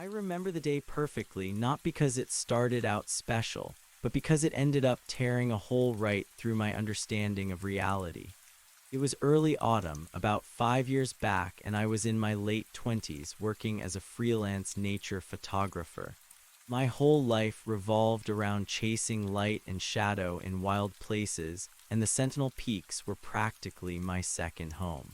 remember the day perfectly, not because it started out special, but because it ended up tearing a hole right through my understanding of reality. It was early autumn, about 5 years back, and I was in my late 20s working as a freelance nature photographer. My whole life revolved around chasing light and shadow in wild places, and the Sentinel Peaks were practically my second home.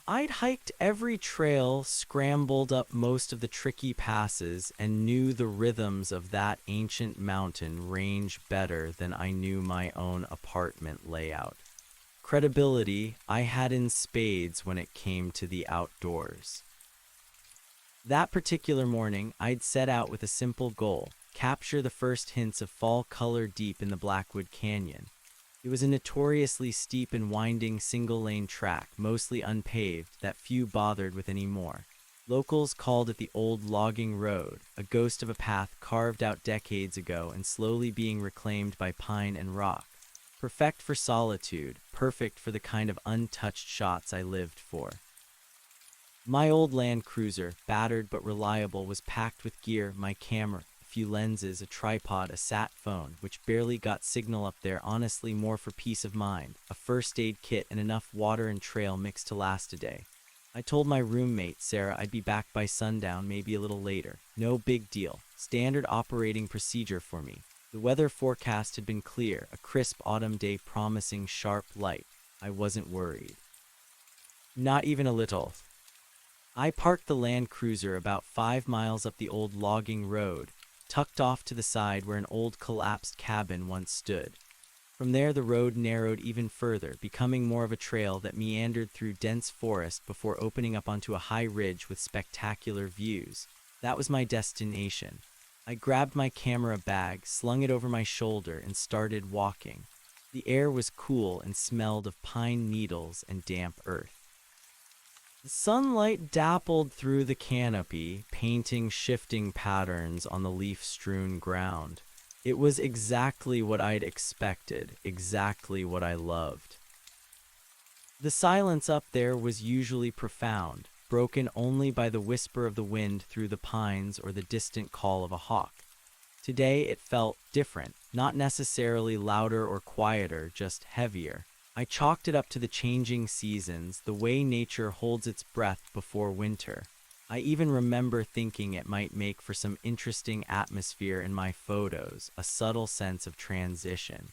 I'd hiked every trail, scrambled up most of the tricky passes, and knew the rhythms of that ancient mountain range better than I knew my own apartment layout. Credibility I had in spades when it came to the outdoors. That particular morning, I'd set out with a simple goal: capture the first hints of fall color deep in the Blackwood Canyon. It was a notoriously steep and winding single-lane track, mostly unpaved, that few bothered with anymore. Locals called it the old logging road, a ghost of a path carved out decades ago and slowly being reclaimed by pine and rock. Perfect for solitude, perfect for the kind of untouched shots I lived for. My old Land Cruiser, battered but reliable, was packed with gear: my camera, a few lenses, a tripod, a sat phone, which barely got signal up there, honestly more for peace of mind, a first aid kit, and enough water and trail mix to last a day. I told my roommate, Sarah, I'd be back by sundown, maybe a little later. No big deal. Standard operating procedure for me. The weather forecast had been clear, a crisp autumn day promising sharp light. I wasn't worried. Not even a little. I parked the Land Cruiser about 5 miles up the old logging road, tucked off to the side where an old collapsed cabin once stood. From there the road narrowed even further, becoming more of a trail that meandered through dense forest before opening up onto a high ridge with spectacular views. That was my destination. I grabbed my camera bag, slung it over my shoulder, and started walking. The air was cool and smelled of pine needles and damp earth. The sunlight dappled through the canopy, painting shifting patterns on the leaf-strewn ground. It was exactly what I'd expected, exactly what I loved. The silence up there was usually profound, broken only by the whisper of the wind through the pines or the distant call of a hawk. Today it felt different, not necessarily louder or quieter, just heavier. I chalked it up to the changing seasons, the way nature holds its breath before winter. I even remember thinking it might make for some interesting atmosphere in my photos, a subtle sense of transition.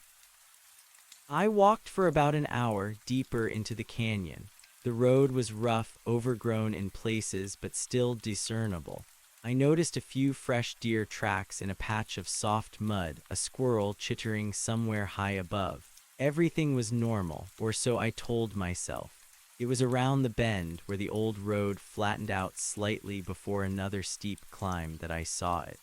I walked for about an hour deeper into the canyon. The road was rough, overgrown in places, but still discernible. I noticed a few fresh deer tracks in a patch of soft mud, a squirrel chittering somewhere high above. Everything was normal, or so I told myself. It was around the bend where the old road flattened out slightly before another steep climb that I saw it.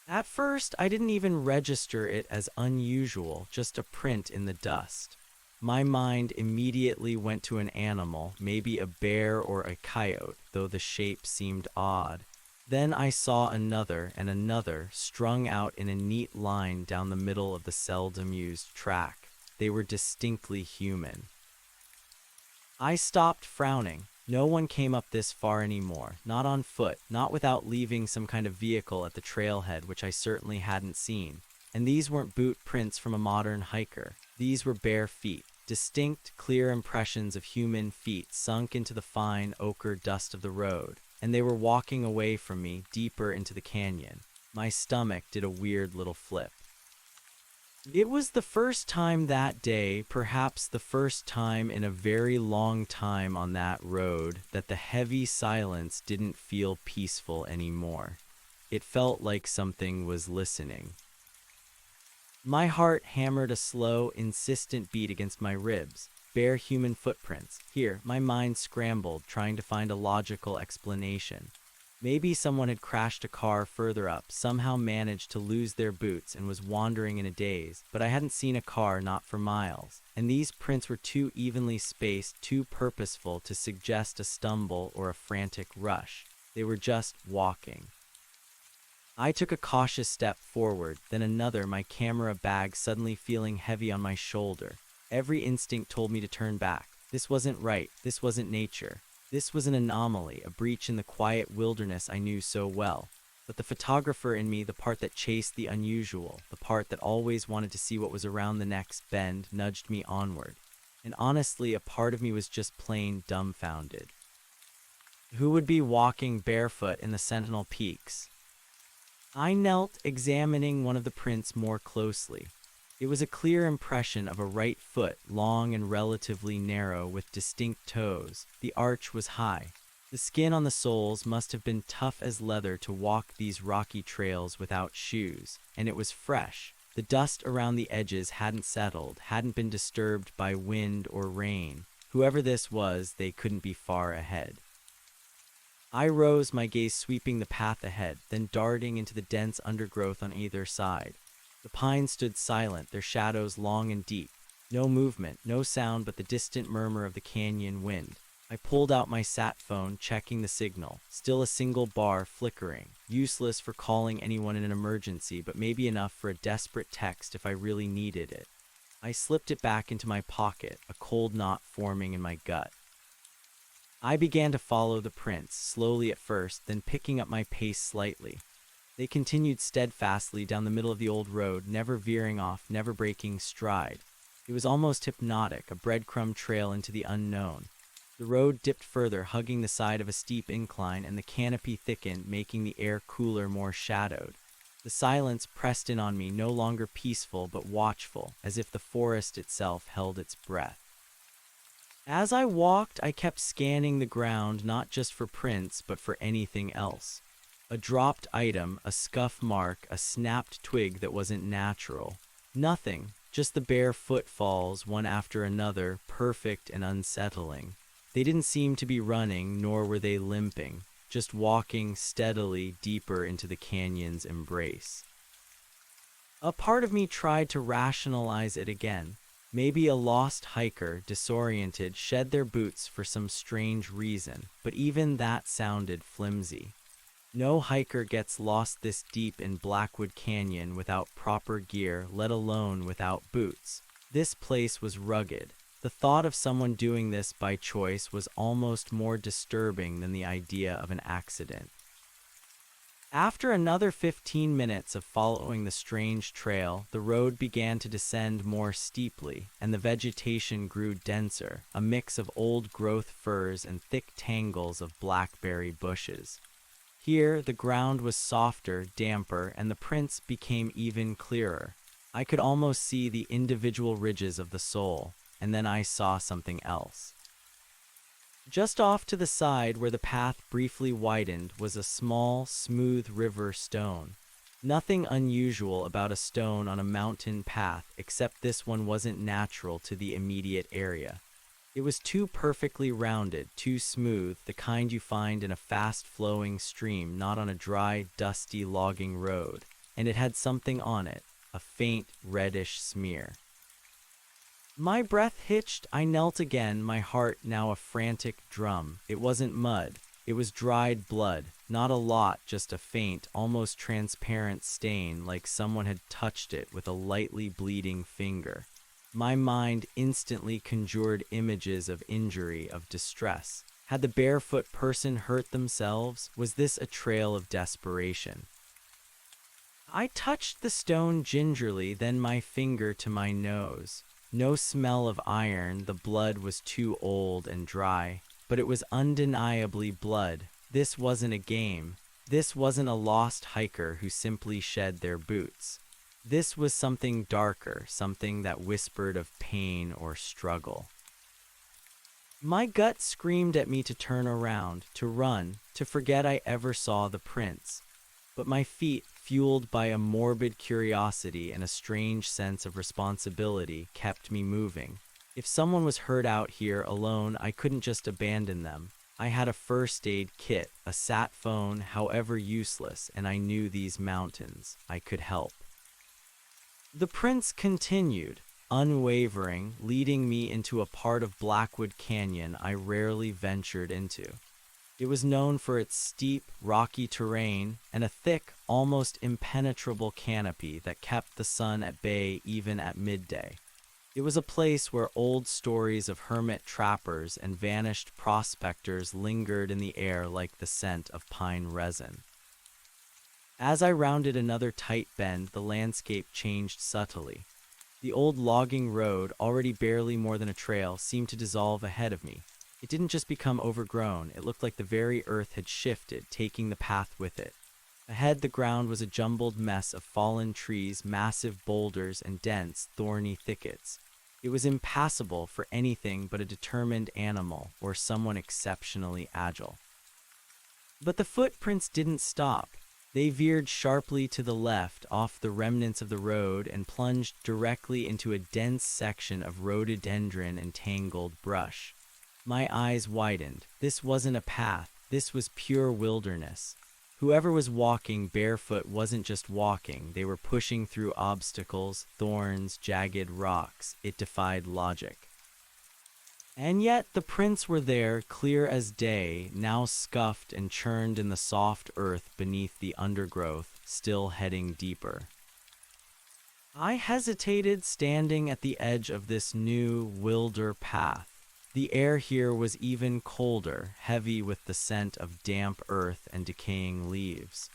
At first, I didn't even register it as unusual, just a print in the dust. My mind immediately went to an animal, maybe a bear or a coyote, though the shape seemed odd. Then I saw another and another, strung out in a neat line down the middle of the seldom used track. They were distinctly human. I stopped frowning. No one came up this far anymore, not on foot, not without leaving some kind of vehicle at the trailhead, which I certainly hadn't seen. And these weren't boot prints from a modern hiker. These were bare feet, distinct, clear impressions of human feet sunk into the fine ochre dust of the road. And they were walking away from me, deeper into the canyon. My stomach did a weird little flip. It was the first time that day, perhaps the first time in a very long time on that road, that the heavy silence didn't feel peaceful anymore. It felt like something was listening. My heart hammered a slow, insistent beat against my ribs. Bare human footprints. Here, my mind scrambled, trying to find a logical explanation. Maybe someone had crashed a car further up, somehow managed to lose their boots and was wandering in a daze, but I hadn't seen a car not for miles, and these prints were too evenly spaced, too purposeful to suggest a stumble or a frantic rush. They were just walking. I took a cautious step forward, then another, my camera bag suddenly feeling heavy on my shoulder. Every instinct told me to turn back. This wasn't right. This wasn't nature. This was an anomaly, a breach in the quiet wilderness I knew so well. But the photographer in me, the part that chased the unusual, the part that always wanted to see what was around the next bend, nudged me onward. And honestly, a part of me was just plain dumbfounded. Who would be walking barefoot in the Sentinel Peaks? I knelt, examining one of the prints more closely. It was a clear impression of a right foot, long and relatively narrow, with distinct toes. The arch was high. The skin on the soles must have been tough as leather to walk these rocky trails without shoes, and it was fresh. The dust around the edges hadn't settled, hadn't been disturbed by wind or rain. Whoever this was, they couldn't be far ahead. I rose, my gaze sweeping the path ahead, then darting into the dense undergrowth on either side. The pines stood silent, their shadows long and deep. No movement, no sound but the distant murmur of the canyon wind. I pulled out my sat phone, checking the signal. Still a single bar flickering. Useless for calling anyone in an emergency, but maybe enough for a desperate text if I really needed it. I slipped it back into my pocket, a cold knot forming in my gut. I began to follow the prints, slowly at first, then picking up my pace slightly. They continued steadfastly down the middle of the old road, never veering off, never breaking stride. It was almost hypnotic, a breadcrumb trail into the unknown. The road dipped further, hugging the side of a steep incline, and the canopy thickened, making the air cooler, more shadowed. The silence pressed in on me, no longer peaceful but watchful, as if the forest itself held its breath. As I walked, I kept scanning the ground, not just for prints, but for anything else. A dropped item, a scuff mark, a snapped twig that wasn't natural. Nothing, just the bare footfalls, one after another, perfect and unsettling. They didn't seem to be running, nor were they limping, just walking steadily deeper into the canyon's embrace. A part of me tried to rationalize it again. Maybe a lost hiker, disoriented, shed their boots for some strange reason, but even that sounded flimsy. No hiker gets lost this deep in Blackwood Canyon without proper gear, let alone without boots. This place was rugged. The thought of someone doing this by choice was almost more disturbing than the idea of an accident. After another 15 minutes of following the strange trail, the road began to descend more steeply, and the vegetation grew denser, a mix of old-growth firs and thick tangles of blackberry bushes. Here, the ground was softer, damper, and the prints became even clearer. I could almost see the individual ridges of the sole, and then I saw something else. Just off to the side where the path briefly widened was a small, smooth river stone. Nothing unusual about a stone on a mountain path, except this one wasn't natural to the immediate area. It was too perfectly rounded, too smooth, the kind you find in a fast-flowing stream, not on a dry, dusty logging road. And it had something on it, a faint, reddish smear. My breath hitched. I knelt again, my heart now a frantic drum. It wasn't mud. It was dried blood. Not a lot, just a faint, almost transparent stain, like someone had touched it with a lightly bleeding finger. My mind instantly conjured images of injury, of distress. Had the barefoot person hurt themselves? Was this a trail of desperation? I touched the stone gingerly, then my finger to my nose. No smell of iron, the blood was too old and dry, but it was undeniably blood. This wasn't a game. This wasn't a lost hiker who simply shed their boots. This was something darker, something that whispered of pain or struggle. My gut screamed at me to turn around, to run, to forget I ever saw the prints. But my feet, fueled by a morbid curiosity and a strange sense of responsibility, kept me moving. If someone was hurt out here alone, I couldn't just abandon them. I had a first aid kit, a sat phone, however useless, and I knew these mountains. I could help. The prints continued, unwavering, leading me into a part of Blackwood Canyon I rarely ventured into. It was known for its steep, rocky terrain and a thick, almost impenetrable canopy that kept the sun at bay even at midday. It was a place where old stories of hermit trappers and vanished prospectors lingered in the air like the scent of pine resin. As I rounded another tight bend, the landscape changed subtly. The old logging road, already barely more than a trail, seemed to dissolve ahead of me. It didn't just become overgrown, it looked like the very earth had shifted, taking the path with it. Ahead, the ground was a jumbled mess of fallen trees, massive boulders, and dense, thorny thickets. It was impassable for anything but a determined animal or someone exceptionally agile. But the footprints didn't stop. They veered sharply to the left off the remnants of the road and plunged directly into a dense section of rhododendron and tangled brush. My eyes widened. This wasn't a path. This was pure wilderness. Whoever was walking barefoot wasn't just walking. They were pushing through obstacles, thorns, jagged rocks. It defied logic. And yet the prints were there, clear as day, now scuffed and churned in the soft earth beneath the undergrowth, still heading deeper. I hesitated, standing at the edge of this new, wilder path. The air here was even colder, heavy with the scent of damp earth and decaying leaves.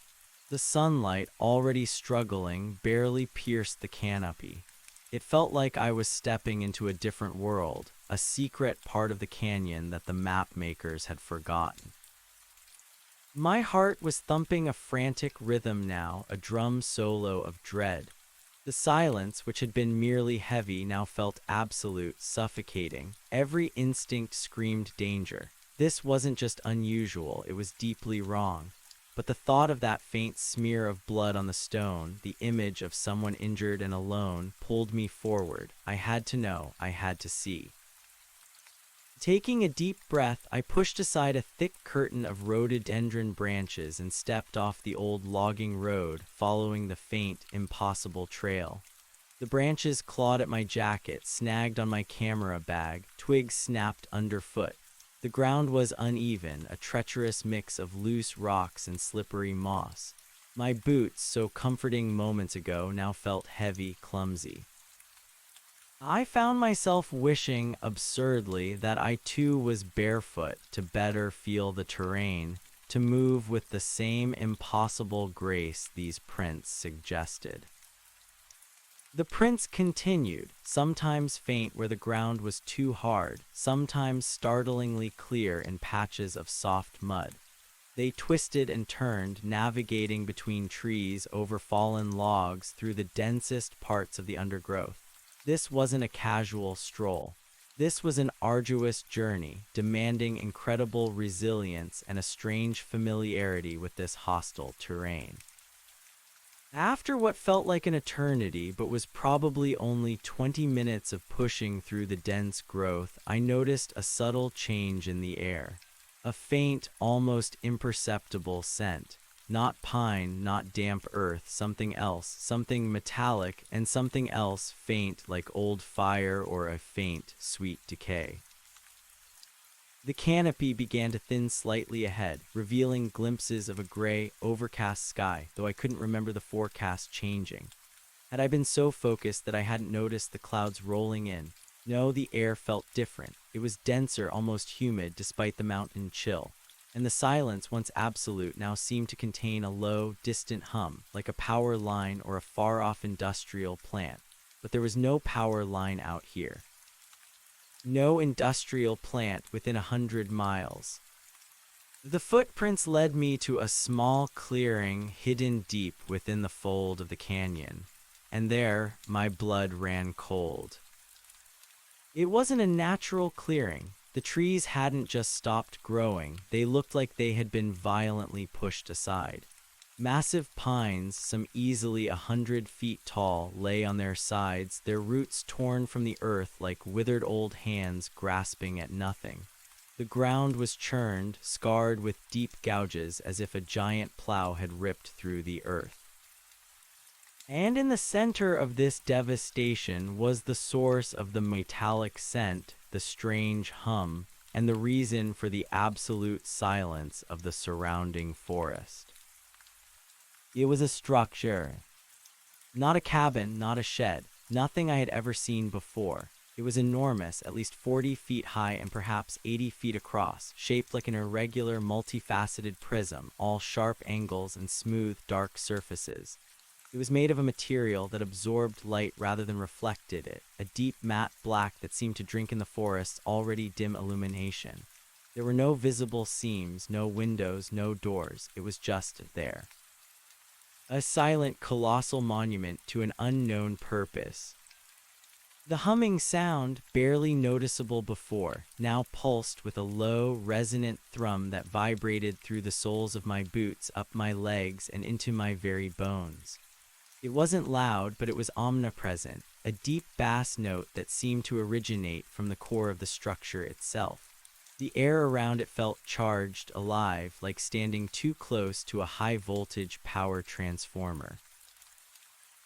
The sunlight, already struggling, barely pierced the canopy. It felt like I was stepping into a different world, a secret part of the canyon that the map makers had forgotten. My heart was thumping a frantic rhythm now, a drum solo of dread. The silence, which had been merely heavy, now felt absolute, suffocating. Every instinct screamed danger. This wasn't just unusual, it was deeply wrong. But the thought of that faint smear of blood on the stone, the image of someone injured and alone, pulled me forward. I had to know, I had to see. Taking a deep breath, I pushed aside a thick curtain of rhododendron branches and stepped off the old logging road, following the faint, impossible trail. The branches clawed at my jacket, snagged on my camera bag, twigs snapped underfoot. The ground was uneven, a treacherous mix of loose rocks and slippery moss. My boots, so comforting moments ago, now felt heavy, clumsy. I found myself wishing, absurdly, that I too was barefoot to better feel the terrain, to move with the same impossible grace these prints suggested. The prints continued, sometimes faint where the ground was too hard, sometimes startlingly clear in patches of soft mud. They twisted and turned, navigating between trees, over fallen logs, through the densest parts of the undergrowth. This wasn't a casual stroll. This was an arduous journey, demanding incredible resilience and a strange familiarity with this hostile terrain. After what felt like an eternity, but was probably only 20 minutes of pushing through the dense growth, I noticed a subtle change in the air. A faint, almost imperceptible scent. Not pine, not damp earth, something else, something metallic, and something else faint like old fire or a faint, sweet decay. The canopy began to thin slightly ahead, revealing glimpses of a gray, overcast sky, though I couldn't remember the forecast changing. Had I been so focused that I hadn't noticed the clouds rolling in? No, the air felt different. It was denser, almost humid, despite the mountain chill. And the silence, once absolute, now seemed to contain a low, distant hum, like a power line or a far-off industrial plant. But there was no power line out here. No industrial plant within 100 miles. The footprints led me to a small clearing hidden deep within the fold of the canyon, and there my blood ran cold. It wasn't a natural clearing. The trees hadn't just stopped growing, they looked like they had been violently pushed aside. Massive pines, some easily 100 feet tall, lay on their sides, their roots torn from the earth like withered old hands grasping at nothing. The ground was churned, scarred with deep gouges as if a giant plow had ripped through the earth. And in the center of this devastation was the source of the metallic scent, the strange hum, and the reason for the absolute silence of the surrounding forest. It was a structure. Not a cabin, not a shed, Nothing I had ever seen before. It was enormous, at least 40 feet high and perhaps 80 feet across, shaped like an irregular, multifaceted prism, all sharp angles and smooth, dark surfaces. It was made of a material that absorbed light rather than reflected it, a deep matte black that seemed to drink in the forest's already dim illumination. There were no visible seams, no windows, no doors. It was just there. A silent, colossal monument to an unknown purpose. The humming sound, barely noticeable before, now pulsed with a low, resonant thrum that vibrated through the soles of my boots, up my legs, and into my very bones. It wasn't loud, but it was omnipresent, a deep bass note that seemed to originate from the core of the structure itself. The air around it felt charged, alive, like standing too close to a high-voltage power transformer.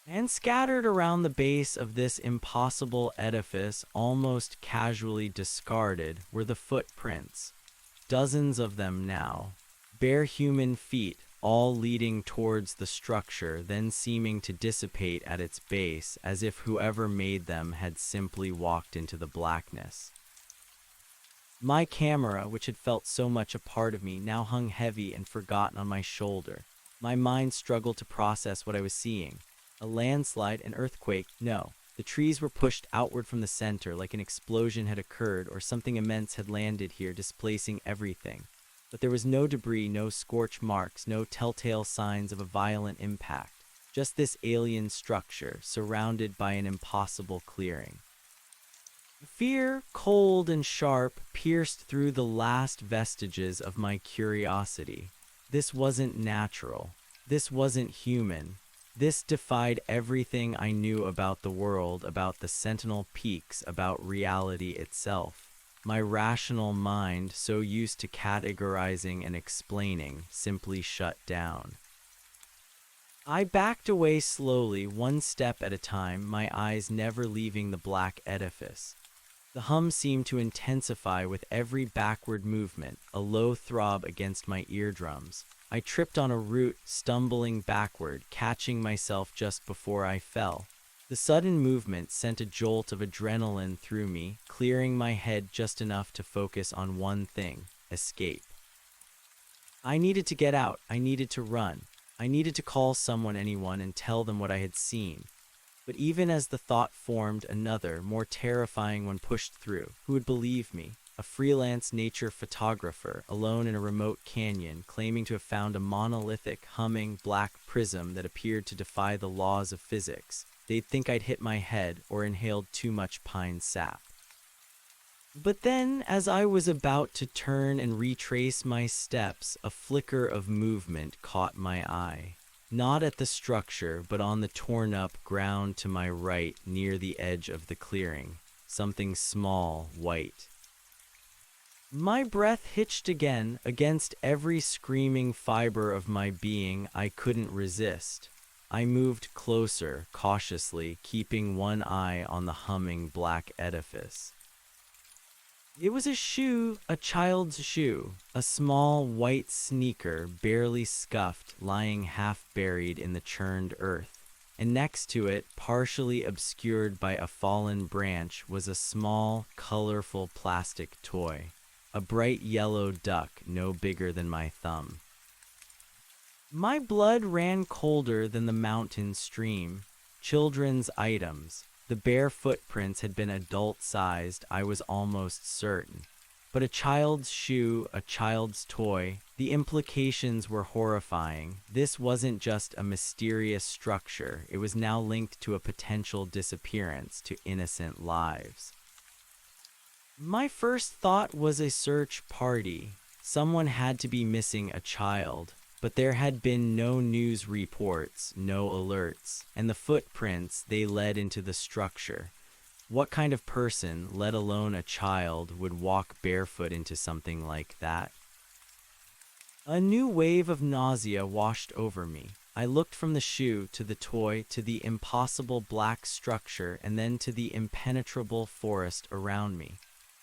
And scattered around the base of this impossible edifice, almost casually discarded, were the footprints. Dozens of them now. Bare human feet, all leading towards the structure, then seeming to dissipate at its base, as if whoever made them had simply walked into the blackness. My camera, which had felt so much a part of me, now hung heavy and forgotten on my shoulder. My mind struggled to process what I was seeing. A landslide, an earthquake? No. The trees were pushed outward from the center, like an explosion had occurred or something immense had landed here, displacing everything. But there was no debris, no scorch marks, no telltale signs of a violent impact. Just this alien structure, surrounded by an impossible clearing. Fear, cold and sharp, pierced through the last vestiges of my curiosity. This wasn't natural. This wasn't human. This defied everything I knew about the world, about the Sentinel Peaks, about reality itself. My rational mind, so used to categorizing and explaining, simply shut down. I backed away slowly, one step at a time, my eyes never leaving the black edifice. The hum seemed to intensify with every backward movement, a low throb against my eardrums. I tripped on a root, stumbling backward, catching myself just before I fell. The sudden movement sent a jolt of adrenaline through me, clearing my head just enough to focus on one thing: escape. I needed to get out. I needed to run. I needed to call someone, anyone, and tell them what I had seen. But even as the thought formed, another, more terrifying one pushed through. Who would believe me? A freelance nature photographer, alone in a remote canyon, claiming to have found a monolithic, humming, black prism that appeared to defy the laws of physics. They'd think I'd hit my head or inhaled too much pine sap. But then, as I was about to turn and retrace my steps, a flicker of movement caught my eye. Not at the structure, but on the torn-up ground to my right, near the edge of the clearing. Something small, white. My breath hitched again. Against every screaming fiber of my being, I couldn't resist. I moved closer, cautiously, keeping one eye on the humming black edifice. It was a shoe, a child's shoe, a small white sneaker, barely scuffed, lying half buried in the churned earth. And next to it, partially obscured by a fallen branch, was a small, colorful plastic toy. A bright yellow duck, no bigger than my thumb. My blood ran colder than the mountain stream. Children's items. The bare footprints had been adult-sized, I was almost certain. But a child's shoe, a child's toy, the implications were horrifying. This wasn't just a mysterious structure, it was now linked to a potential disappearance, to innocent lives. My first thought was a search party. Someone had to be missing a child. But there had been no news reports, no alerts, and the footprints, they led into the structure. What kind of person, let alone a child, would walk barefoot into something like that? A new wave of nausea washed over me. I looked from the shoe to the toy to the impossible black structure and then to the impenetrable forest around me.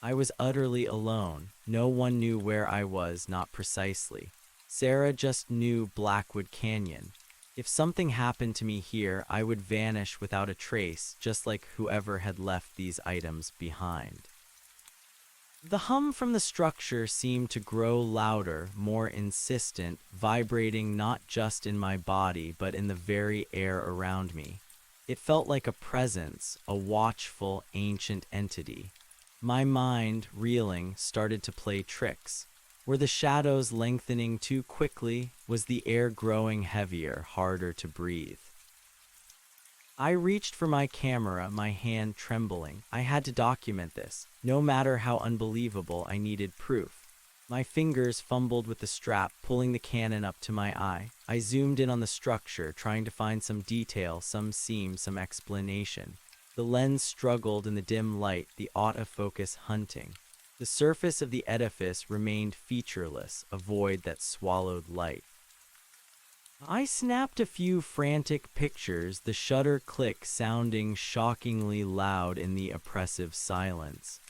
I was utterly alone. No one knew where I was, not precisely. Sarah just knew Blackwood Canyon. If something happened to me here, I would vanish without a trace, just like whoever had left these items behind. The hum from the structure seemed to grow louder, more insistent, vibrating not just in my body, but in the very air around me. It felt like a presence, a watchful, ancient entity. My mind, reeling, started to play tricks. Were the shadows lengthening too quickly? Was the air growing heavier, harder to breathe? I reached for my camera, my hand trembling. I had to document this. No matter how unbelievable, I needed proof. My fingers fumbled with the strap, pulling the Canon up to my eye. I zoomed in on the structure, trying to find some detail, some seam, some explanation. The lens struggled in the dim light, the autofocus hunting. The surface of the edifice remained featureless, a void that swallowed light. I snapped a few frantic pictures, the shutter click sounding shockingly loud in the oppressive silence.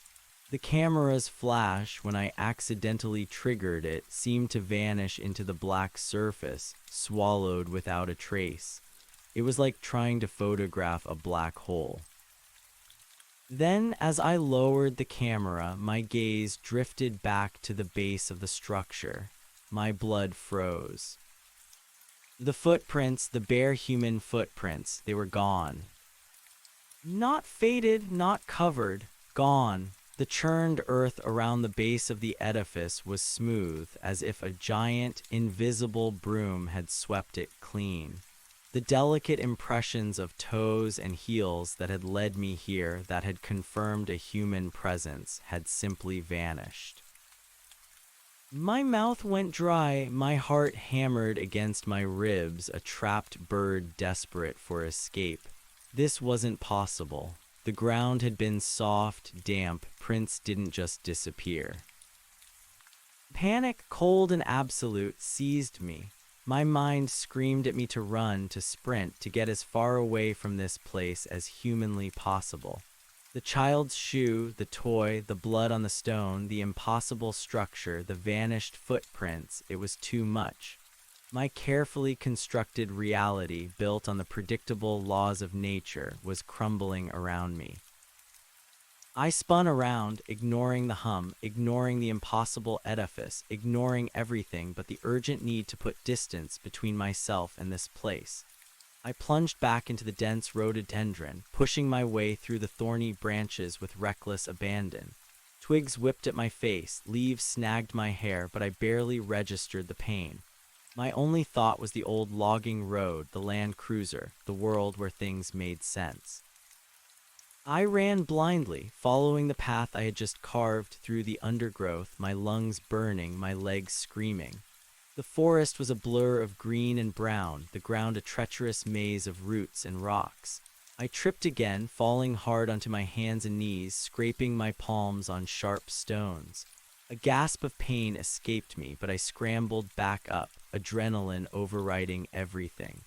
The camera's flash, when I accidentally triggered it, seemed to vanish into the black surface, swallowed without a trace. It was like trying to photograph a black hole. Then, as I lowered the camera, my gaze drifted back to the base of the structure. My blood froze. The footprints, the bare human footprints, they were gone. Not faded, not covered, gone. The churned earth around the base of the edifice was smooth, as if a giant, invisible broom had swept it clean. The delicate impressions of toes and heels that had led me here, that had confirmed a human presence, had simply vanished. My mouth went dry, my heart hammered against my ribs, a trapped bird desperate for escape. This wasn't possible. The ground had been soft, damp. Prints didn't just disappear. Panic, cold and absolute, seized me. My mind screamed at me to run, to sprint, to get as far away from this place as humanly possible. The child's shoe, the toy, the blood on the stone, the impossible structure, the vanished footprints, it was too much. My carefully constructed reality, built on the predictable laws of nature, was crumbling around me. I spun around, ignoring the hum, ignoring the impossible edifice, ignoring everything but the urgent need to put distance between myself and this place. I plunged back into the dense rhododendron, pushing my way through the thorny branches with reckless abandon. Twigs whipped at my face, leaves snagged my hair, but I barely registered the pain. My only thought was the old logging road, the Land Cruiser, the world where things made sense. I ran blindly, following the path I had just carved through the undergrowth, my lungs burning, my legs screaming. The forest was a blur of green and brown, the ground a treacherous maze of roots and rocks. I tripped again, falling hard onto my hands and knees, scraping my palms on sharp stones. A gasp of pain escaped me, but I scrambled back up, adrenaline overriding everything.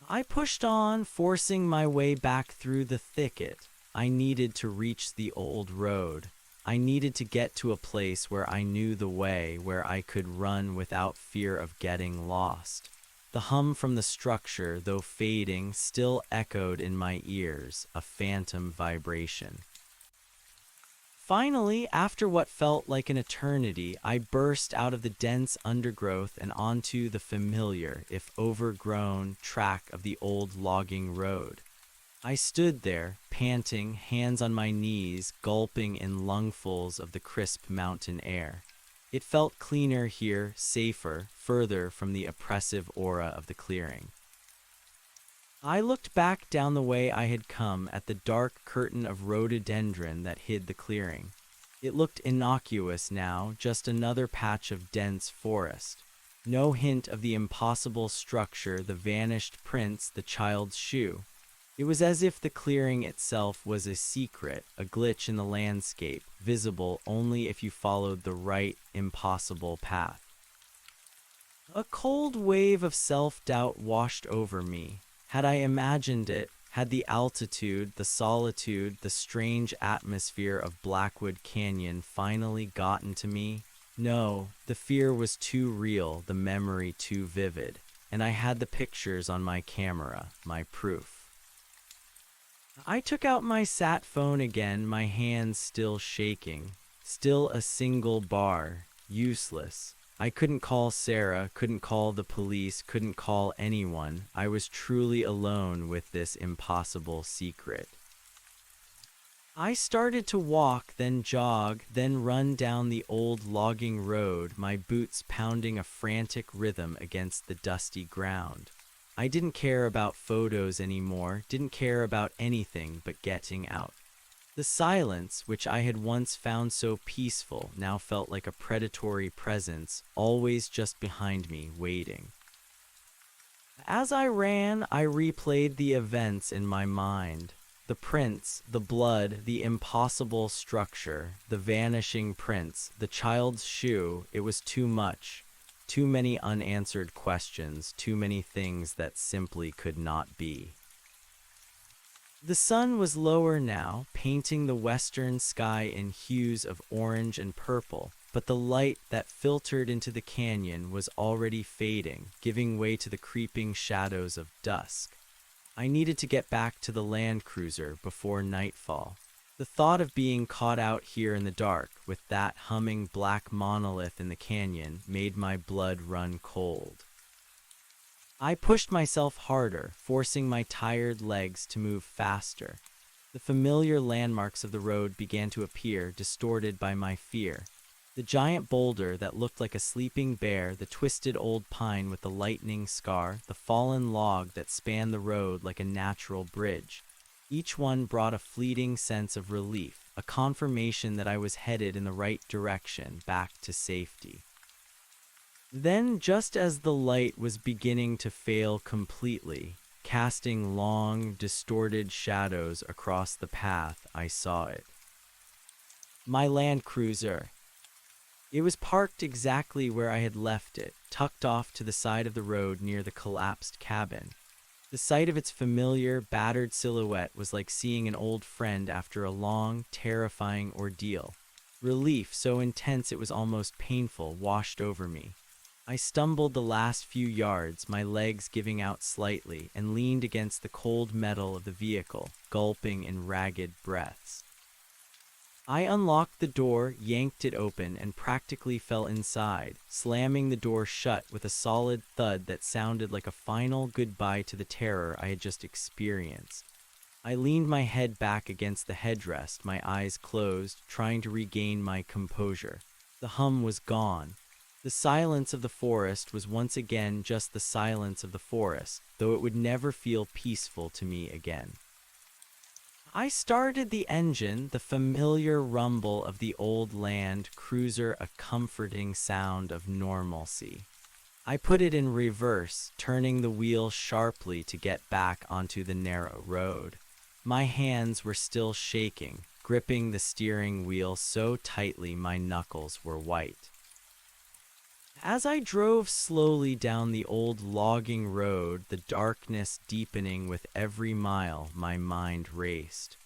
I pushed on, forcing my way back through the thicket. I needed to reach the old road. I needed to get to a place where I knew the way, where I could run without fear of getting lost. The hum from the structure, though fading, still echoed in my ears, a phantom vibration. Finally, after what felt like an eternity, I burst out of the dense undergrowth and onto the familiar, if overgrown, track of the old logging road. I stood there, panting, hands on my knees, gulping in lungfuls of the crisp mountain air. It felt cleaner here, safer, further from the oppressive aura of the clearing. I looked back down the way I had come at the dark curtain of rhododendron that hid the clearing. It looked innocuous now, just another patch of dense forest. No hint of the impossible structure, the vanished prints, the child's shoe. It was as if the clearing itself was a secret, a glitch in the landscape, visible only if you followed the right, impossible path. A cold wave of self-doubt washed over me. Had I imagined it, had the altitude, the solitude, the strange atmosphere of Blackwood Canyon finally gotten to me? No, the fear was too real, the memory too vivid. and I had the pictures on my camera, my proof. I took out my sat phone again, my hands still shaking. Still a single bar. Useless. I couldn't call Sarah, couldn't call the police, couldn't call anyone. I was truly alone with this impossible secret. I started to walk, then jog, then run down the old logging road, my boots pounding a frantic rhythm against the dusty ground. I didn't care about photos anymore, didn't care about anything but getting out. The silence, which I had once found so peaceful, now felt like a predatory presence, always just behind me, waiting. As I ran, I replayed the events in my mind. The prints, the blood, the impossible structure, the vanishing prints, the child's shoe, it was too much. Too many unanswered questions, too many things that simply could not be. The sun was lower now, painting the western sky in hues of orange and purple, but the light that filtered into the canyon was already fading, giving way to the creeping shadows of dusk. I needed to get back to the land cruiser before nightfall. The thought of being caught out here in the dark with that humming black monolith in the canyon made my blood run cold. I pushed myself harder, forcing my tired legs to move faster. The familiar landmarks of the road began to appear, distorted by my fear. The giant boulder that looked like a sleeping bear, the twisted old pine with the lightning scar, the fallen log that spanned the road like a natural bridge. Each one brought a fleeting sense of relief, a confirmation that I was headed in the right direction, back to safety. Then, just as the light was beginning to fail completely, casting long, distorted shadows across the path, I saw it. My Land Cruiser. It was parked exactly where I had left it, tucked off to the side of the road near the collapsed cabin. The sight of its familiar, battered silhouette was like seeing an old friend after a long, terrifying ordeal. Relief, so intense it was almost painful, washed over me. I stumbled the last few yards, my legs giving out slightly, and leaned against the cold metal of the vehicle, gulping in ragged breaths. I unlocked the door, yanked it open, and practically fell inside, slamming the door shut with a solid thud that sounded like a final goodbye to the terror I had just experienced. I leaned my head back against the headrest, my eyes closed, trying to regain my composure. The hum was gone. The silence of the forest was once again just the silence of the forest, though it would never feel peaceful to me again. I started the engine, the familiar rumble of the old Land Cruiser, a comforting sound of normalcy. I put it in reverse, turning the wheel sharply to get back onto the narrow road. My hands were still shaking, gripping the steering wheel so tightly my knuckles were white. As I drove slowly down the old logging road, the darkness deepening with every mile, my mind raced.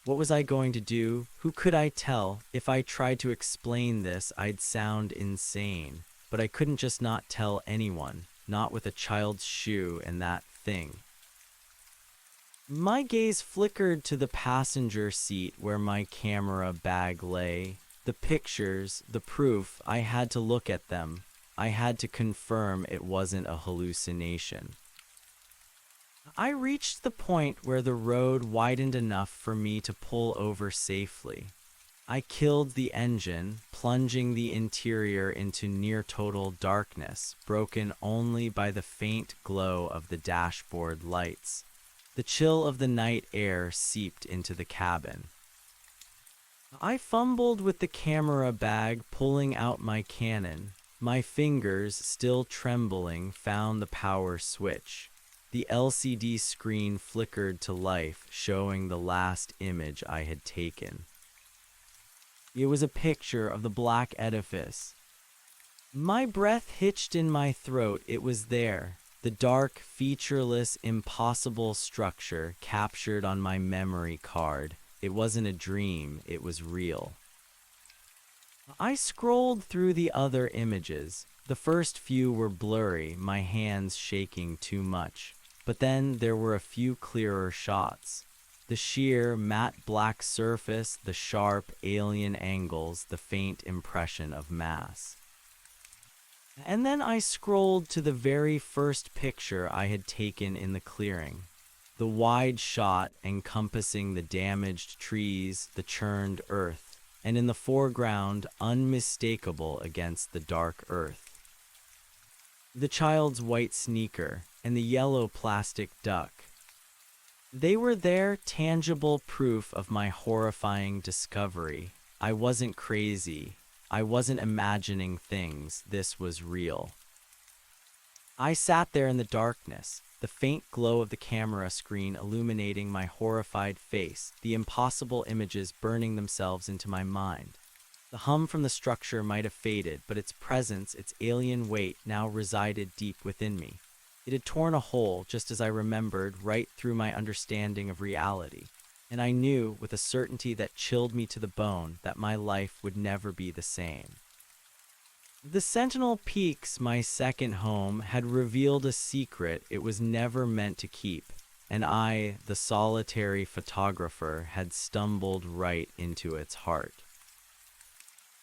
What was I going to do? Who could I tell? If I tried to explain this, I'd sound insane. But I couldn't just not tell anyone, not with a child's shoe and that thing. My gaze flickered to the passenger seat where my camera bag lay. The pictures, the proof, I had to look at them. I had to confirm it wasn't a hallucination. I reached the point where the road widened enough for me to pull over safely. I killed the engine, plunging the interior into near-total darkness, broken only by the faint glow of the dashboard lights. The chill of the night air seeped into the cabin. I fumbled with the camera bag, pulling out my Canon. My fingers, still trembling, found the power switch. The LCD screen flickered to life, showing the last image I had taken. It was a picture of the black edifice. My breath hitched in my throat. It was there. The dark, featureless, impossible structure captured on my memory card. It wasn't a dream, it was real. I scrolled through the other images. The first few were blurry, my hands shaking too much. But then there were a few clearer shots. The sheer, matte black surface, the sharp, alien angles, the faint impression of mass. And then I scrolled to the very first picture I had taken in the clearing. The wide shot encompassing the damaged trees, the churned earth, and in the foreground, unmistakable against the dark earth, the child's white sneaker and the yellow plastic duck. They were there, tangible proof of my horrifying discovery. I wasn't crazy. I wasn't imagining things. This was real. I sat there in the darkness, the faint glow of the camera screen illuminating my horrified face, the impossible images burning themselves into my mind. The hum from the structure might have faded, but its presence, its alien weight, now resided deep within me. It had torn a hole, just as I remembered, right through my understanding of reality. And I knew, with a certainty that chilled me to the bone, that my life would never be the same. The Sentinel Peaks, my second home, had revealed a secret it was never meant to keep, and I, the solitary photographer, had stumbled right into its heart.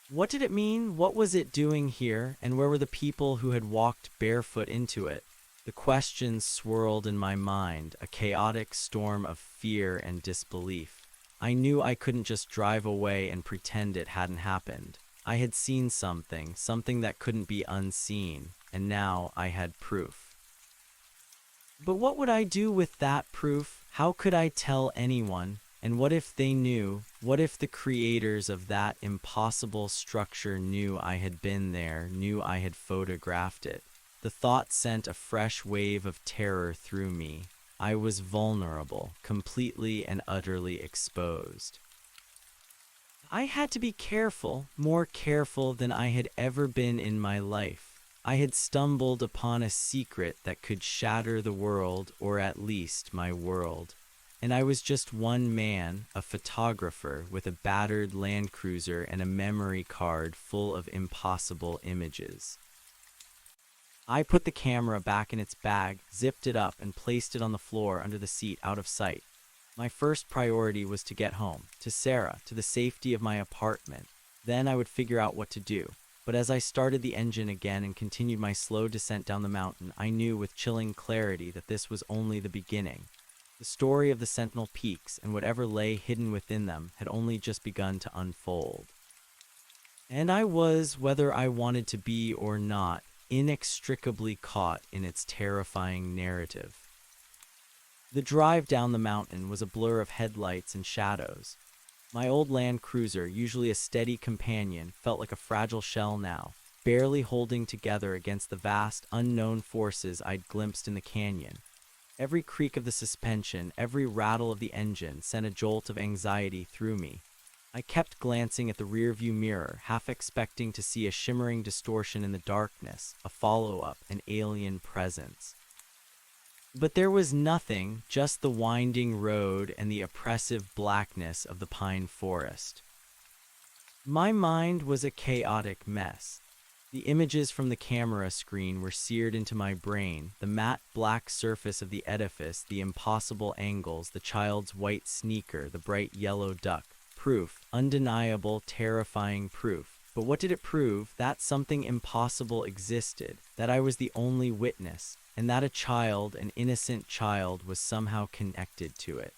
What did it mean? What was it doing here? And where were the people who had walked barefoot into it? The questions swirled in my mind, a chaotic storm of fear and disbelief. I knew I couldn't just drive away and pretend it hadn't happened. I had seen something that couldn't be unseen, and now I had proof. But what would I do with that proof? How could I tell anyone? And what if they knew? What if the creators of that impossible structure knew I had been there, knew I had photographed it? The thought sent a fresh wave of terror through me. I was vulnerable, completely and utterly exposed. I had to be careful, more careful than I had ever been in my life. I had stumbled upon a secret that could shatter the world, or at least my world. And I was just one man, a photographer with a battered Land Cruiser and a memory card full of impossible images. I put the camera back in its bag, zipped it up, and placed it on the floor under the seat out of sight. My first priority was to get home, to Sarah, to the safety of my apartment. Then I would figure out what to do. But as I started the engine again and continued my slow descent down the mountain, I knew with chilling clarity that this was only the beginning. The story of the Sentinel Peaks and whatever lay hidden within them had only just begun to unfold. And I was, whether I wanted to be or not, inextricably caught in its terrifying narrative. The drive down the mountain was a blur of headlights and shadows. My old Land Cruiser, usually a steady companion, felt like a fragile shell now, barely holding together against the vast, unknown forces I'd glimpsed in the canyon. Every creak of the suspension, every rattle of the engine sent a jolt of anxiety through me. I kept glancing at the rearview mirror, half expecting to see a shimmering distortion in the darkness, a follow-up, an alien presence. But there was nothing, just the winding road and the oppressive blackness of the pine forest. My mind was a chaotic mess. The images from the camera screen were seared into my brain, the matte black surface of the edifice, the impossible angles, the child's white sneaker, the bright yellow duck. Proof, undeniable, terrifying proof. But what did it prove? That something impossible existed, that I was the only witness, and that a child, an innocent child, was somehow connected to it.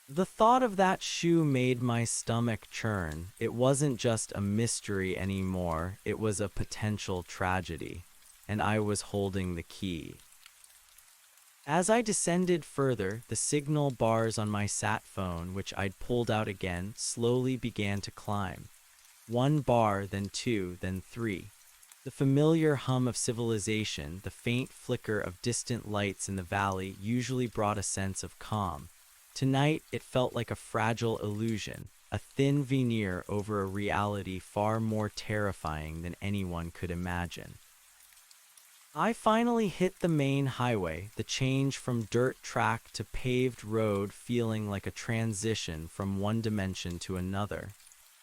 The thought of that shoe made my stomach churn. It wasn't just a mystery anymore, it was a potential tragedy, and I was holding the key. As I descended further, the signal bars on my sat phone, which I'd pulled out again, slowly began to climb. 1 bar, then 2, then 3. The familiar hum of civilization, the faint flicker of distant lights in the valley usually brought a sense of calm. Tonight, it felt like a fragile illusion, a thin veneer over a reality far more terrifying than anyone could imagine. I finally hit the main highway, the change from dirt track to paved road feeling like a transition from one dimension to another.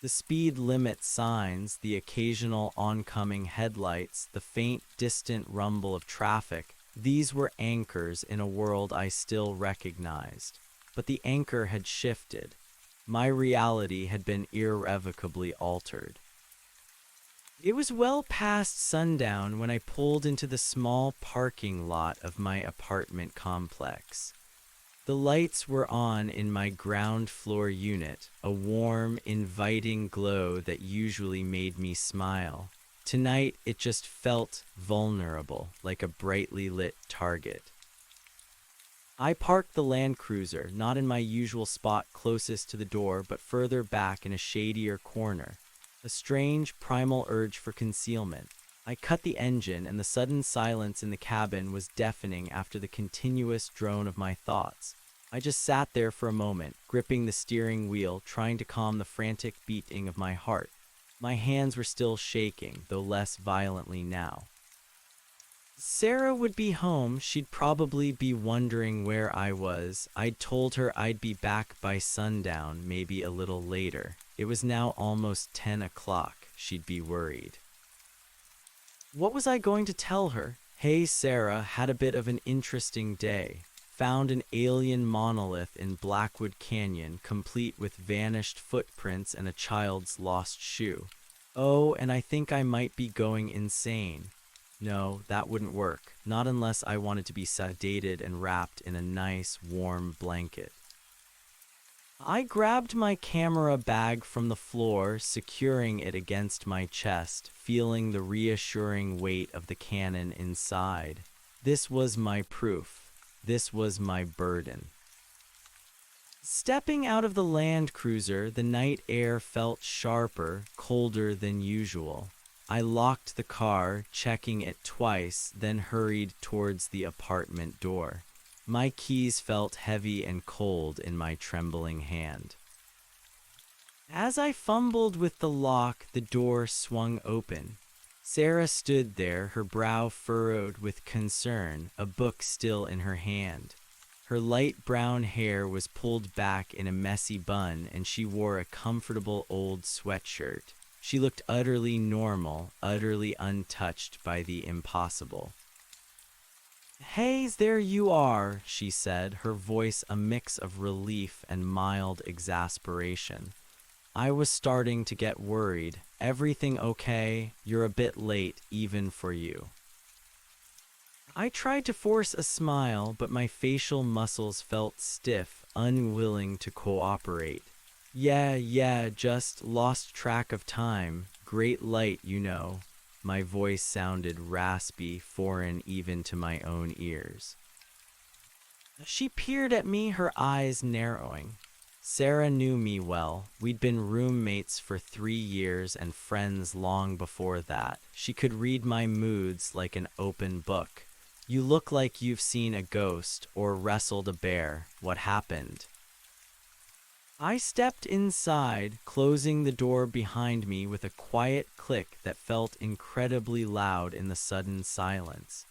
The speed limit signs, the occasional oncoming headlights, the faint, distant rumble of traffic, these were anchors in a world I still recognized. But the anchor had shifted. My reality had been irrevocably altered. It was well past sundown when I pulled into the small parking lot of my apartment complex. The lights were on in my ground floor unit, a warm, inviting glow that usually made me smile. Tonight, it just felt vulnerable, like a brightly lit target. I parked the Land Cruiser, not in my usual spot closest to the door, but further back in a shadier corner. A strange, primal urge for concealment. I cut the engine, and the sudden silence in the cabin was deafening after the continuous drone of my thoughts. I just sat there for a moment, gripping the steering wheel, trying to calm the frantic beating of my heart. My hands were still shaking, though less violently now. Sarah would be home. She'd probably be wondering where I was. I'd told her I'd be back by sundown, maybe a little later. It was now almost 10 o'clock. She'd be worried. What was I going to tell her? Hey, Sarah, had a bit of an interesting day. Found an alien monolith in Blackwood Canyon, complete with vanished footprints and a child's lost shoe. Oh, and I think I might be going insane. No, that wouldn't work. Not unless I wanted to be sedated and wrapped in a nice, warm blanket. I grabbed my camera bag from the floor, securing it against my chest, feeling the reassuring weight of the Canon inside. This was my proof. This was my burden. Stepping out of the Land Cruiser, the night air felt sharper, colder than usual. I locked the car, checking it twice, then hurried towards the apartment door. My keys felt heavy and cold in my trembling hand. As I fumbled with the lock, the door swung open. Sarah stood there, her brow furrowed with concern, a book still in her hand. Her light brown hair was pulled back in a messy bun, and she wore a comfortable old sweatshirt. She looked utterly normal, utterly untouched by the impossible. "Hey, there you are," she said, her voice a mix of relief and mild exasperation. I was starting to get worried. "Everything okay? You're a bit late, even for you." I tried to force a smile, but my facial muscles felt stiff, unwilling to cooperate. Yeah, just lost track of time. Great light, you know." My voice sounded raspy, foreign even to my own ears. She peered at me, her eyes narrowing. Sarah knew me well. We'd been roommates for 3 years and friends long before that. She could read my moods like an open book. "You look like you've seen a ghost or wrestled a bear. What happened?" I stepped inside, closing the door behind me with a quiet click that felt incredibly loud in the sudden silence.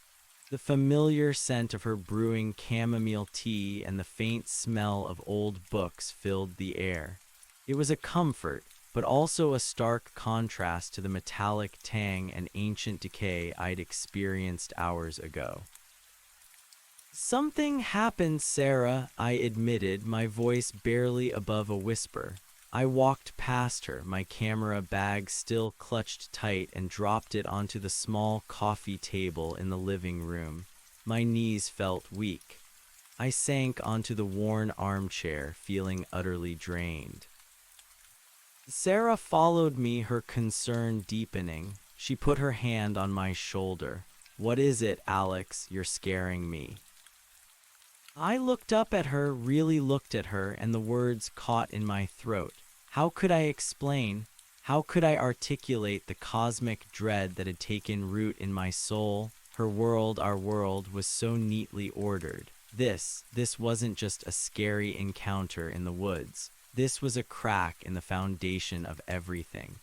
The familiar scent of her brewing chamomile tea and the faint smell of old books filled the air. It was a comfort, but also a stark contrast to the metallic tang and ancient decay I'd experienced hours ago. "Something happened, Sarah," I admitted, my voice barely above a whisper. I walked past her, my camera bag still clutched tight, and dropped it onto the small coffee table in the living room. My knees felt weak. I sank onto the worn armchair, feeling utterly drained. Sarah followed me, her concern deepening. She put her hand on my shoulder. "What is it, Alex? You're scaring me." I looked up at her, really looked at her, and the words caught in my throat. How could I explain? How could I articulate the cosmic dread that had taken root in my soul? Her world, our world, was so neatly ordered. This wasn't just a scary encounter in the woods. This was a crack in the foundation of everything.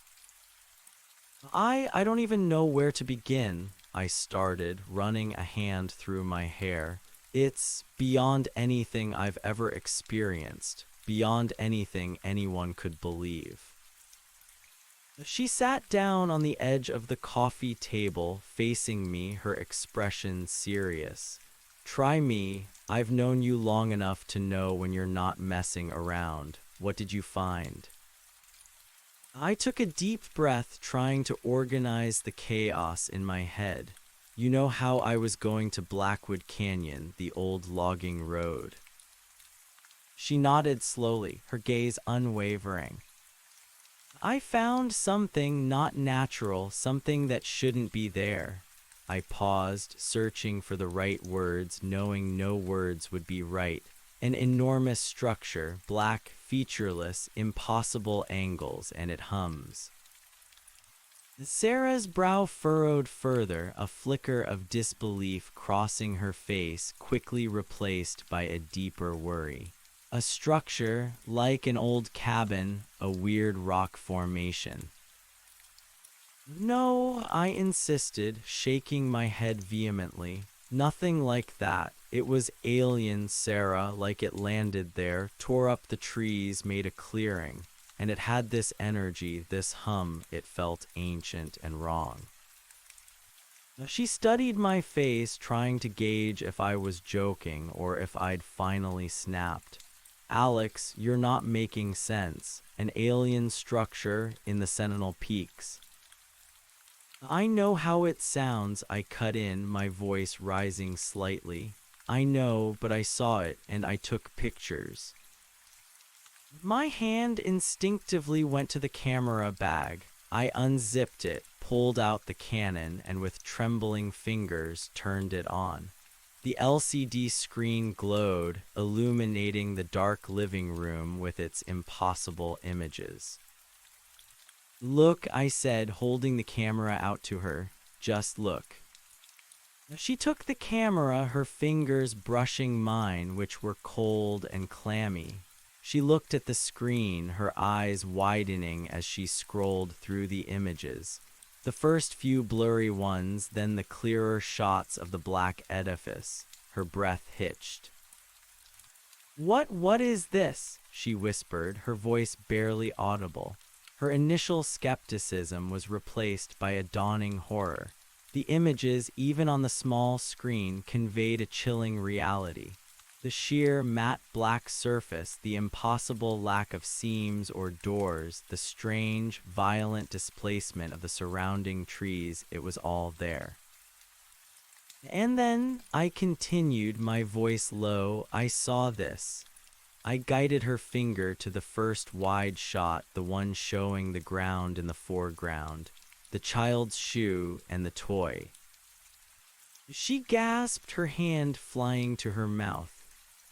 I don't even know where to begin," I started, running a hand through my hair. "It's beyond anything I've ever experienced, beyond anything anyone could believe." She sat down on the edge of the coffee table, facing me, her expression serious. Try me. I've known you long enough to know when you're not messing around. What did you find? I took a deep breath, trying to organize the chaos in my head. You know how I was going to Blackwood Canyon, the old logging road. She nodded slowly, her gaze unwavering. I found something not natural, something that shouldn't be there. I paused, searching for the right words, knowing no words would be right. An enormous structure, black, featureless, impossible angles, and it hums. Sarah's brow furrowed further, a flicker of disbelief crossing her face, quickly replaced by a deeper worry. A structure, like an old cabin, a weird rock formation. No, I insisted, shaking my head vehemently. Nothing like that. It was alien, Sarah, like it landed there, tore up the trees, made a clearing. And it had this energy, this hum. It felt ancient and wrong. She studied my face, trying to gauge if I was joking or if I'd finally snapped. Alex, you're not making sense. An alien structure in the Sentinel Peaks. I know how it sounds, I cut in, my voice rising slightly. I know, but I saw it, and I took pictures. My hand instinctively went to the camera bag. I unzipped it, pulled out the Canon, and with trembling fingers turned it on. The LCD screen glowed, illuminating the dark living room with its impossible images. Look, I said, holding the camera out to her. Just look. She took the camera, her fingers brushing mine, which were cold and clammy. She looked at the screen, her eyes widening as she scrolled through the images. The first few blurry ones, then the clearer shots of the black edifice. Her breath hitched. What is this? She whispered, her voice barely audible. Her initial skepticism was replaced by a dawning horror. The images, even on the small screen, conveyed a chilling reality. The sheer, matte black surface, the impossible lack of seams or doors, the strange, violent displacement of the surrounding trees, it was all there. And then, I continued, my voice low, I saw this. I guided her finger to the first wide shot, the one showing the ground in the foreground, the child's shoe and the toy. She gasped, her hand flying to her mouth.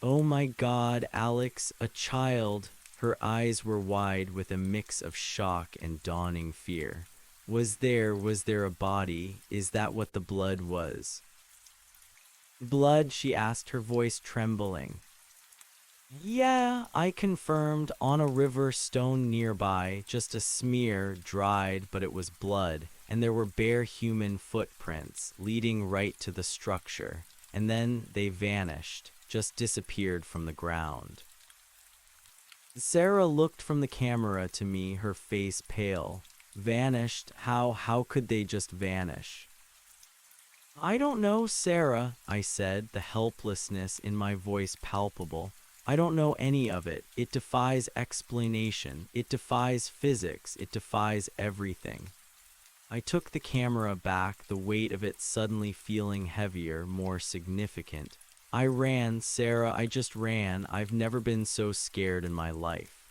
Oh my God, Alex, a child. Her eyes were wide with a mix of shock and dawning fear. Was there a body? Is that what the blood was? Blood, she asked, her voice trembling. Yeah, I confirmed, on a river stone nearby, just a smear, dried, but it was blood, and there were bare human footprints leading right to the structure, and then they vanished, just disappeared from the ground. Sarah looked from the camera to me, her face pale. Vanished? How could they just vanish? I don't know, Sarah, I said, the helplessness in my voice palpable. I don't know any of it. It defies explanation. It defies physics. It defies everything. I took the camera back, the weight of it suddenly feeling heavier, more significant. I ran, Sarah, I just ran. I've never been so scared in my life.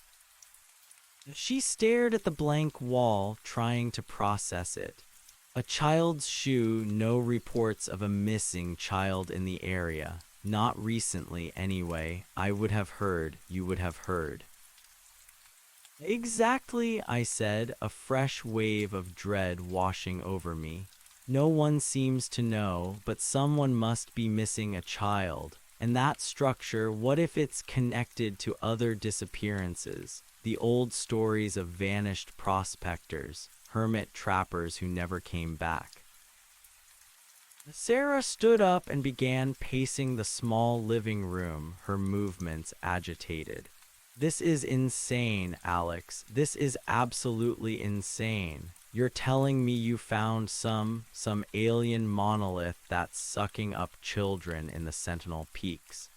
She stared at the blank wall, trying to process it. A child's shoe, no reports of a missing child in the area. Not recently, anyway. I would have heard, you would have heard. Exactly, I said, a fresh wave of dread washing over me. No one seems to know, but someone must be missing a child. And that structure, what if it's connected to other disappearances? The old stories of vanished prospectors, hermit trappers who never came back. Sarah stood up and began pacing the small living room, her movements agitated. This is insane, Alex. This is absolutely insane. You're telling me you found some alien monolith that's sucking up children in the Sentinel Peaks.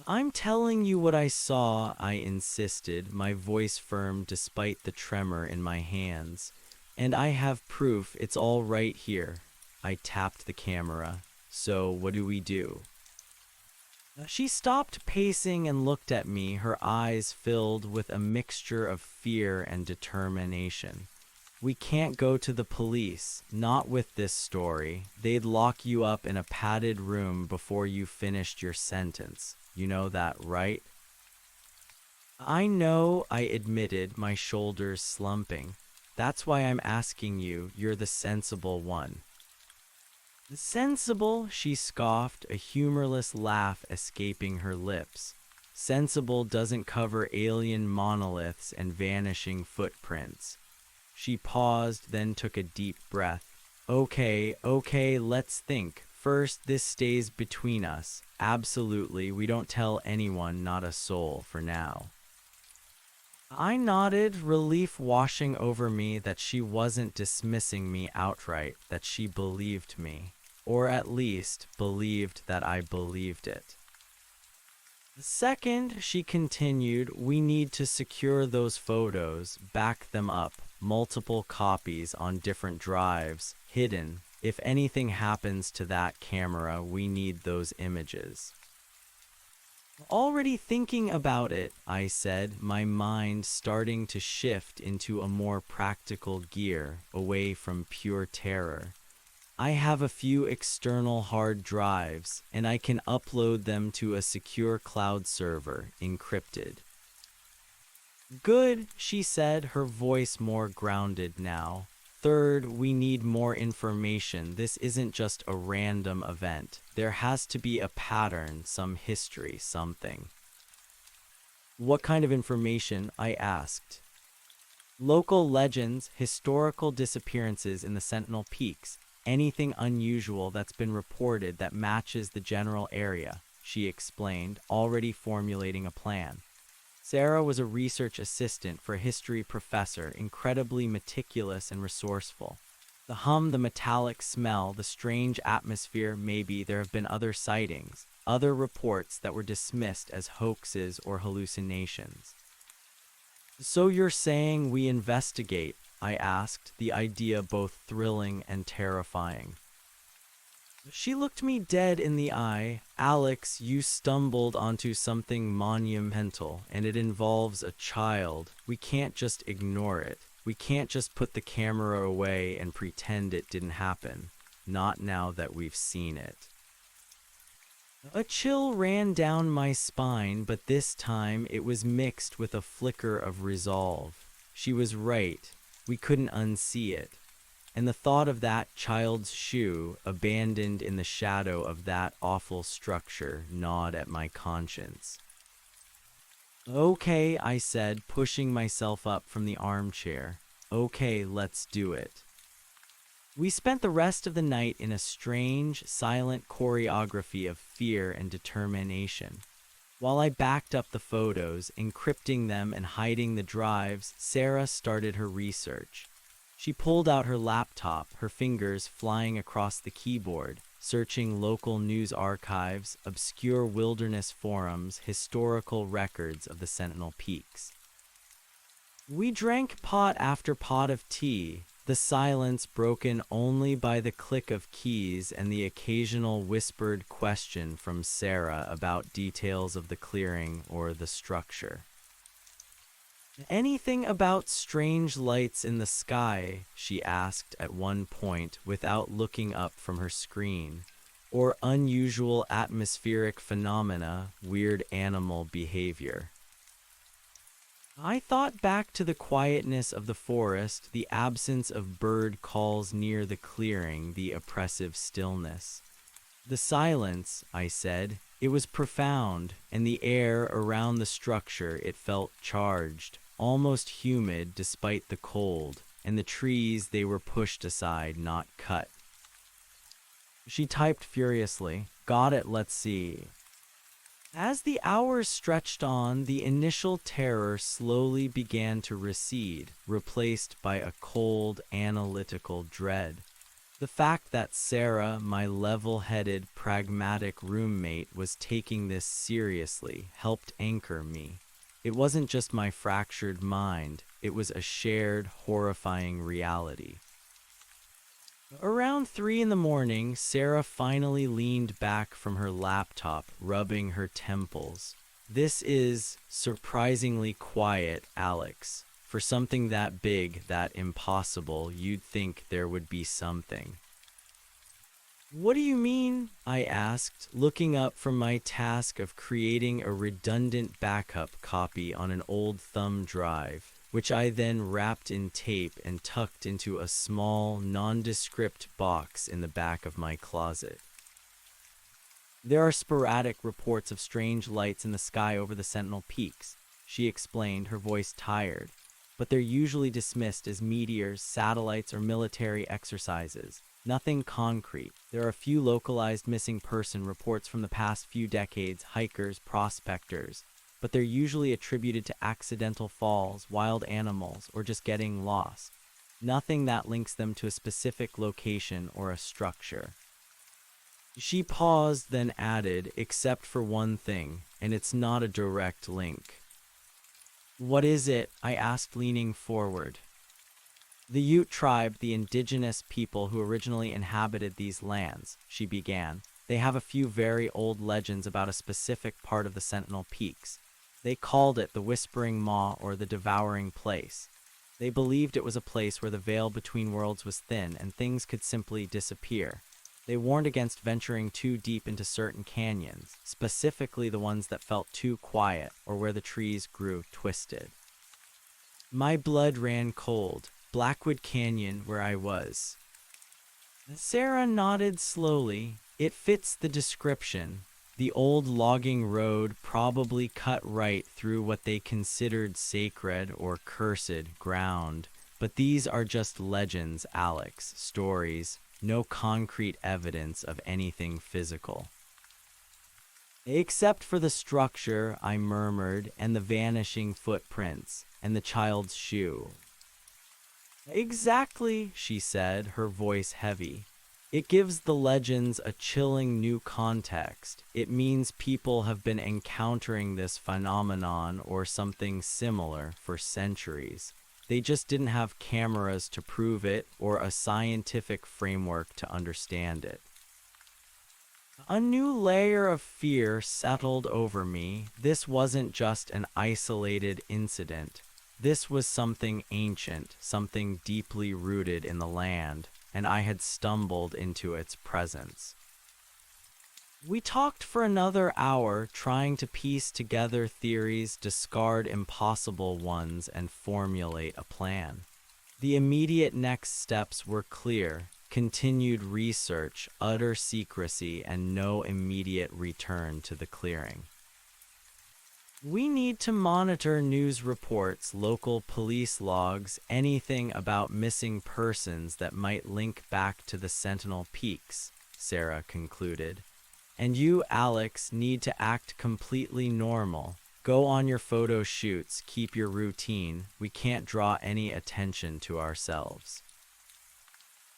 I'm telling you what I saw, I insisted, my voice firm despite the tremor in my hands. And I have proof, it's all right here. I tapped the camera. So, what do we do? She stopped pacing and looked at me, her eyes filled with a mixture of fear and determination. We can't go to the police, not with this story. They'd lock you up in a padded room before you finished your sentence. You know that, right? I know, I admitted, my shoulders slumping. That's why I'm asking you, you're the sensible one. Sensible, she scoffed, a humorless laugh escaping her lips. Sensible doesn't cover alien monoliths and vanishing footprints. She paused, then took a deep breath. Okay, let's think. First, this stays between us. Absolutely, we don't tell anyone, not a soul, for now. I nodded, relief washing over me that she wasn't dismissing me outright, that she believed me. Or at least believed that I believed it. Second, she continued, we need to secure those photos, back them up, multiple copies on different drives, hidden. If anything happens to that camera, we need those images. Already thinking about it, I said, my mind starting to shift into a more practical gear, away from pure terror. I have a few external hard drives, and I can upload them to a secure cloud server, encrypted. Good, she said, her voice more grounded now. Third, we need more information. This isn't just a random event. There has to be a pattern, some history, something. What kind of information? I asked. Local legends, historical disappearances in the Sentinel Peaks, anything unusual that's been reported that matches the general area, she explained, already formulating a plan. Sarah was a research assistant for a history professor, incredibly meticulous and resourceful. The hum, the metallic smell, the strange atmosphere, maybe there have been other sightings, other reports that were dismissed as hoaxes or hallucinations. So you're saying we investigate? I asked, the idea both thrilling and terrifying. She looked me dead in the eye. Alex, you stumbled onto something monumental, and it involves a child. We can't just ignore it. We can't just put the camera away and pretend it didn't happen. Not now that we've seen it. A chill ran down my spine, but this time it was mixed with a flicker of resolve. She was right. We couldn't unsee it. And the thought of that child's shoe, abandoned in the shadow of that awful structure, gnawed at my conscience. Okay, I said, pushing myself up from the armchair. Okay, let's do it. We spent the rest of the night in a strange, silent choreography of fear and determination. While I backed up the photos, encrypting them and hiding the drives, Sarah started her research. She pulled out her laptop, her fingers flying across the keyboard, searching local news archives, obscure wilderness forums, historical records of the Sentinel Peaks. We drank pot after pot of tea, the silence broken only by the click of keys and the occasional whispered question from Sarah about details of the clearing or the structure. Anything about strange lights in the sky, she asked at one point without looking up from her screen, or unusual atmospheric phenomena, weird animal behavior. I thought back to the quietness of the forest, the absence of bird calls near the clearing, the oppressive stillness. The silence, I said, it was profound, and the air around the structure, it felt charged, almost humid despite the cold, and the trees, they were pushed aside, not cut. She typed furiously. Got it, let's see. As the hours stretched on, the initial terror slowly began to recede, replaced by a cold, analytical dread. The fact that Sarah, my level-headed, pragmatic roommate, was taking this seriously helped anchor me. It wasn't just my fractured mind, it was a shared, horrifying reality. Around 3 in the morning, Sarah finally leaned back from her laptop, rubbing her temples. "This is surprisingly quiet, Alex. For something that big, that impossible, you'd think there would be something." "What do you mean?" I asked, looking up from my task of creating a redundant backup copy on an old thumb drive, which I then wrapped in tape and tucked into a small, nondescript box in the back of my closet. "There are sporadic reports of strange lights in the sky over the Sentinel Peaks," she explained, her voice tired. "But they're usually dismissed as meteors, satellites, or military exercises. Nothing concrete. There are a few localized missing person reports from the past few decades, hikers, prospectors, but they're usually attributed to accidental falls, wild animals, or just getting lost. Nothing that links them to a specific location or a structure." She paused, then added, "Except for one thing, and it's not a direct link." "What is it?" I asked, leaning forward. "The Ute tribe, the indigenous people who originally inhabited these lands," she began. "They have a few very old legends about a specific part of the Sentinel Peaks. They called it the Whispering Maw or the Devouring Place. They believed it was a place where the veil between worlds was thin and things could simply disappear. They warned against venturing too deep into certain canyons, specifically the ones that felt too quiet or where the trees grew twisted." My blood ran cold. Blackwood Canyon, where I was. Sarah nodded slowly. "It fits the description. The old logging road probably cut right through what they considered sacred or cursed ground. But these are just legends, Alex, stories, no concrete evidence of anything physical." "Except for the structure," I murmured, "and the vanishing footprints, and the child's shoe." "Exactly," she said, her voice heavy. "It gives the legends a chilling new context. It means people have been encountering this phenomenon or something similar for centuries. They just didn't have cameras to prove it or a scientific framework to understand it." A new layer of fear settled over me. This wasn't just an isolated incident. This was something ancient, something deeply rooted in the land, and I had stumbled into its presence. We talked for another hour, trying to piece together theories, discard impossible ones, and formulate a plan. The immediate next steps were clear: continued research, utter secrecy, and no immediate return to the clearing. "We need to monitor news reports, local police logs, anything about missing persons that might link back to the Sentinel Peaks," Sarah concluded. "And you, Alex, need to act completely normal. Go on your photo shoots, keep your routine. We can't draw any attention to ourselves."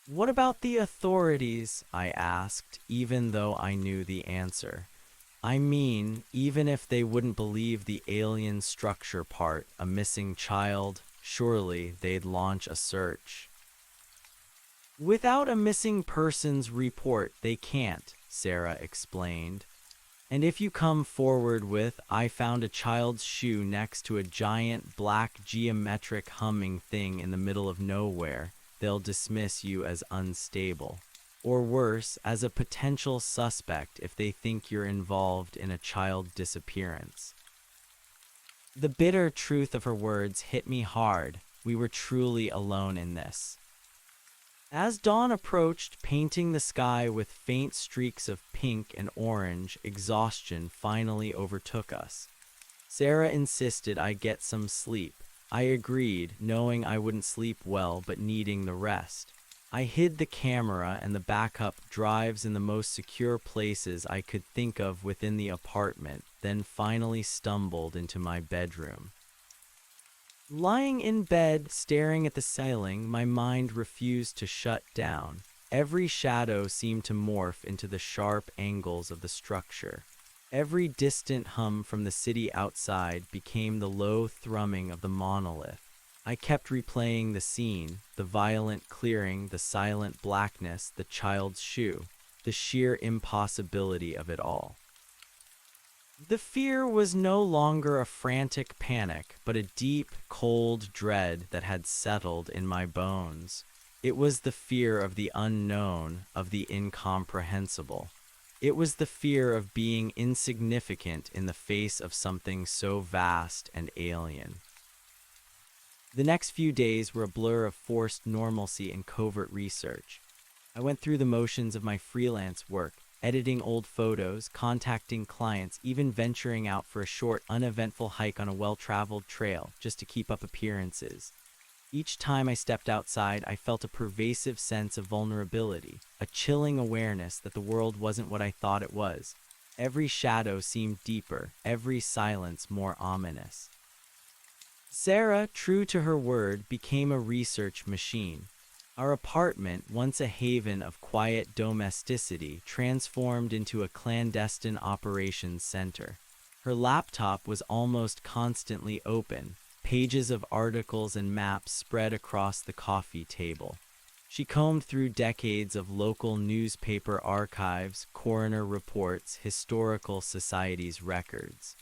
"What about the authorities?" I asked, even though I knew the answer. "I mean, even if they wouldn't believe the alien structure part, a missing child, surely they'd launch a search." "Without a missing persons report, they can't," Sarah explained. "And if you come forward with, 'I found a child's shoe next to a giant black geometric humming thing in the middle of nowhere,' they'll dismiss you as unstable. Or worse, as a potential suspect if they think you're involved in a child disappearance." The bitter truth of her words hit me hard. We were truly alone in this. As dawn approached, painting the sky with faint streaks of pink and orange, exhaustion finally overtook us. Sarah insisted I get some sleep. I agreed, knowing I wouldn't sleep well but needing the rest. I hid the camera and the backup drives in the most secure places I could think of within the apartment, then finally stumbled into my bedroom. Lying in bed, staring at the ceiling, my mind refused to shut down. Every shadow seemed to morph into the sharp angles of the structure. Every distant hum from the city outside became the low thrumming of the monolith. I kept replaying the scene, the violent clearing, the silent blackness, the child's shoe, the sheer impossibility of it all. The fear was no longer a frantic panic, but a deep, cold dread that had settled in my bones. It was the fear of the unknown, of the incomprehensible. It was the fear of being insignificant in the face of something so vast and alien. The next few days were a blur of forced normalcy and covert research. I went through the motions of my freelance work, editing old photos, contacting clients, even venturing out for a short, uneventful hike on a well-traveled trail just to keep up appearances. Each time I stepped outside, I felt a pervasive sense of vulnerability, a chilling awareness that the world wasn't what I thought it was. Every shadow seemed deeper, every silence more ominous. Sarah, true to her word, became a research machine. Our apartment, once a haven of quiet domesticity, transformed into a clandestine operations center. Her laptop was almost constantly open, pages of articles and maps spread across the coffee table. She combed through decades of local newspaper archives, coroner reports, historical societies' records.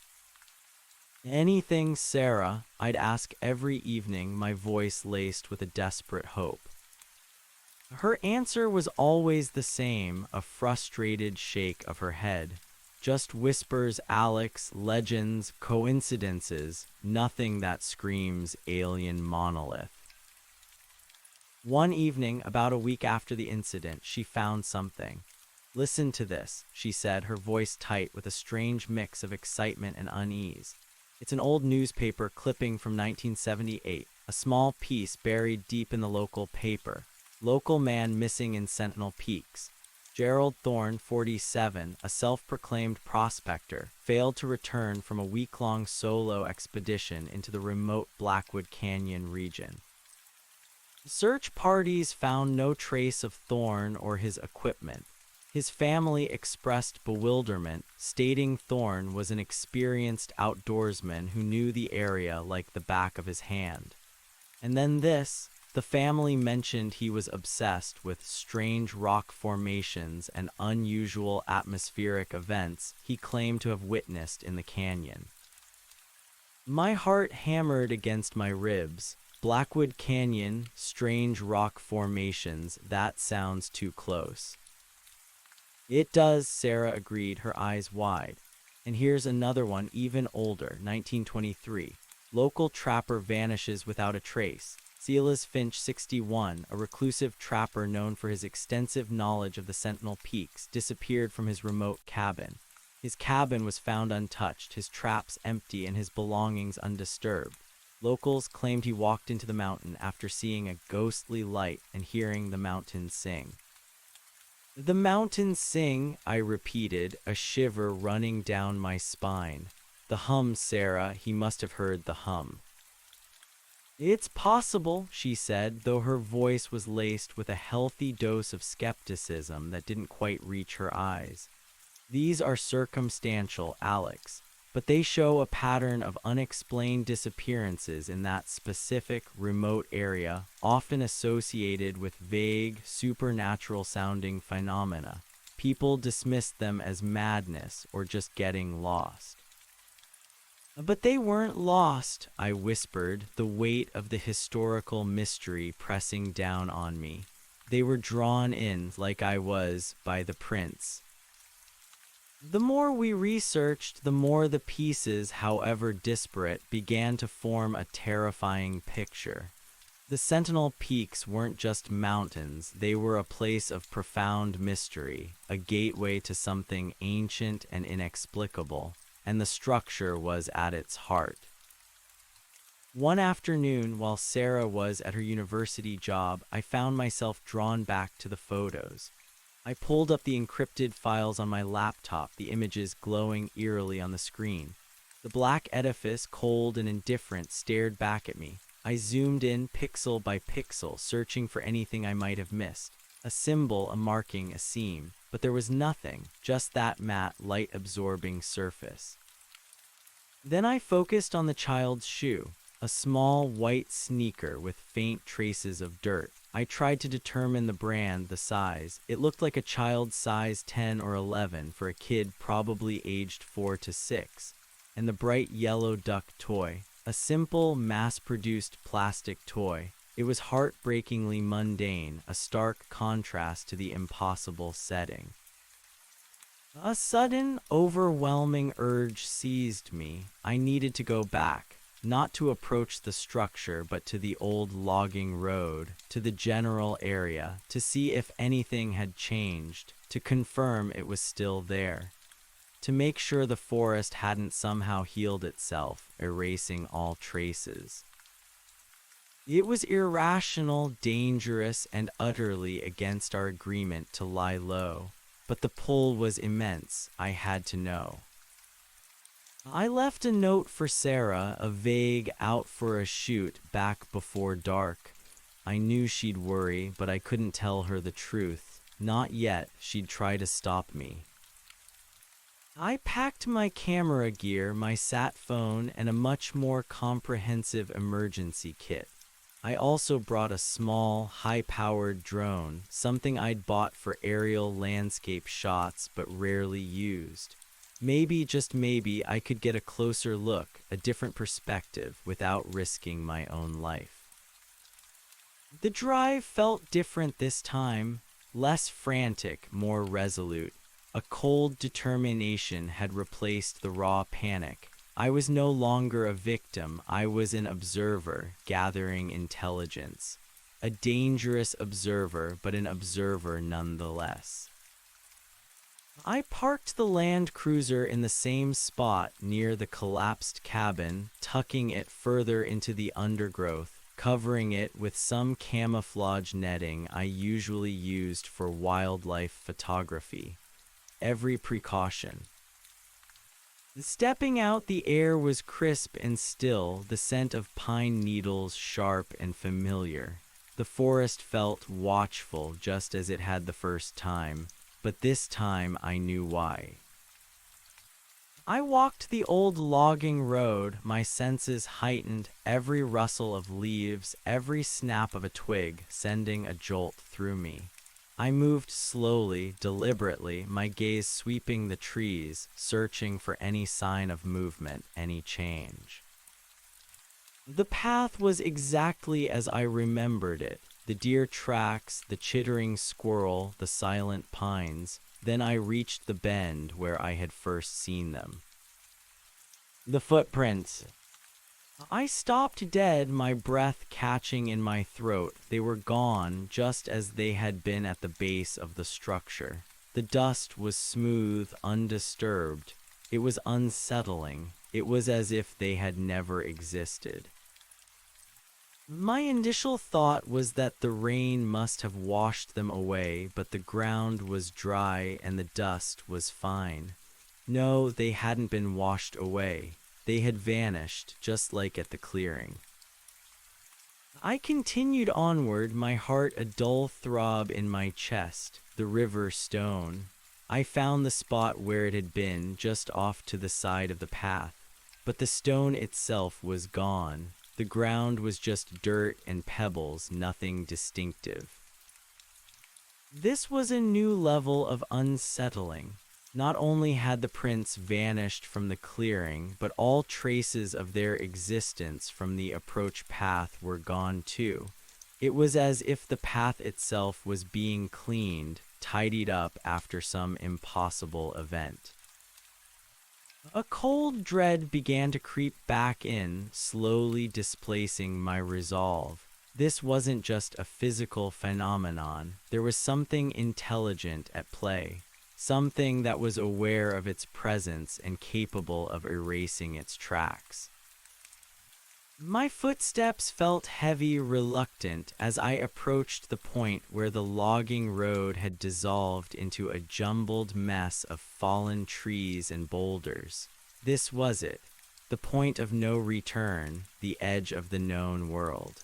"Anything, Sarah?" I'd ask every evening, my voice laced with a desperate hope. Her answer was always the same, a frustrated shake of her head. Just whispers, Alex, legends, coincidences, nothing that screams alien monolith. One evening, about a week after the incident, she found something. "Listen to this," she said, her voice tight with a strange mix of excitement and unease. "It's an old newspaper clipping from 1978, a small piece buried deep in the local paper. Local man missing in Sentinel Peaks. Gerald Thorne, 47, a self-proclaimed prospector, failed to return from a week-long solo expedition into the remote Blackwood Canyon region. Search parties found no trace of Thorne or his equipment. His family expressed bewilderment, stating Thorne was an experienced outdoorsman who knew the area like the back of his hand. And then this. The family mentioned he was obsessed with strange rock formations and unusual atmospheric events he claimed to have witnessed in the canyon. My heart hammered against my ribs. Blackwood Canyon, strange rock formations, that sounds too close. "It does," Sarah agreed, her eyes wide. "And here's another one even older, 1923. Local trapper vanishes without a trace. Silas Finch, 61, a reclusive trapper known for his extensive knowledge of the Sentinel Peaks, disappeared from his remote cabin. His cabin was found untouched, his traps empty, and his belongings undisturbed. Locals claimed he walked into the mountain after seeing a ghostly light and hearing the mountain sing." "The mountain sing," I repeated, a shiver running down my spine. "The hum, Sarah, he must have heard the hum." "It's possible," she said, though her voice was laced with a healthy dose of skepticism that didn't quite reach her eyes. "These are circumstantial, Alex, but they show a pattern of unexplained disappearances in that specific, remote area, often associated with vague, supernatural-sounding phenomena. People dismissed them as madness or just getting lost." "But they weren't lost," I whispered, the weight of the historical mystery pressing down on me. "They were drawn in, like I was, by the prince." The more we researched, the more the pieces, however disparate, began to form a terrifying picture. The Sentinel Peaks weren't just mountains, they were a place of profound mystery, a gateway to something ancient and inexplicable. And the structure was at its heart. One afternoon, while Sarah was at her university job, I found myself drawn back to the photos. I pulled up the encrypted files on my laptop, the images glowing eerily on the screen. The black edifice, cold and indifferent, stared back at me. I zoomed in pixel by pixel, searching for anything I might have missed. A symbol, a marking, a seam. But there was nothing, just that matte, light-absorbing surface. Then I focused on the child's shoe, a small white sneaker with faint traces of dirt. I tried to determine the brand, the size. It looked like a child's size 10 or 11 for a kid probably aged 4 to 6. And the bright yellow duck toy, a simple, mass-produced plastic toy. It was heartbreakingly mundane, a stark contrast to the impossible setting. A sudden, overwhelming urge seized me. I needed to go back, not to approach the structure, but to the old logging road, to the general area, to see if anything had changed, to confirm it was still there, to make sure the forest hadn't somehow healed itself, erasing all traces. It was irrational, dangerous, and utterly against our agreement to lie low, but the pull was immense. I had to know. I left a note for Sarah, a vague out for a shoot back before dark. I knew she'd worry, but I couldn't tell her the truth. Not yet. She'd try to stop me. I packed my camera gear, my sat phone, and a much more comprehensive emergency kit. I also brought a small, high-powered drone, something I'd bought for aerial landscape shots but rarely used. Maybe, just maybe, I could get a closer look, a different perspective, without risking my own life. The drive felt different this time, less frantic, more resolute. A cold determination had replaced the raw panic. I was no longer a victim, I was an observer, gathering intelligence. A dangerous observer, but an observer nonetheless. I parked the Land Cruiser in the same spot near the collapsed cabin, tucking it further into the undergrowth, covering it with some camouflage netting I usually used for wildlife photography. Every precaution. Stepping out, the air was crisp and still, the scent of pine needles sharp and familiar. The forest felt watchful, just as it had the first time, but this time I knew why. I walked the old logging road, my senses heightened, every rustle of leaves, every snap of a twig sending a jolt through me. I moved slowly, deliberately, my gaze sweeping the trees, searching for any sign of movement, any change. The path was exactly as I remembered it. The deer tracks, the chittering squirrel, the silent pines. Then I reached the bend where I had first seen them. The footprints. I stopped dead, my breath catching in my throat. They were gone, just as they had been at the base of the structure. The dust was smooth, undisturbed. It was unsettling. It was as if they had never existed. My initial thought was that the rain must have washed them away, but the ground was dry and the dust was fine. No, they hadn't been washed away. They had vanished, just like at the clearing. I continued onward, my heart a dull throb in my chest. The river stone. I found the spot where it had been, just off to the side of the path. But the stone itself was gone. The ground was just dirt and pebbles, nothing distinctive. This was a new level of unsettling. Not only had the prints vanished from the clearing, but all traces of their existence from the approach path were gone too. It was as if the path itself was being cleaned, tidied up after some impossible event. A cold dread began to creep back in, slowly displacing my resolve. This wasn't just a physical phenomenon. There was something intelligent at play. Something that was aware of its presence and capable of erasing its tracks. My footsteps felt heavy, reluctant, as I approached the point where the logging road had dissolved into a jumbled mess of fallen trees and boulders. This was it, the point of no return, the edge of the known world.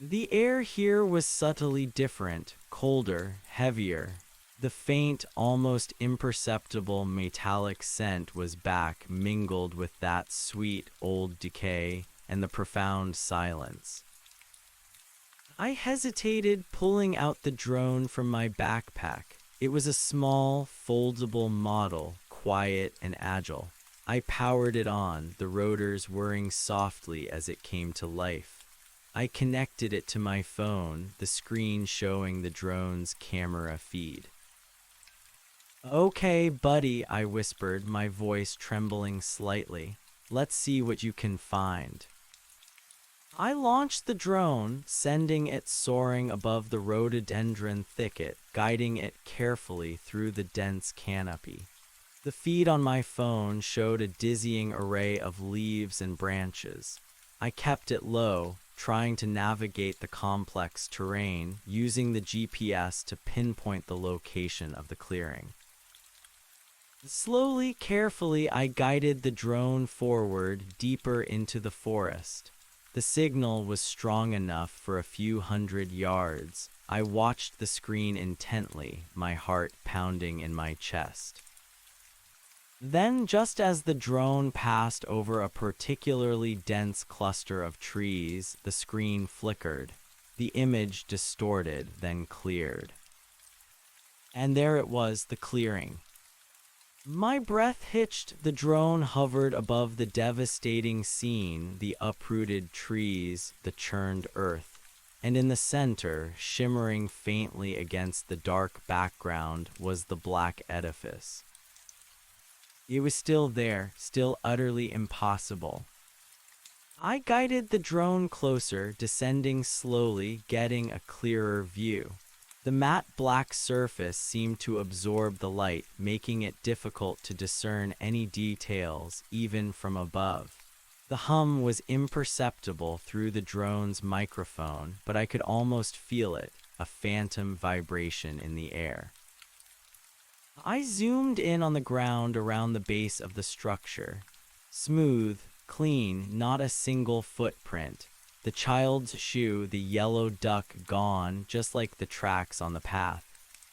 The air here was subtly different, colder, heavier. The faint, almost imperceptible metallic scent was back, mingled with that sweet old decay and the profound silence. I hesitated, pulling out the drone from my backpack. It was a small, foldable model, quiet and agile. I powered it on, the rotors whirring softly as it came to life. I connected it to my phone, the screen showing the drone's camera feed. "Okay, buddy," I whispered, my voice trembling slightly. "Let's see what you can find." I launched the drone, sending it soaring above the rhododendron thicket, guiding it carefully through the dense canopy. The feed on my phone showed a dizzying array of leaves and branches. I kept it low, trying to navigate the complex terrain, using the GPS to pinpoint the location of the clearing. Slowly, carefully, I guided the drone forward, deeper into the forest. The signal was strong enough for a few hundred yards. I watched the screen intently, my heart pounding in my chest. Then, just as the drone passed over a particularly dense cluster of trees, the screen flickered. The image distorted, then cleared. And there it was, the clearing. My breath hitched, the drone hovered above the devastating scene, the uprooted trees, the churned earth. And in the center, shimmering faintly against the dark background, was the black edifice. It was still there, still utterly impossible. I guided the drone closer, descending slowly, getting a clearer view. The matte black surface seemed to absorb the light, making it difficult to discern any details, even from above. The hum was imperceptible through the drone's microphone, but I could almost feel it, a phantom vibration in the air. I zoomed in on the ground around the base of the structure. Smooth, clean, not a single footprint. The child's shoe, the yellow duck gone, just like the tracks on the path.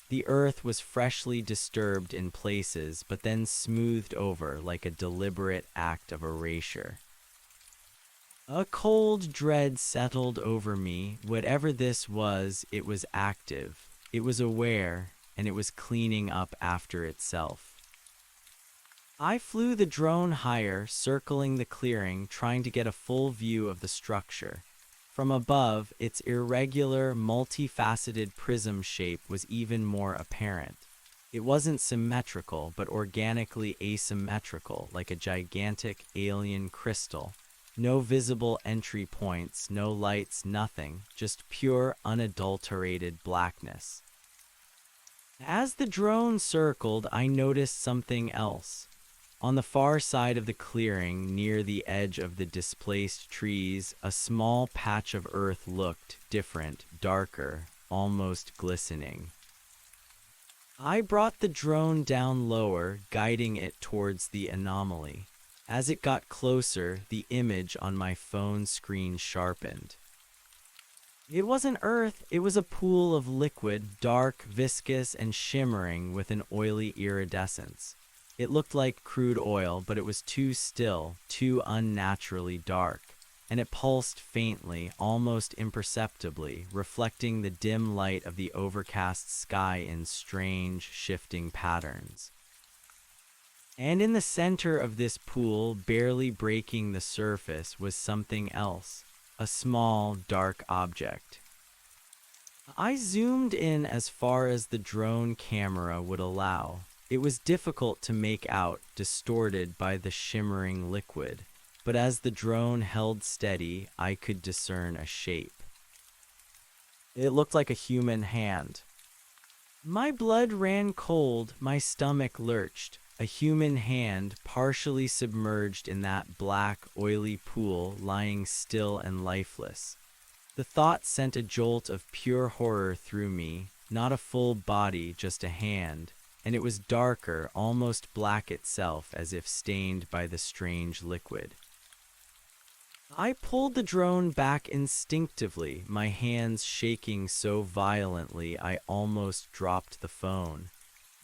The earth was freshly disturbed in places, but then smoothed over like a deliberate act of erasure. A cold dread settled over me. Whatever this was, it was active. It was aware, and it was cleaning up after itself. I flew the drone higher, circling the clearing, trying to get a full view of the structure. From above, its irregular, multifaceted prism shape was even more apparent. It wasn't symmetrical, but organically asymmetrical, like a gigantic alien crystal. No visible entry points, no lights, nothing, just pure, unadulterated blackness. As the drone circled, I noticed something else. On the far side of the clearing, near the edge of the displaced trees, a small patch of earth looked different, darker, almost glistening. I brought the drone down lower, guiding it towards the anomaly. As it got closer, the image on my phone screen sharpened. It wasn't earth, it was a pool of liquid, dark, viscous, and shimmering with an oily iridescence. It looked like crude oil, but it was too still, too unnaturally dark, and it pulsed faintly, almost imperceptibly, reflecting the dim light of the overcast sky in strange, shifting patterns. And in the center of this pool, barely breaking the surface, was something else, a small, dark object. I zoomed in as far as the drone camera would allow. It was difficult to make out, distorted by the shimmering liquid, but as the drone held steady, I could discern a shape. It looked like a human hand. My blood ran cold, my stomach lurched. A human hand partially submerged in that black, oily pool, lying still and lifeless. The thought sent a jolt of pure horror through me, not a full body, just a hand, and it was darker, almost black itself, as if stained by the strange liquid. I pulled the drone back instinctively, my hands shaking so violently I almost dropped the phone.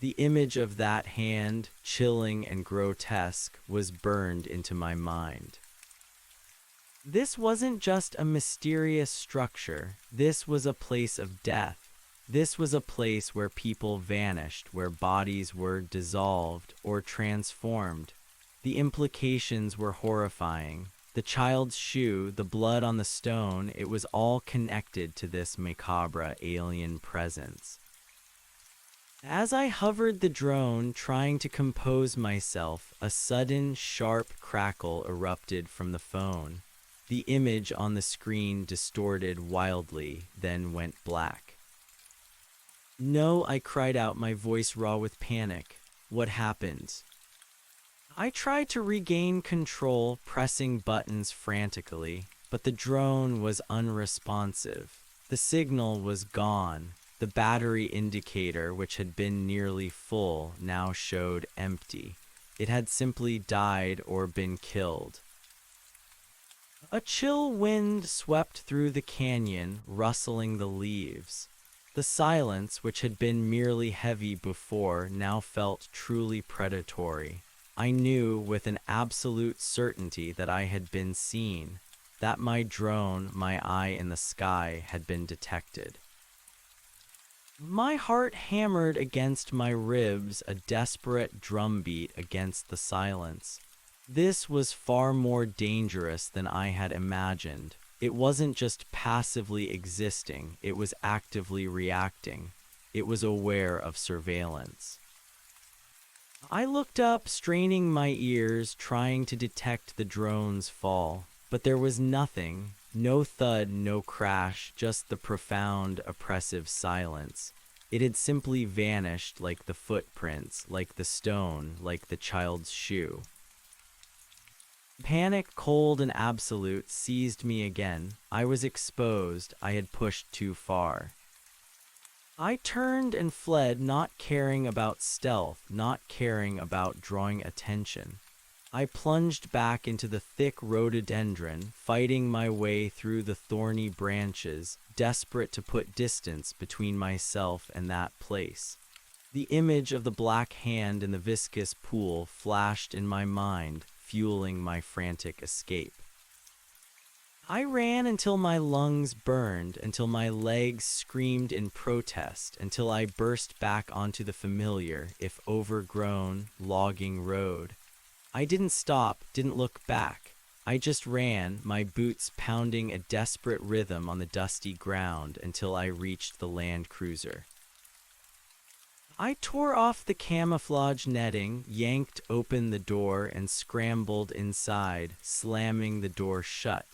The image of that hand, chilling and grotesque, was burned into my mind. This wasn't just a mysterious structure. This was a place of death. This was a place where people vanished, where bodies were dissolved or transformed. The implications were horrifying. The child's shoe, the blood on the stone, it was all connected to this macabre alien presence. As I hovered the drone, trying to compose myself, a sudden, sharp crackle erupted from the phone. The image on the screen distorted wildly, then went black. "No," I cried out, my voice raw with panic. "What happened?" I tried to regain control, pressing buttons frantically, but the drone was unresponsive. The signal was gone. The battery indicator, which had been nearly full, now showed empty. It had simply died or been killed. A chill wind swept through the canyon, rustling the leaves. The silence, which had been merely heavy before, now felt truly predatory. I knew with an absolute certainty that I had been seen, that my drone, my eye in the sky, had been detected. My heart hammered against my ribs, a desperate drumbeat against the silence. This was far more dangerous than I had imagined. It wasn't just passively existing, it was actively reacting. It was aware of surveillance. I looked up, straining my ears, trying to detect the drone's fall. But there was nothing. No thud, no crash, just the profound, oppressive silence. It had simply vanished, like the footprints, like the stone, like the child's shoe. Panic, cold and absolute, seized me again. I was exposed. I had pushed too far. I turned and fled, not caring about stealth, not caring about drawing attention. I plunged back into the thick rhododendron, fighting my way through the thorny branches, desperate to put distance between myself and that place. The image of the black hand in the viscous pool flashed in my mind, fueling my frantic escape. I ran until my lungs burned, until my legs screamed in protest, until I burst back onto the familiar, if overgrown, logging road. I didn't stop, didn't look back. I just ran, my boots pounding a desperate rhythm on the dusty ground until I reached the Land Cruiser. I tore off the camouflage netting, yanked open the door, and scrambled inside, slamming the door shut.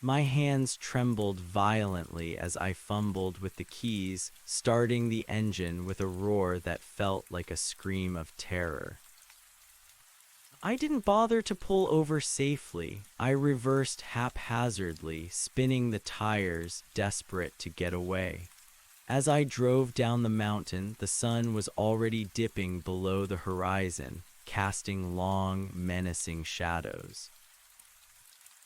My hands trembled violently as I fumbled with the keys, starting the engine with a roar that felt like a scream of terror. I didn't bother to pull over safely. I reversed haphazardly, spinning the tires, desperate to get away. As I drove down the mountain, the sun was already dipping below the horizon, casting long, menacing shadows.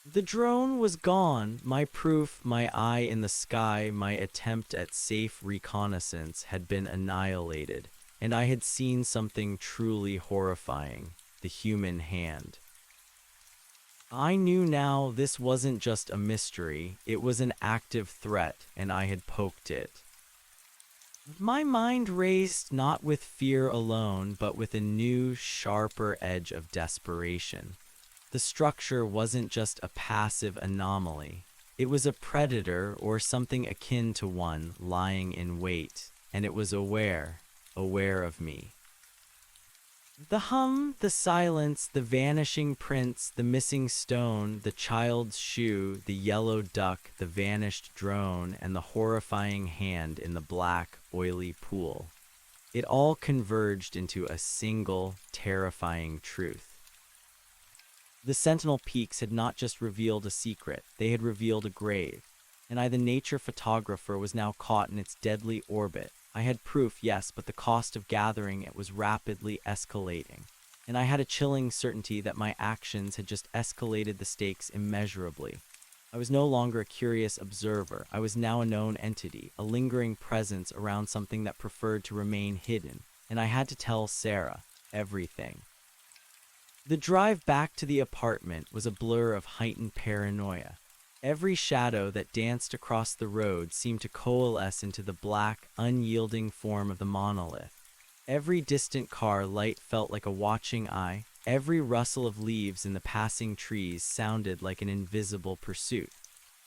The drone was gone. My proof, my eye in the sky, my attempt at safe reconnaissance had been annihilated, and I had seen something truly horrifying. The human hand. I knew now this wasn't just a mystery, it was an active threat, and I had poked it. My mind raced not with fear alone, but with a new, sharper edge of desperation. The structure wasn't just a passive anomaly. It was a predator, or something akin to one, lying in wait, and it was aware of me. The hum, the silence, the vanishing prints, the missing stone, the child's shoe, the yellow duck, the vanished drone, and the horrifying hand in the black, oily pool. It all converged into a single, terrifying truth. The Sentinel Peaks had not just revealed a secret, they had revealed a grave. And I, the nature photographer, was now caught in its deadly orbit. I had proof, yes, but the cost of gathering it was rapidly escalating. And I had a chilling certainty that my actions had just escalated the stakes immeasurably. I was no longer a curious observer. I was now a known entity, a lingering presence around something that preferred to remain hidden. And I had to tell Sarah everything. The drive back to the apartment was a blur of heightened paranoia. Every shadow that danced across the road seemed to coalesce into the black, unyielding form of the monolith. Every distant car light felt like a watching eye. Every rustle of leaves in the passing trees sounded like an invisible pursuit.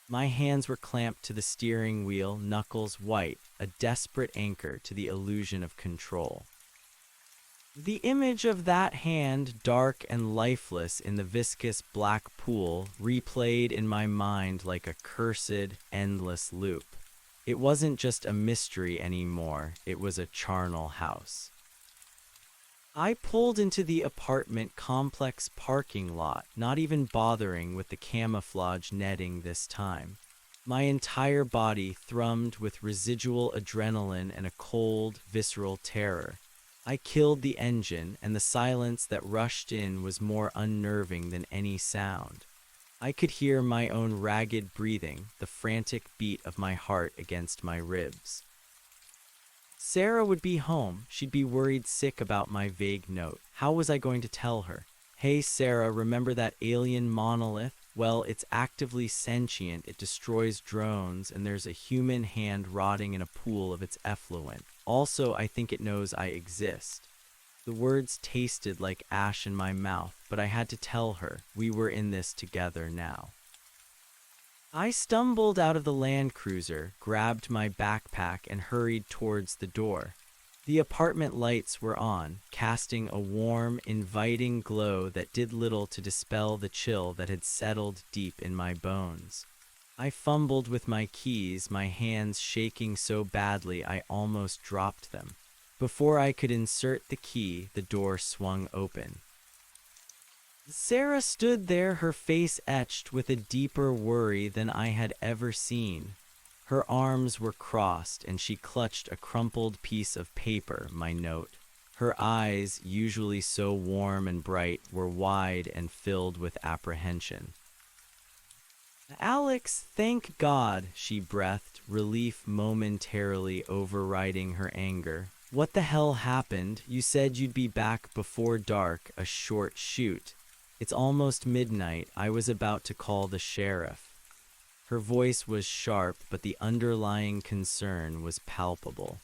My hands were clamped to the steering wheel, knuckles white, a desperate anchor to the illusion of control. The image of that hand, dark and lifeless in the viscous black pool, replayed in my mind like a cursed, endless loop. It wasn't just a mystery anymore, it was a charnel house. I pulled into the apartment complex parking lot, not even bothering with the camouflage netting this time. My entire body thrummed with residual adrenaline and a cold, visceral terror. I killed the engine, and the silence that rushed in was more unnerving than any sound. I could hear my own ragged breathing, the frantic beat of my heart against my ribs. Sarah would be home. She'd be worried sick about my vague note. How was I going to tell her? Hey Sarah, remember that alien monolith? Well, it's actively sentient, it destroys drones, and there's a human hand rotting in a pool of its effluent. Also, I think it knows I exist. The words tasted like ash in my mouth, but I had to tell her we were in this together now. I stumbled out of the Land Cruiser, grabbed my backpack, and hurried towards the door. The apartment lights were on, casting a warm, inviting glow that did little to dispel the chill that had settled deep in my bones. I fumbled with my keys, my hands shaking so badly I almost dropped them. Before I could insert the key, the door swung open. Sarah stood there, her face etched with a deeper worry than I had ever seen. Her arms were crossed, and she clutched a crumpled piece of paper, my note. Her eyes, usually so warm and bright, were wide and filled with apprehension. Alex, thank God, she breathed, relief momentarily overriding her anger. What the hell happened? You said you'd be back before dark, a short shoot. It's almost midnight. I was about to call the sheriff. Her voice was sharp, but the underlying concern was palpable.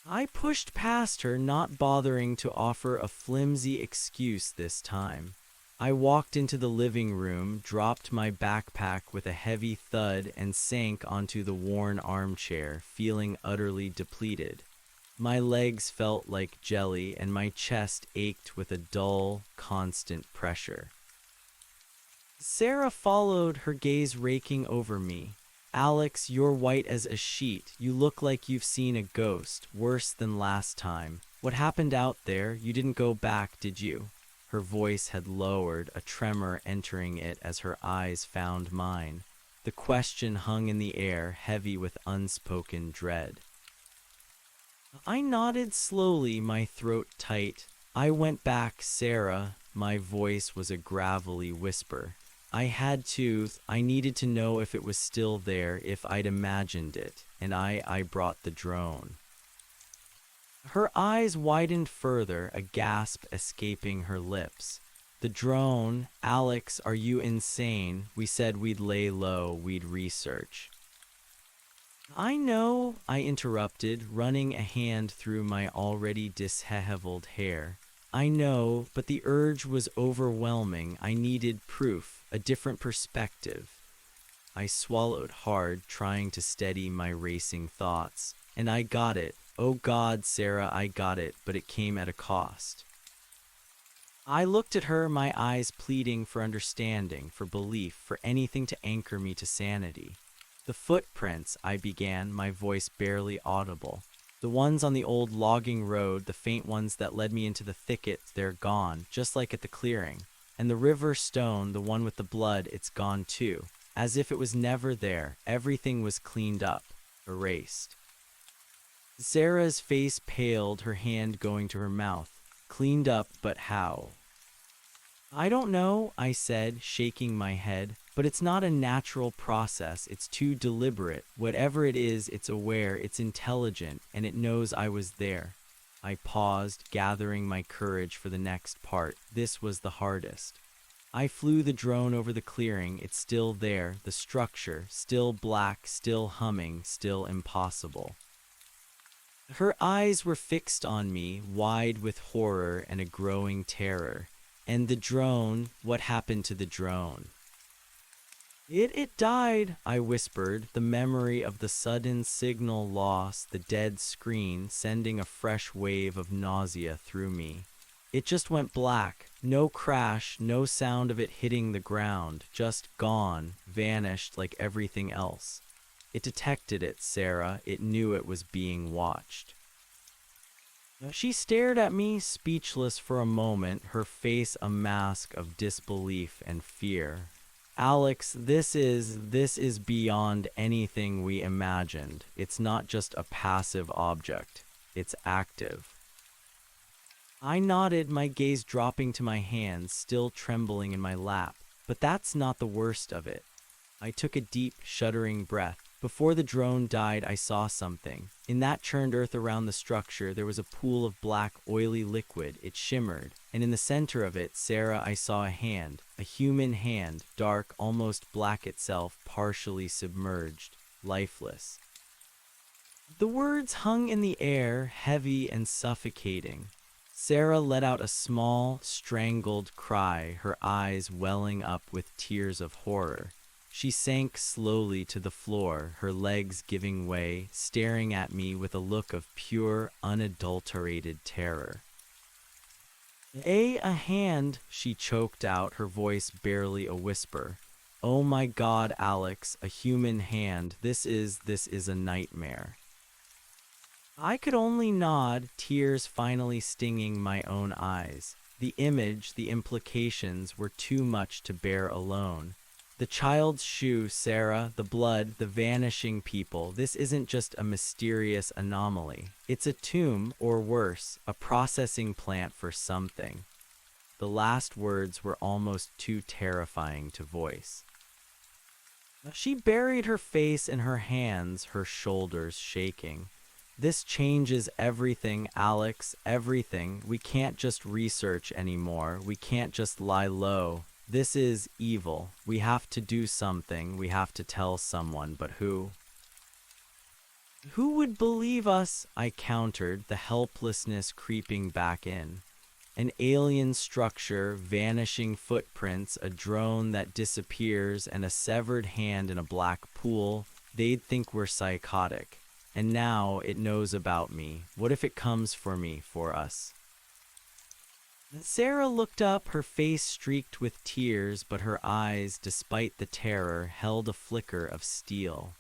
I pushed past her, not bothering to offer a flimsy excuse this time. I walked into the living room, dropped my backpack with a heavy thud, and sank onto the worn armchair, feeling utterly depleted. My legs felt like jelly, and my chest ached with a dull, constant pressure. Sarah followed, her gaze raking over me. Alex, you're white as a sheet. You look like you've seen a ghost, worse than last time. What happened out there? You didn't go back, did you? Her voice had lowered, a tremor entering it as her eyes found mine. The question hung in the air, heavy with unspoken dread. I nodded slowly, my throat tight. I went back, Sarah. My voice was a gravelly whisper. I had to. I needed to know if it was still there, if I'd imagined it, and I brought the drone. Her eyes widened further, a gasp escaping her lips. The drone? Alex, are you insane? We said we'd lay low, we'd research. I know, I interrupted, running a hand through my already disheveled hair. I know, but the urge was overwhelming. I needed proof, a different perspective. I swallowed hard, trying to steady my racing thoughts. And I got it. Oh God, Sarah, I got it, but it came at a cost. I looked at her, my eyes pleading for understanding, for belief, for anything to anchor me to sanity. The footprints, I began, my voice barely audible. The ones on the old logging road, the faint ones that led me into the thickets, they're gone, just like at the clearing. And the river stone, the one with the blood, it's gone too. As if it was never there, everything was cleaned up, erased. Sarah's face paled, her hand going to her mouth. Cleaned up, but how? I don't know, I said, shaking my head, but it's not a natural process. It's too deliberate. Whatever it is, it's aware, it's intelligent, and it knows I was there. I paused, gathering my courage for the next part. This was the hardest. I flew the drone over the clearing. It's still there, the structure, still black, still humming, still impossible. Her eyes were fixed on me, wide with horror and a growing terror. And the drone, what happened to the drone? It died, I whispered, the memory of the sudden signal loss, the dead screen, sending a fresh wave of nausea through me. It just went black. No crash, no sound of it hitting the ground, just gone, vanished like everything else. It detected it, Sarah. It knew it was being watched. She stared at me, speechless for a moment, her face a mask of disbelief and fear. Alex, this is beyond anything we imagined. It's not just a passive object. It's active. I nodded, my gaze dropping to my hands, still trembling in my lap. But that's not the worst of it. I took a deep, shuddering breath. Before the drone died, I saw something. In that churned earth around the structure, there was a pool of black, oily liquid. It shimmered. And in the center of it, Sarah, I saw a hand. A human hand, dark, almost black itself, partially submerged, lifeless. The words hung in the air, heavy and suffocating. Sarah let out a small, strangled cry, her eyes welling up with tears of horror. She sank slowly to the floor, her legs giving way, staring at me with a look of pure, unadulterated terror. A hand, she choked out, her voice barely a whisper. Oh my God, Alex, a human hand. This is a nightmare. I could only nod, tears finally stinging my own eyes. The image, the implications were too much to bear alone. The child's shoe, Sarah, the blood, the vanishing people. This isn't just a mysterious anomaly. It's a tomb, or worse, a processing plant for something. The last words were almost too terrifying to voice. She buried her face in her hands, her shoulders shaking. This changes everything, Alex, everything. We can't just research anymore. We can't just lie low. This is evil. We have to do something. We have to tell someone, but who? Who would believe us? I countered, the helplessness creeping back in. An alien structure, vanishing footprints, a drone that disappears, and a severed hand in a black pool. They'd think we're psychotic. And now it knows about me. What if it comes for me, for us? Sarah looked up, her face streaked with tears, but her eyes, despite the terror, held a flicker of steel.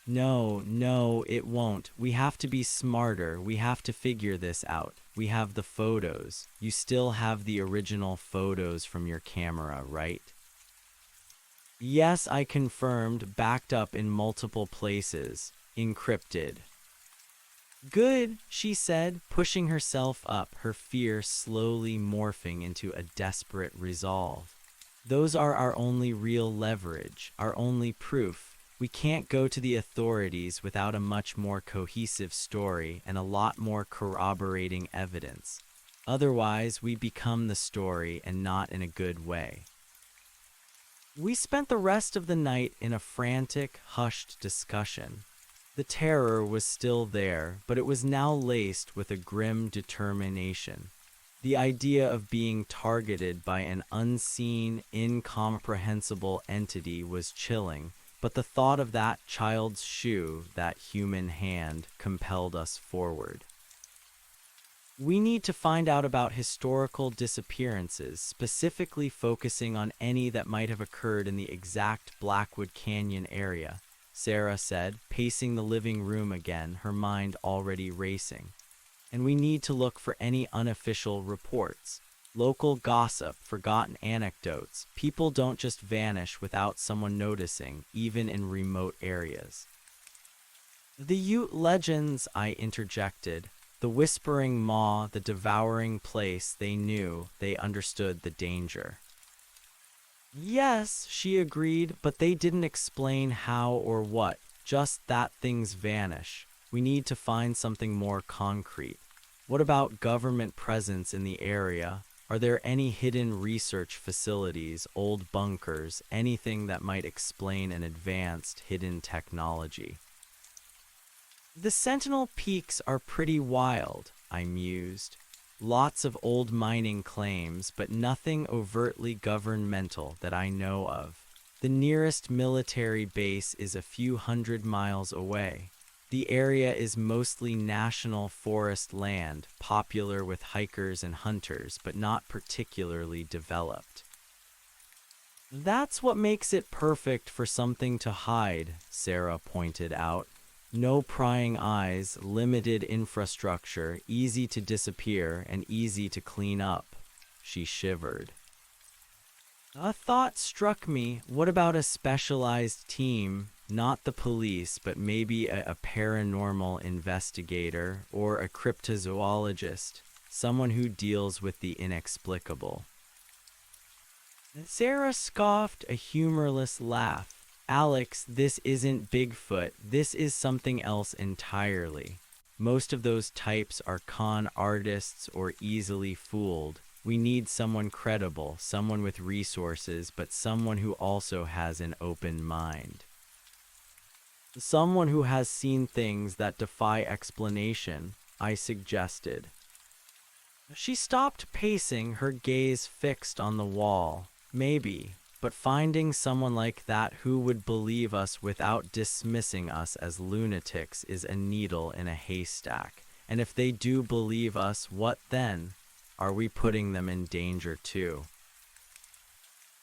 No, it won't. We have to be smarter. We have to figure this out. We have the photos. You still have the original photos from your camera, right? Yes, I confirmed, backed up in multiple places, encrypted. Good, she said, pushing herself up, her fear slowly morphing into a desperate resolve. Those are our only real leverage, our only proof. We can't go to the authorities without a much more cohesive story and a lot more corroborating evidence. Otherwise, we become the story, and not in a good way. We spent the rest of the night in a frantic, hushed discussion. The terror was still there, but it was now laced with a grim determination. The idea of being targeted by an unseen, incomprehensible entity was chilling, but the thought of that child's shoe, that human hand, compelled us forward. We need to find out about historical disappearances, specifically focusing on any that might have occurred in the exact Blackwood Canyon area. Sarah said, pacing the living room again, her mind already racing. And we need to look for any unofficial reports. Local gossip, forgotten anecdotes. People don't just vanish without someone noticing, even in remote areas. The Ute legends, I interjected. The whispering maw, the devouring place, they knew, they understood the danger. Yes, she agreed, but they didn't explain how or what, just that things vanish. We need to find something more concrete. What about government presence in the area? Are there any hidden research facilities, old bunkers, anything that might explain an advanced hidden technology? The Sentinel Peaks are pretty wild, I mused. Lots of old mining claims, but nothing overtly governmental that I know of. The nearest military base is a few hundred miles away. The area is mostly national forest land, popular with hikers and hunters, but not particularly developed. That's what makes it perfect for something to hide, Sarah pointed out. No prying eyes, limited infrastructure, easy to disappear and easy to clean up. She shivered. A thought struck me. What about a specialized team? Not the police, but maybe a paranormal investigator or a cryptozoologist, someone who deals with the inexplicable. Sarah scoffed a humorless laugh. Alex, this isn't Bigfoot. This is something else entirely. Most of those types are con artists or easily fooled. We need someone credible, someone with resources, but someone who also has an open mind. Someone who has seen things that defy explanation, I suggested. She stopped pacing, her gaze fixed on the wall. Maybe, but finding someone like that who would believe us without dismissing us as lunatics is a needle in a haystack. And if they do believe us, what then? Are we putting them in danger too?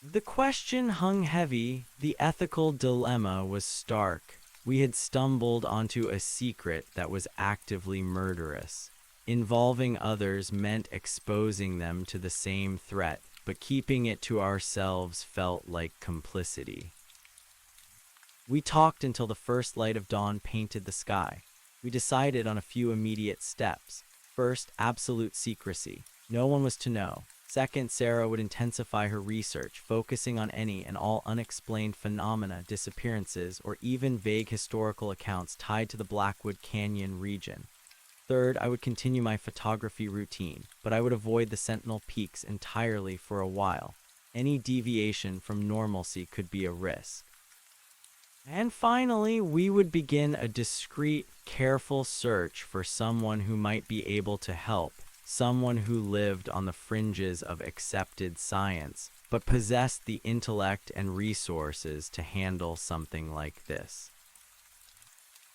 The question hung heavy. The ethical dilemma was stark. We had stumbled onto a secret that was actively murderous. Involving others meant exposing them to the same threat, but keeping it to ourselves felt like complicity. We talked until the first light of dawn painted the sky. We decided on a few immediate steps. First, absolute secrecy. No one was to know. Second, Sarah would intensify her research, focusing on any and all unexplained phenomena, disappearances, or even vague historical accounts tied to the Blackwood Canyon region. Third, I would continue my photography routine, but I would avoid the Sentinel Peaks entirely for a while. Any deviation from normalcy could be a risk. And finally, we would begin a discreet, careful search for someone who might be able to help, someone who lived on the fringes of accepted science, but possessed the intellect and resources to handle something like this.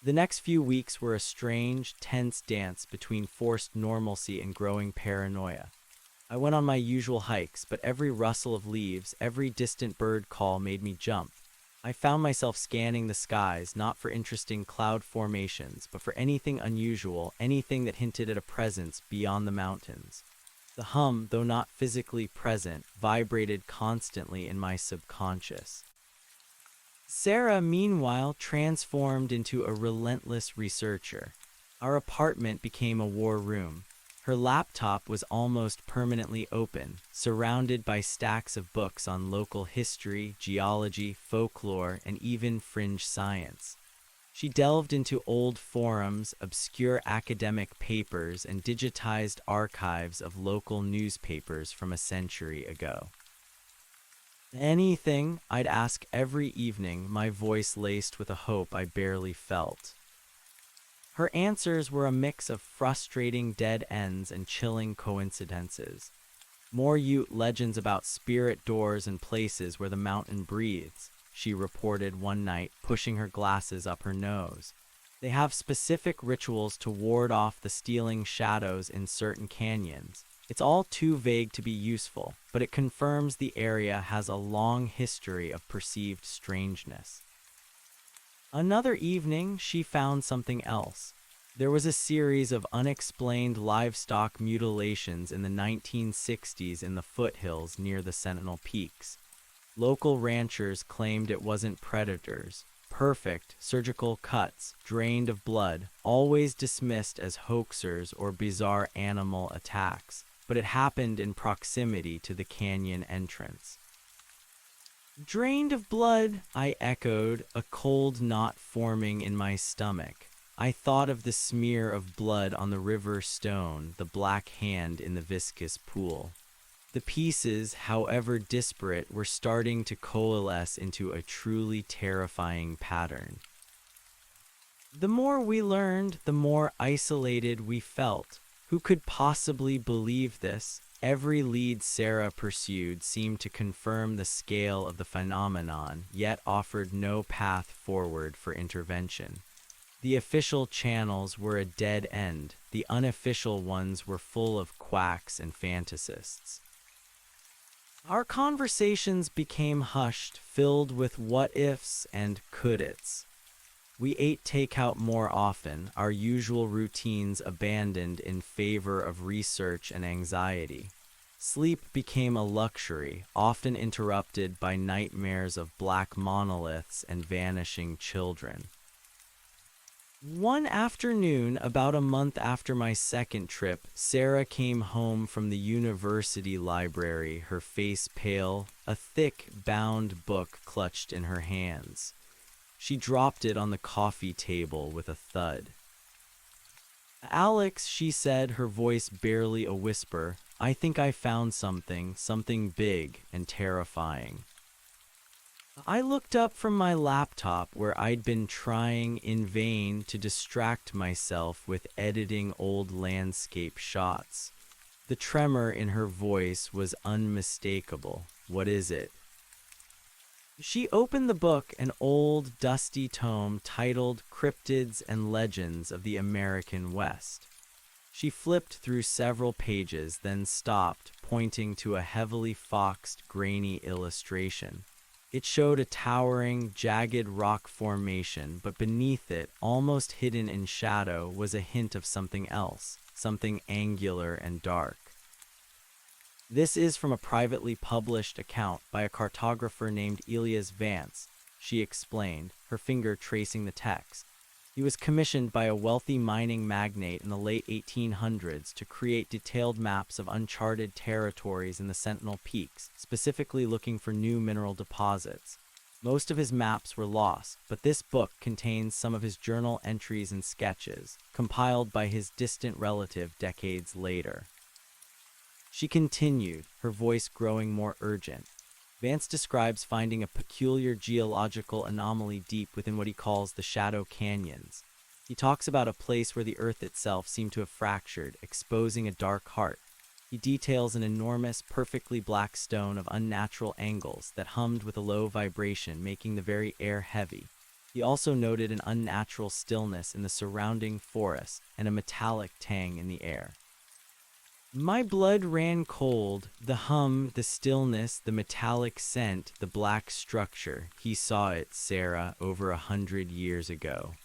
The next few weeks were a strange, tense dance between forced normalcy and growing paranoia. I went on my usual hikes, but every rustle of leaves, every distant bird call made me jump. I found myself scanning the skies, not for interesting cloud formations, but for anything unusual, anything that hinted at a presence beyond the mountains. The hum, though not physically present, vibrated constantly in my subconscious. Sarah, meanwhile, transformed into a relentless researcher. Our apartment became a war room. Her laptop was almost permanently open, surrounded by stacks of books on local history, geology, folklore, and even fringe science. She delved into old forums, obscure academic papers, and digitized archives of local newspapers from a century ago. Anything, I'd ask every evening, my voice laced with a hope I barely felt. Her answers were a mix of frustrating dead ends and chilling coincidences. More Ute legends about spirit doors and places where the mountain breathes, she reported one night, pushing her glasses up her nose. They have specific rituals to ward off the stealing shadows in certain canyons. It's all too vague to be useful, but it confirms the area has a long history of perceived strangeness. Another evening, she found something else. There was a series of unexplained livestock mutilations in the 1960s in the foothills near the Sentinel Peaks. Local ranchers claimed it wasn't predators. Perfect surgical cuts, drained of blood, always dismissed as hoaxers or bizarre animal attacks, but it happened in proximity to the canyon entrance. Drained of blood, I echoed, a cold knot forming in my stomach. I thought of the smear of blood on the river stone, the black hand in the viscous pool. The pieces, however disparate, were starting to coalesce into a truly terrifying pattern. The more we learned, the more isolated we felt. Who could possibly believe this? Every lead Sarah pursued seemed to confirm the scale of the phenomenon, yet offered no path forward for intervention. The official channels were a dead end. The unofficial ones were full of quacks and fantasists. Our conversations became hushed, filled with what-ifs and could-its. We ate takeout more often, our usual routines abandoned in favor of research and anxiety. Sleep became a luxury, often interrupted by nightmares of black monoliths and vanishing children. One afternoon, about a month after my second trip, Sarah came home from the university library, her face pale, a thick, bound book clutched in her hands. She dropped it on the coffee table with a thud. "Alex," she said, her voice barely a whisper, "I think I found something big and terrifying." I looked up from my laptop where I'd been trying in vain to distract myself with editing old landscape shots. The tremor in her voice was unmistakable. "What is it?" She opened the book, an old, dusty tome titled Cryptids and Legends of the American West. She flipped through several pages, then stopped, pointing to a heavily foxed, grainy illustration. It showed a towering, jagged rock formation, but beneath it, almost hidden in shadow, was a hint of something else, something angular and dark. "This is from a privately published account by a cartographer named Elias Vance," she explained, her finger tracing the text. "He was commissioned by a wealthy mining magnate in the late 1800s to create detailed maps of uncharted territories in the Sentinel Peaks, specifically looking for new mineral deposits. Most of his maps were lost, but this book contains some of his journal entries and sketches, compiled by his distant relative decades later." She continued, her voice growing more urgent. Vance describes finding a peculiar geological anomaly deep within what he calls the shadow canyons. He talks about a place where the earth itself seemed to have fractured, exposing a dark heart. He details an enormous, perfectly black stone of unnatural angles that hummed with a low vibration, making the very air heavy. He also noted an unnatural stillness in the surrounding forest and a metallic tang in the air. My blood ran cold. The hum, the stillness, the metallic scent, the black structure. He saw it, Sarah, over 100 years ago.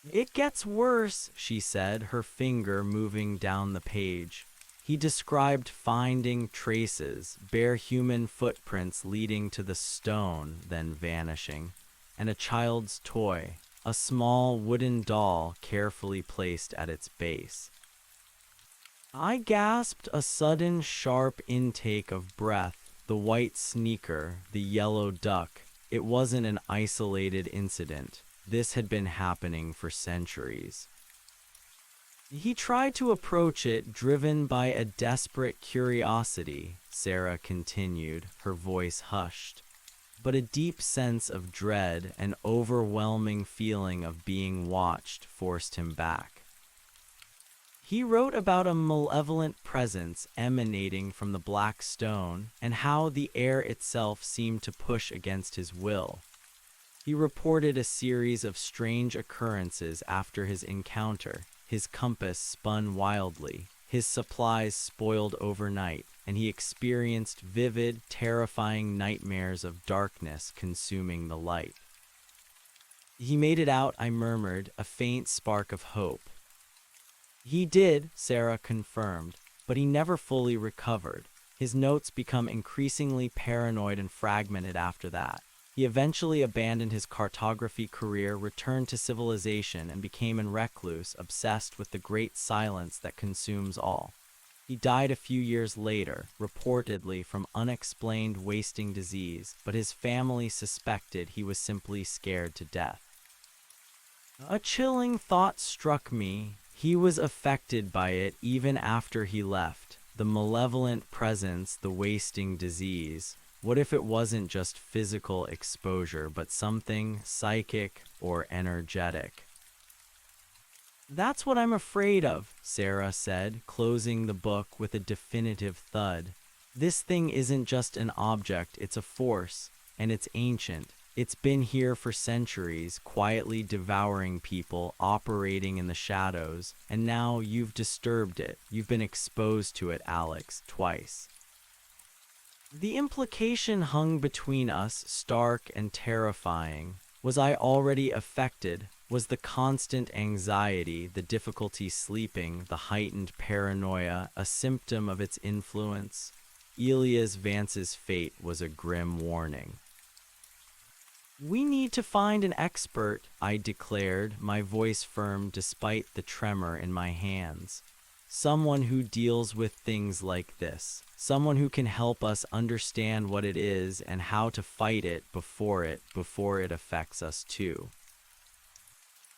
"It gets worse," she said, her finger moving down the page. He described finding traces, bare human footprints leading to the stone, then vanishing, and a child's toy, a small wooden doll carefully placed at its base. I gasped, a sudden sharp intake of breath. The white sneaker, the yellow duck. It wasn't an isolated incident. This had been happening for centuries. He tried to approach it, driven by a desperate curiosity, Sarah continued, her voice hushed. But a deep sense of dread, an overwhelming feeling of being watched, forced him back. He wrote about a malevolent presence emanating from the black stone and how the air itself seemed to push against his will. He reported a series of strange occurrences after his encounter. His compass spun wildly, his supplies spoiled overnight, and he experienced vivid, terrifying nightmares of darkness consuming the light. He made it out, I murmured, a faint spark of hope. He did, Sarah confirmed, but he never fully recovered. His notes become increasingly paranoid and fragmented after that. He eventually abandoned his cartography career, returned to civilization, and became a recluse, obsessed with the great silence that consumes all. He died a few years later, reportedly from unexplained wasting disease, but his family suspected he was simply scared to death. A chilling thought struck me. He was affected by it even after he left. The malevolent presence, the wasting disease. What if it wasn't just physical exposure, but something psychic or energetic? That's what I'm afraid of, Sarah said, closing the book with a definitive thud. This thing isn't just an object, it's a force, and it's ancient. It's been here for centuries, quietly devouring people, operating in the shadows, and now you've disturbed it. You've been exposed to it, Alex, twice. The implication hung between us, stark and terrifying. Was I already affected? Was the constant anxiety, the difficulty sleeping, the heightened paranoia a symptom of its influence? Elias Vance's fate was a grim warning. We need to find an expert, I declared, my voice firm despite the tremor in my hands. Someone who deals with things like this. Someone who can help us understand what it is and how to fight it before it affects us too.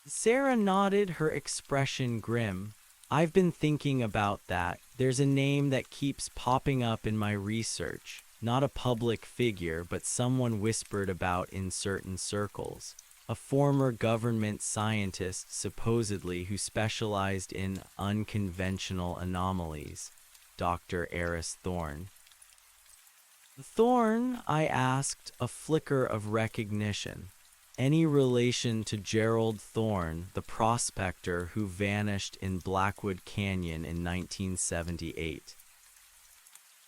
Sarah nodded, her expression grim. I've been thinking about that. There's a name that keeps popping up in my research. Not a public figure, but someone whispered about in certain circles. A former government scientist, supposedly, who specialized in unconventional anomalies. Dr. Eris Thorne. Thorne, I asked, a flicker of recognition. Any relation to Gerald Thorne, the prospector who vanished in Blackwood Canyon in 1978?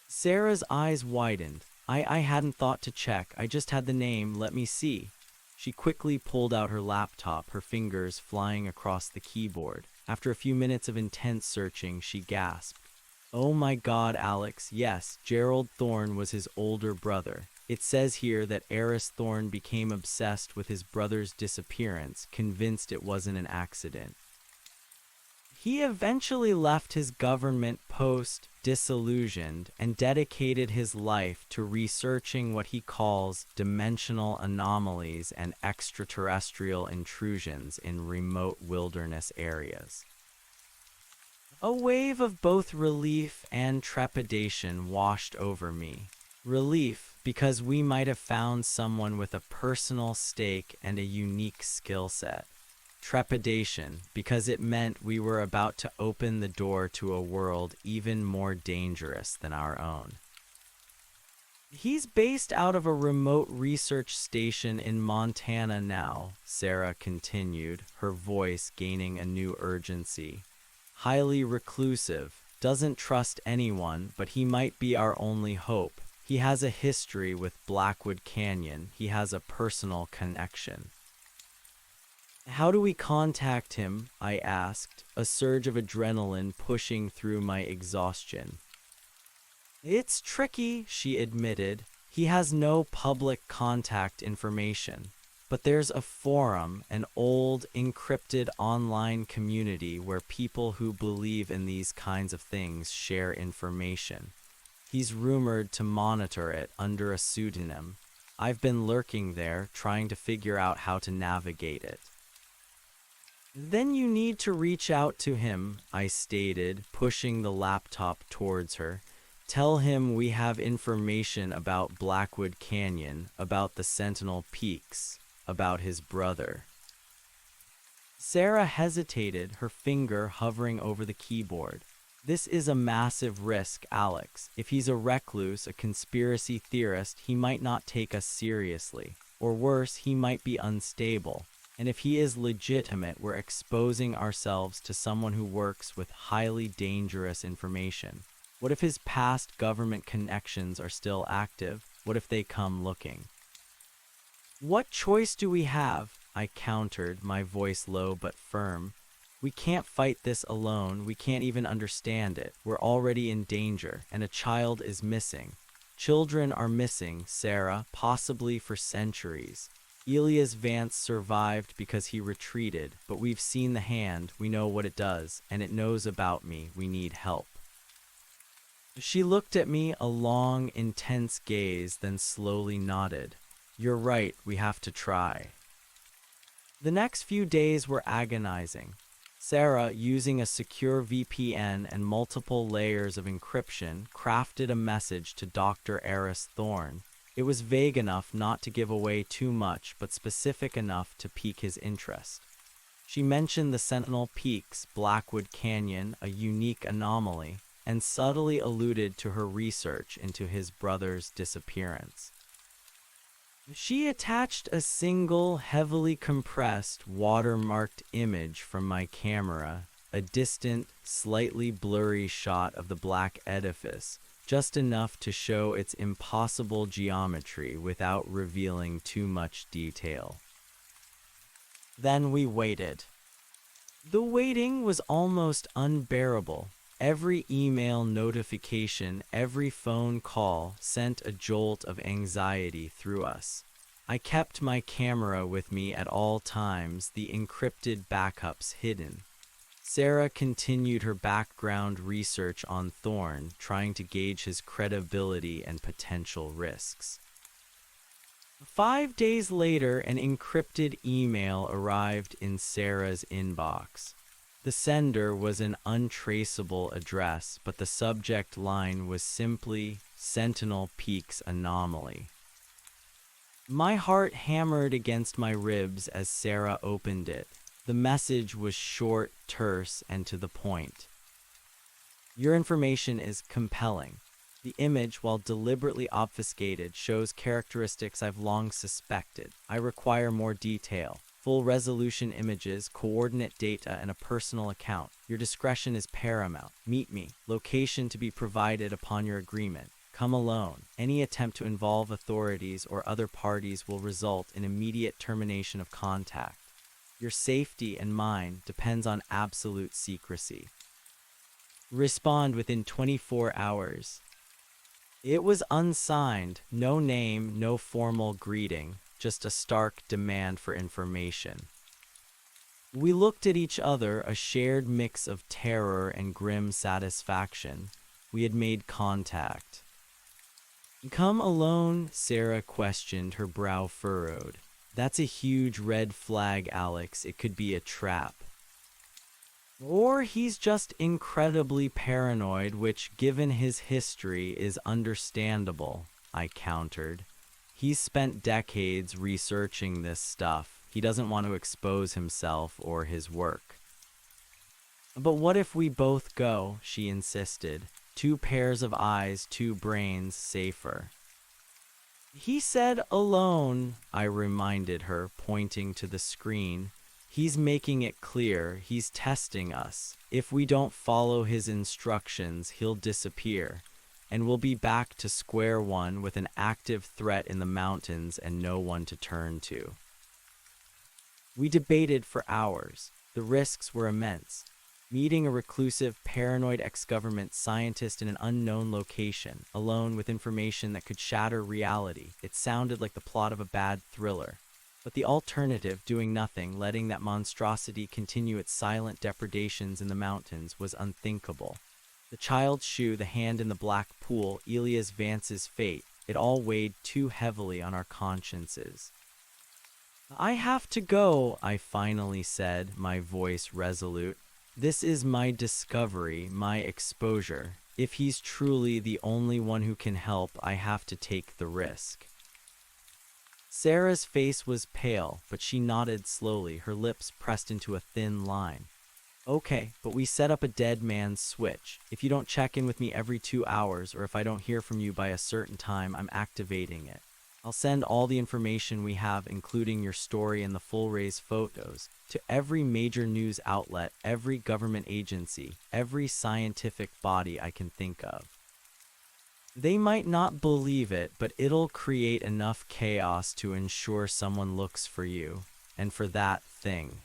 Sarah's eyes widened. I hadn't thought to check. I just had the name. Let me see. She quickly pulled out her laptop, her fingers flying across the keyboard. After a few minutes of intense searching, she gasped. Oh my God, Alex, yes, Gerald Thorne was his older brother. It says here that Eris Thorne became obsessed with his brother's disappearance, convinced it wasn't an accident. He eventually left his government post, disillusioned, and dedicated his life to researching what he calls dimensional anomalies and extraterrestrial intrusions in remote wilderness areas. A wave of both relief and trepidation washed over me. Relief, because we might have found someone with a personal stake and a unique skill set. Trepidation, because it meant we were about to open the door to a world even more dangerous than our own. He's based out of a remote research station in Montana now, Sarah continued, her voice gaining a new urgency. Highly reclusive, doesn't trust anyone, but he might be our only hope. He has a history with Blackwood Canyon. He has a personal connection. How do we contact him? I asked, a surge of adrenaline pushing through my exhaustion. It's tricky, she admitted. He has no public contact information. But there's a forum, an old, encrypted online community where people who believe in these kinds of things share information. He's rumored to monitor it under a pseudonym. I've been lurking there, trying to figure out how to navigate it. Then you need to reach out to him, I stated, pushing the laptop towards her. Tell him we have information about Blackwood Canyon, about the Sentinel Peaks, about his brother. Sarah hesitated, her finger hovering over the keyboard. This is a massive risk, Alex. If he's a recluse, a conspiracy theorist, he might not take us seriously. Or worse, he might be unstable. And if he is legitimate, we're exposing ourselves to someone who works with highly dangerous information. What if his past government connections are still active? What if they come looking? What choice do we have? I countered, my voice low but firm. We can't fight this alone. We can't even understand it. We're already in danger, and a child is missing. Children are missing, Sarah, possibly for centuries. Elias Vance survived because he retreated, but we've seen the hand, we know what it does, and it knows about me. We need help. She looked at me, a long, intense gaze, then slowly nodded. You're right, we have to try. The next few days were agonizing. Sarah, using a secure VPN and multiple layers of encryption, crafted a message to Dr. Eris Thorne. It was vague enough not to give away too much, but specific enough to pique his interest. She mentioned the Sentinel Peaks, Blackwood Canyon, a unique anomaly, and subtly alluded to her research into his brother's disappearance. She attached a single, heavily compressed, watermarked image from my camera, a distant, slightly blurry shot of the black edifice, just enough to show its impossible geometry without revealing too much detail. Then we waited. The waiting was almost unbearable. Every email notification, every phone call sent a jolt of anxiety through us. I kept my camera with me at all times, the encrypted backups hidden. Sarah continued her background research on Thorne, trying to gauge his credibility and potential risks. 5 days later, an encrypted email arrived in Sarah's inbox. The sender was an untraceable address, but the subject line was simply Sentinel Peaks Anomaly. My heart hammered against my ribs as Sarah opened it. The message was short, terse, and to the point. Your information is compelling. The image, while deliberately obfuscated, shows characteristics I've long suspected. I require more detail. Full resolution images, coordinate data, and a personal account. Your discretion is paramount. Meet me. Location to be provided upon your agreement. Come alone. Any attempt to involve authorities or other parties will result in immediate termination of contact. Your safety and mine depends on absolute secrecy. Respond within 24 hours. It was unsigned, no name, no formal greeting. Just a stark demand for information. We looked at each other, a shared mix of terror and grim satisfaction. We had made contact. Come alone? Sarah questioned, her brow furrowed. That's a huge red flag, Alex. It could be a trap. Or he's just incredibly paranoid, which, given his history, is understandable, I countered. He's spent decades researching this stuff. He doesn't want to expose himself or his work. But what if we both go? She insisted. 2 pairs of eyes, 2 brains, safer. He said alone, I reminded her, pointing to the screen. He's making it clear, he's testing us. If we don't follow his instructions, he'll disappear. And we'll be back to square one with an active threat in the mountains and no one to turn to. We debated for hours. The risks were immense. Meeting a reclusive, paranoid ex-government scientist in an unknown location, alone with information that could shatter reality. It sounded like the plot of a bad thriller. But the alternative, doing nothing, letting that monstrosity continue its silent depredations in the mountains, was unthinkable. The child's shoe, the hand in the black pool, Elias Vance's fate, it all weighed too heavily on our consciences. I have to go, I finally said, my voice resolute. This is my discovery, my exposure. If he's truly the only one who can help, I have to take the risk. Sarah's face was pale, but she nodded slowly, her lips pressed into a thin line. Okay, but we set up a dead man's switch. If you don't check in with me every 2 hours, or if I don't hear from you by a certain time, I'm activating it. I'll send all the information we have, including your story and the full-raise photos, to every major news outlet, every government agency, every scientific body I can think of. They might not believe it, but it'll create enough chaos to ensure someone looks for you. and for that thing.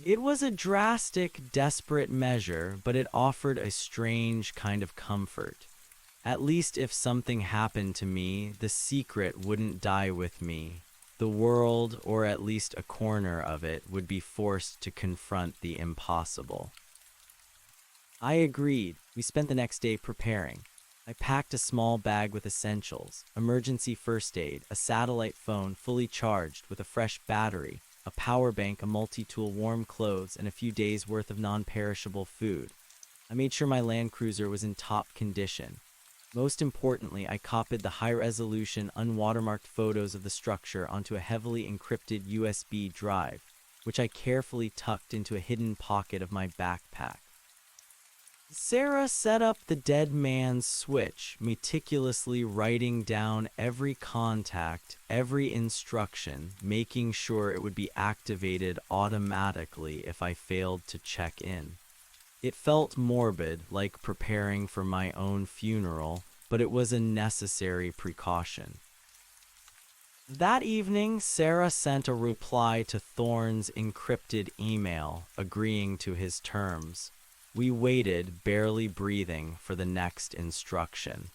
It was a drastic, desperate measure, but it offered a strange kind of comfort. At least if something happened to me, the secret wouldn't die with me. The world, or at least a corner of it, would be forced to confront the impossible. I agreed. We spent the next day preparing. I packed a small bag with essentials, emergency first aid, a satellite phone fully charged with a fresh battery, a power bank, a multi-tool, warm clothes, and a few days' worth of non-perishable food. I made sure my Land Cruiser was in top condition. Most importantly, I copied the high-resolution, unwatermarked photos of the structure onto a heavily encrypted USB drive, which I carefully tucked into a hidden pocket of my backpack. Sarah set up the dead man's switch, meticulously writing down every contact, every instruction, making sure it would be activated automatically if I failed to check in. It felt morbid, like preparing for my own funeral, but it was a necessary precaution. That evening, Sarah sent a reply to Thorne's encrypted email, agreeing to his terms. We waited, barely breathing, for the next instruction.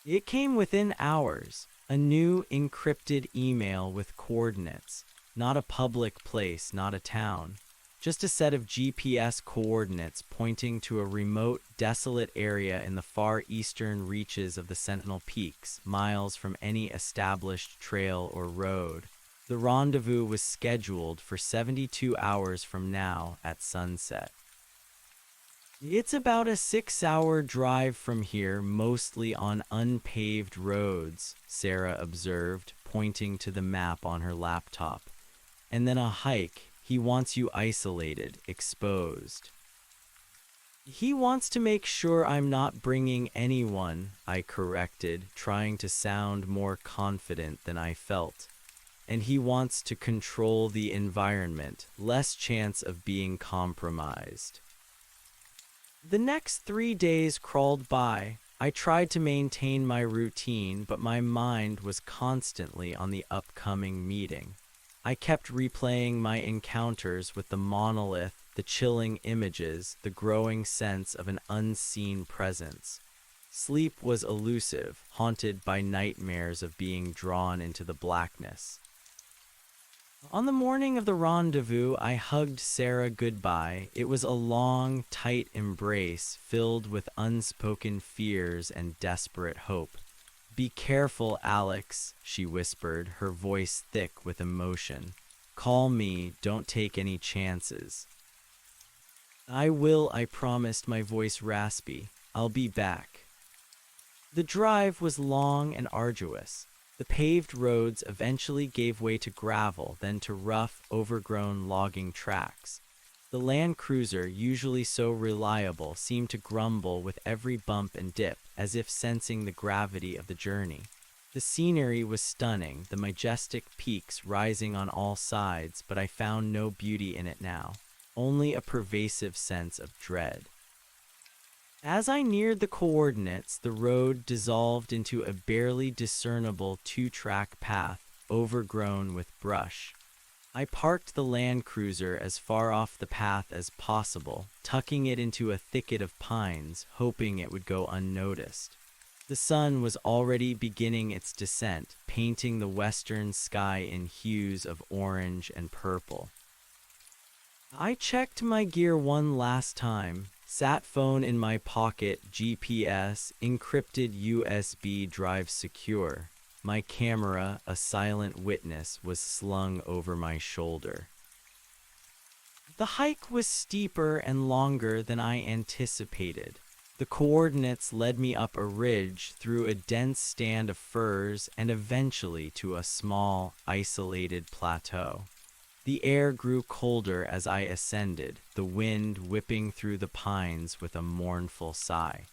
It came within hours, a new encrypted email with coordinates. Not a public place, not a town. Just a set of GPS coordinates pointing to a remote, desolate area in the far eastern reaches of the Sentinel Peaks, miles from any established trail or road. The rendezvous was scheduled for 72 hours from now at sunset. It's about a 6-hour drive from here, mostly on unpaved roads, Sarah observed, pointing to the map on her laptop. And then a hike. He wants you isolated, exposed. He wants to make sure I'm not bringing anyone, I corrected, trying to sound more confident than I felt. And he wants to control the environment, less chance of being compromised. The next 3 days crawled by. I tried to maintain my routine, but my mind was constantly on the upcoming meeting. I kept replaying my encounters with the monolith, the chilling images, the growing sense of an unseen presence. Sleep was elusive, haunted by nightmares of being drawn into the blackness. On the morning of the rendezvous, I hugged Sarah goodbye. It was a long, tight embrace filled with unspoken fears and desperate hope. "Be careful, Alex," she whispered, her voice thick with emotion. "Call me, don't take any chances." "I will," I promised, my voice raspy. "I'll be back." The drive was long and arduous. The paved roads eventually gave way to gravel, then to rough, overgrown logging tracks. The Land Cruiser, usually so reliable, seemed to grumble with every bump and dip, as if sensing the gravity of the journey. The scenery was stunning, the majestic peaks rising on all sides, but I found no beauty in it now, only a pervasive sense of dread. As I neared the coordinates, the road dissolved into a barely discernible 2-track path, overgrown with brush. I parked the Land Cruiser as far off the path as possible, tucking it into a thicket of pines, hoping it would go unnoticed. The sun was already beginning its descent, painting the western sky in hues of orange and purple. I checked my gear one last time. Sat phone in my pocket, GPS, encrypted USB drive secure. My camera, a silent witness, was slung over my shoulder. The hike was steeper and longer than I anticipated. The coordinates led me up a ridge, through a dense stand of firs, and eventually to a small, isolated plateau. The air grew colder as I ascended, the wind whipping through the pines with a mournful sigh.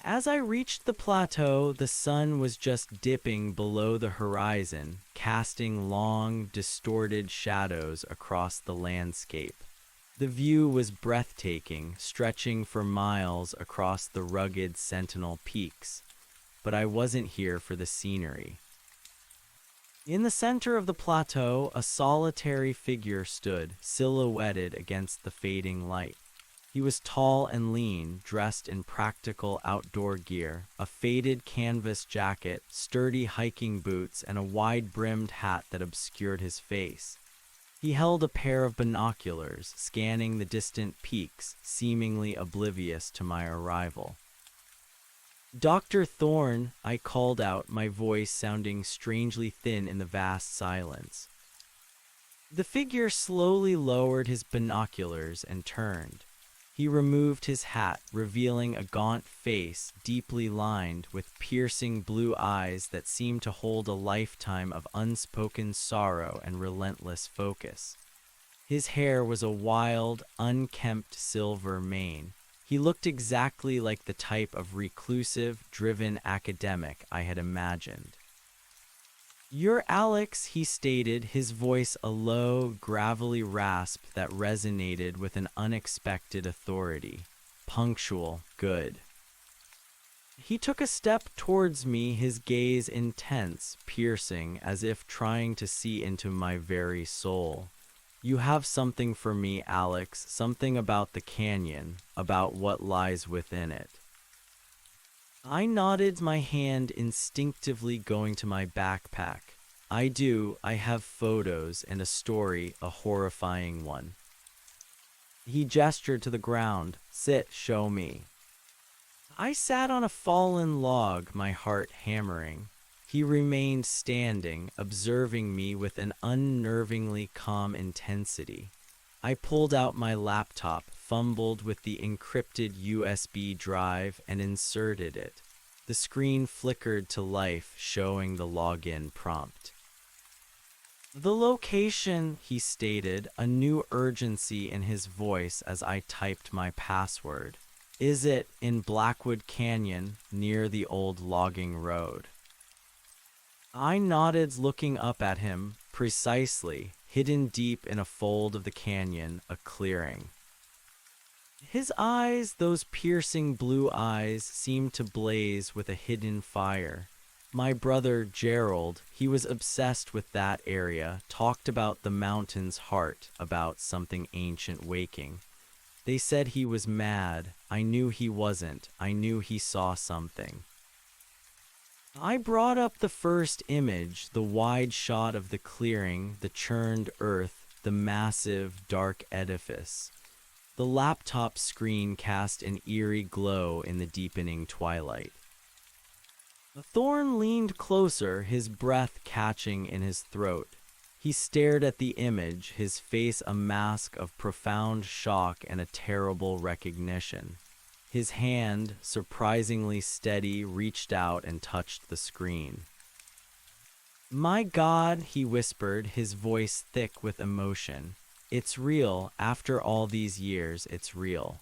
As I reached the plateau, the sun was just dipping below the horizon, casting long, distorted shadows across the landscape. The view was breathtaking, stretching for miles across the rugged Sentinel Peaks. But I wasn't here for the scenery. In the center of the plateau, a solitary figure stood, silhouetted against the fading light. He was tall and lean, dressed in practical outdoor gear, a faded canvas jacket, sturdy hiking boots, and a wide-brimmed hat that obscured his face. He held a pair of binoculars, scanning the distant peaks, seemingly oblivious to my arrival. "Dr. Thorne," I called out, my voice sounding strangely thin in the vast silence. The figure slowly lowered his binoculars and turned. He removed his hat, revealing a gaunt face deeply lined with piercing blue eyes that seemed to hold a lifetime of unspoken sorrow and relentless focus. His hair was a wild, unkempt silver mane. He looked exactly like the type of reclusive, driven academic I had imagined. "You're Alex," he stated, his voice a low, gravelly rasp that resonated with an unexpected authority. "Punctual, good." He took a step towards me, his gaze intense, piercing, as if trying to see into my very soul. "You have something for me, Alex, something about the canyon, about what lies within it." I nodded, my hand instinctively going to my backpack. "I do. I have photos and a story, a horrifying one." He gestured to the ground. "Sit, show me." I sat on a fallen log, my heart hammering. He remained standing, observing me with an unnervingly calm intensity. I pulled out my laptop, fumbled with the encrypted USB drive, and inserted it. The screen flickered to life, showing the login prompt. "The location," he stated, a new urgency in his voice as I typed my password. "Is it in Blackwood Canyon, near the old logging road?" I nodded, looking up at him. "Precisely. Hidden deep in a fold of the canyon, a clearing." His eyes, those piercing blue eyes, seemed to blaze with a hidden fire. My brother, Gerald, he was obsessed with that area, talked about the mountain's heart, about something ancient waking. They said he was mad. I knew he wasn't. I knew he saw something. I brought up the first image, the wide shot of the clearing, the churned earth, the massive, dark edifice. The laptop screen cast an eerie glow in the deepening twilight. Thorne leaned closer, his breath catching in his throat. He stared at the image, his face a mask of profound shock and a terrible recognition. His hand, surprisingly steady, reached out and touched the screen. "My God," he whispered, his voice thick with emotion. "It's real. After all these years, it's real."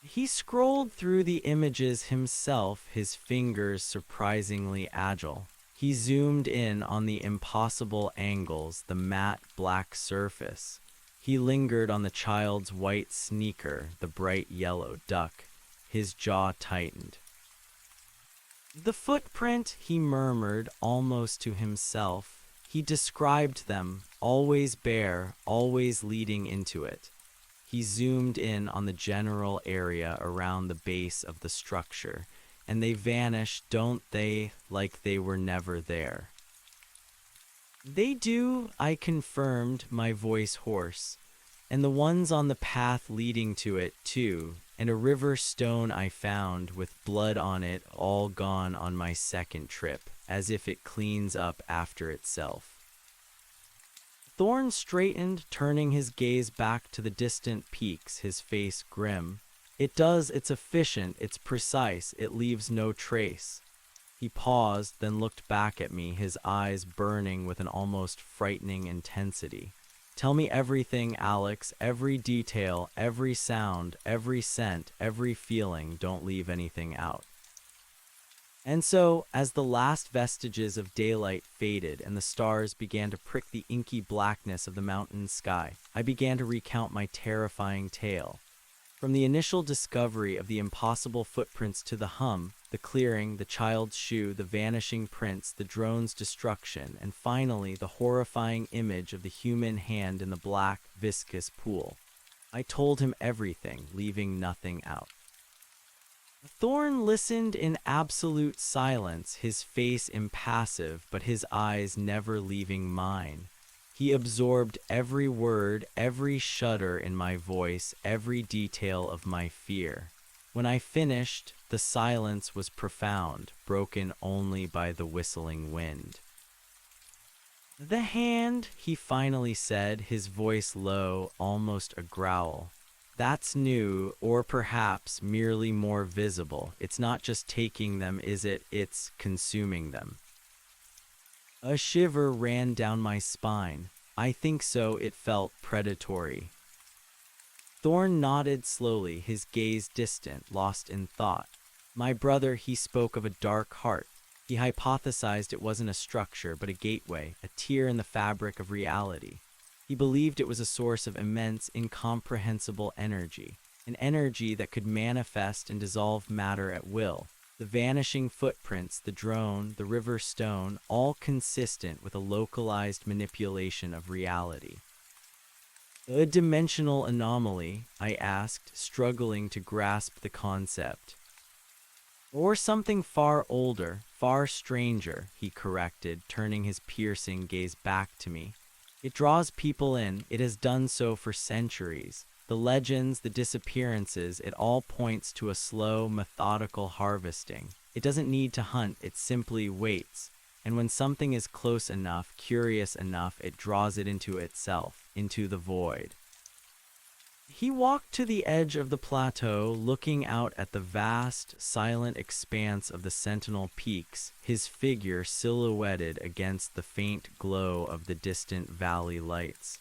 He scrolled through the images himself, his fingers surprisingly agile. He zoomed in on the impossible angles, the matte black surface. He lingered on the child's white sneaker, the bright yellow duck. His jaw tightened. "The footprint," he murmured, almost to himself. He described them, always bare, always leading into it. He zoomed in on the general area around the base of the structure, and they vanish, don't they, like they were never there. "They do," I confirmed, my voice hoarse. "And the ones on the path leading to it, too, and a river stone I found with blood on it, all gone on my second trip, as if it cleans up after itself." Thorne straightened, turning his gaze back to the distant peaks, his face grim. "It does, it's efficient, it's precise, it leaves no trace." He paused, then looked back at me, his eyes burning with an almost frightening intensity. "Tell me everything, Alex, every detail, every sound, every scent, every feeling, don't leave anything out." And so, as the last vestiges of daylight faded and the stars began to prick the inky blackness of the mountain sky, I began to recount my terrifying tale. From the initial discovery of the impossible footprints to the hum, the clearing, the child's shoe, the vanishing prints, the drone's destruction, and finally the horrifying image of the human hand in the black, viscous pool. I told him everything, leaving nothing out. Thorn listened in absolute silence, his face impassive, but his eyes never leaving mine. He absorbed every word, every shudder in my voice, every detail of my fear. When I finished, the silence was profound, broken only by the whistling wind. "The hand," he finally said, his voice low, almost a growl. "That's new, or perhaps merely more visible. It's not just taking them, is it? It's consuming them." A shiver ran down my spine. I think so, it felt predatory. Thorn nodded slowly, his gaze distant, lost in thought. "My brother," he spoke of a dark heart. He hypothesized it wasn't a structure, but a gateway, a tear in the fabric of reality. He believed it was a source of immense, incomprehensible energy, an energy that could manifest and dissolve matter at will. The vanishing footprints, the drone, the river stone, all consistent with a localized manipulation of reality. "A dimensional anomaly?" I asked, struggling to grasp the concept. "Or something far older, far stranger," he corrected, turning his piercing gaze back to me. "It draws people in. It has done so for centuries. The legends, the disappearances, it all points to a slow, methodical harvesting. It doesn't need to hunt, it simply waits. And when something is close enough, curious enough, it draws it into itself, into the void." He walked to the edge of the plateau, looking out at the vast, silent expanse of the Sentinel Peaks, his figure silhouetted against the faint glow of the distant valley lights.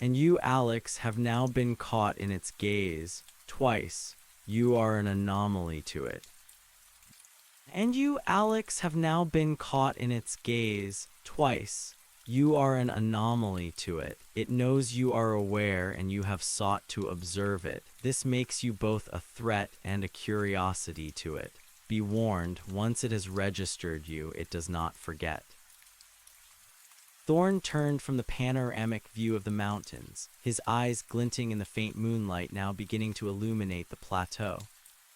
"And you, Alex, have now been caught in its gaze, twice. You are an anomaly to it." "And you, Alex, have now been caught in its gaze, twice. You are an anomaly to it. It knows you are aware, and you have sought to observe it. This makes you both a threat and a curiosity to it. Be warned, once it has registered you, it does not forget." Thorn turned from the panoramic view of the mountains, his eyes glinting in the faint moonlight now beginning to illuminate the plateau.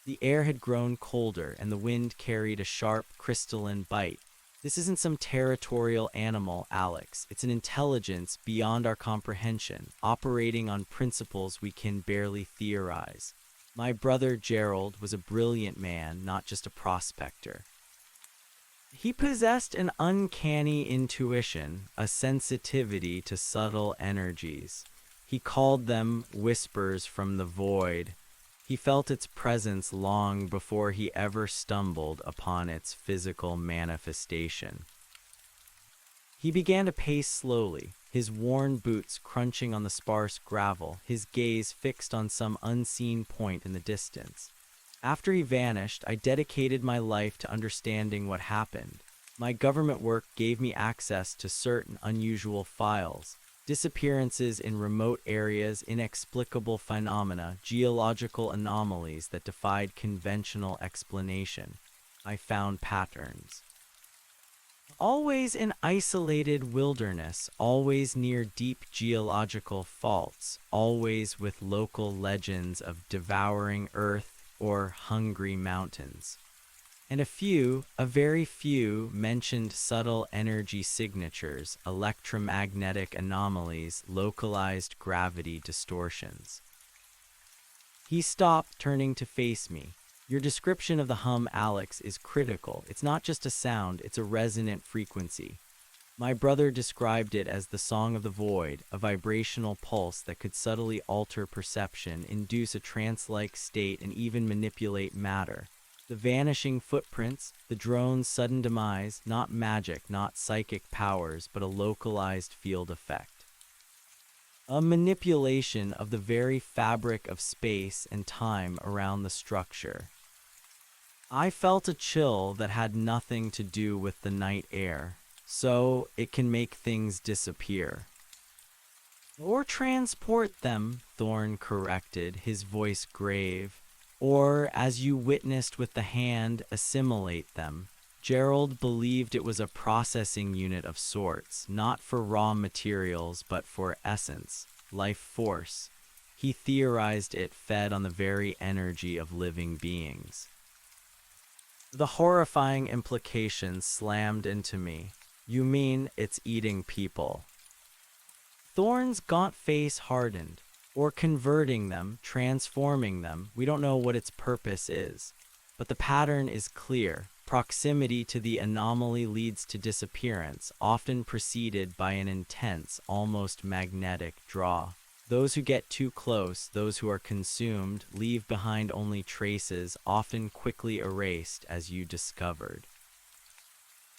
The air had grown colder, and the wind carried a sharp, crystalline bite. "This isn't some territorial animal, Alex. It's an intelligence beyond our comprehension, operating on principles we can barely theorize. My brother Gerald was a brilliant man, not just a prospector. He possessed an uncanny intuition, a sensitivity to subtle energies. He called them whispers from the void. He felt its presence long before he ever stumbled upon its physical manifestation." He began to pace slowly, his worn boots crunching on the sparse gravel, his gaze fixed on some unseen point in the distance. "After he vanished, I dedicated my life to understanding what happened. My government work gave me access to certain unusual files. Disappearances in remote areas, inexplicable phenomena, geological anomalies that defied conventional explanation. I found patterns. Always in isolated wilderness, always near deep geological faults, always with local legends of devouring earth or hungry mountains. And a very few, mentioned subtle energy signatures, electromagnetic anomalies, localized gravity distortions." He stopped, turning to face me. "Your description of the hum, Alex, is critical. It's not just a sound, it's a resonant frequency. My brother described it as the song of the void, a vibrational pulse that could subtly alter perception, induce a trance-like state, and even manipulate matter. The vanishing footprints, the drone's sudden demise, not magic, not psychic powers, but a localized field effect. A manipulation of the very fabric of space and time around the structure." I felt a chill that had nothing to do with the night air. "So, it can make things disappear." Or transport them, Thorn corrected, his voice grave. Or, as you witnessed with the hand, assimilate them. Gerald believed it was a processing unit of sorts, not for raw materials, but for essence, life force. He theorized it fed on the very energy of living beings. The horrifying implication slammed into me. You mean it's eating people? Thorn's gaunt face hardened. Or converting them, transforming them. We don't know what its purpose is. But the pattern is clear. Proximity to the anomaly leads to disappearance, often preceded by an intense, almost magnetic draw. Those who get too close, those who are consumed, leave behind only traces, often quickly erased, as you discovered.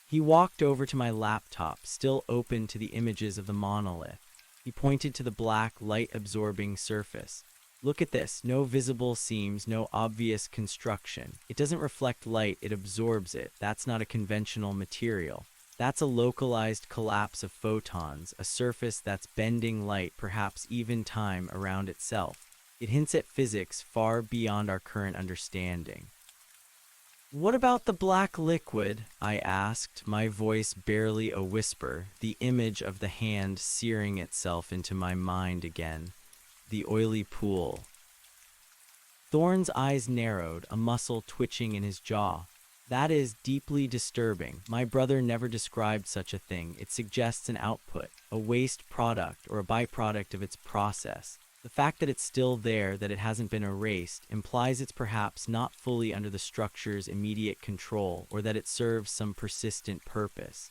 He walked over to my laptop, still open to the images of the monolith. He pointed to the black, light-absorbing surface. Look at this. No visible seams, no obvious construction. It doesn't reflect light, it absorbs it. That's not a conventional material. That's a localized collapse of photons, a surface that's bending light, perhaps even time, around itself. It hints at physics far beyond our current understanding. What about the black liquid? I asked, my voice barely a whisper, the image of the hand searing itself into my mind again. The oily pool. Thorn's eyes narrowed, a muscle twitching in his jaw. That is deeply disturbing. My brother never described such a thing. It suggests an output, a waste product, or a byproduct of its process. The fact that it's still there, that it hasn't been erased, implies it's perhaps not fully under the structure's immediate control, or that it serves some persistent purpose.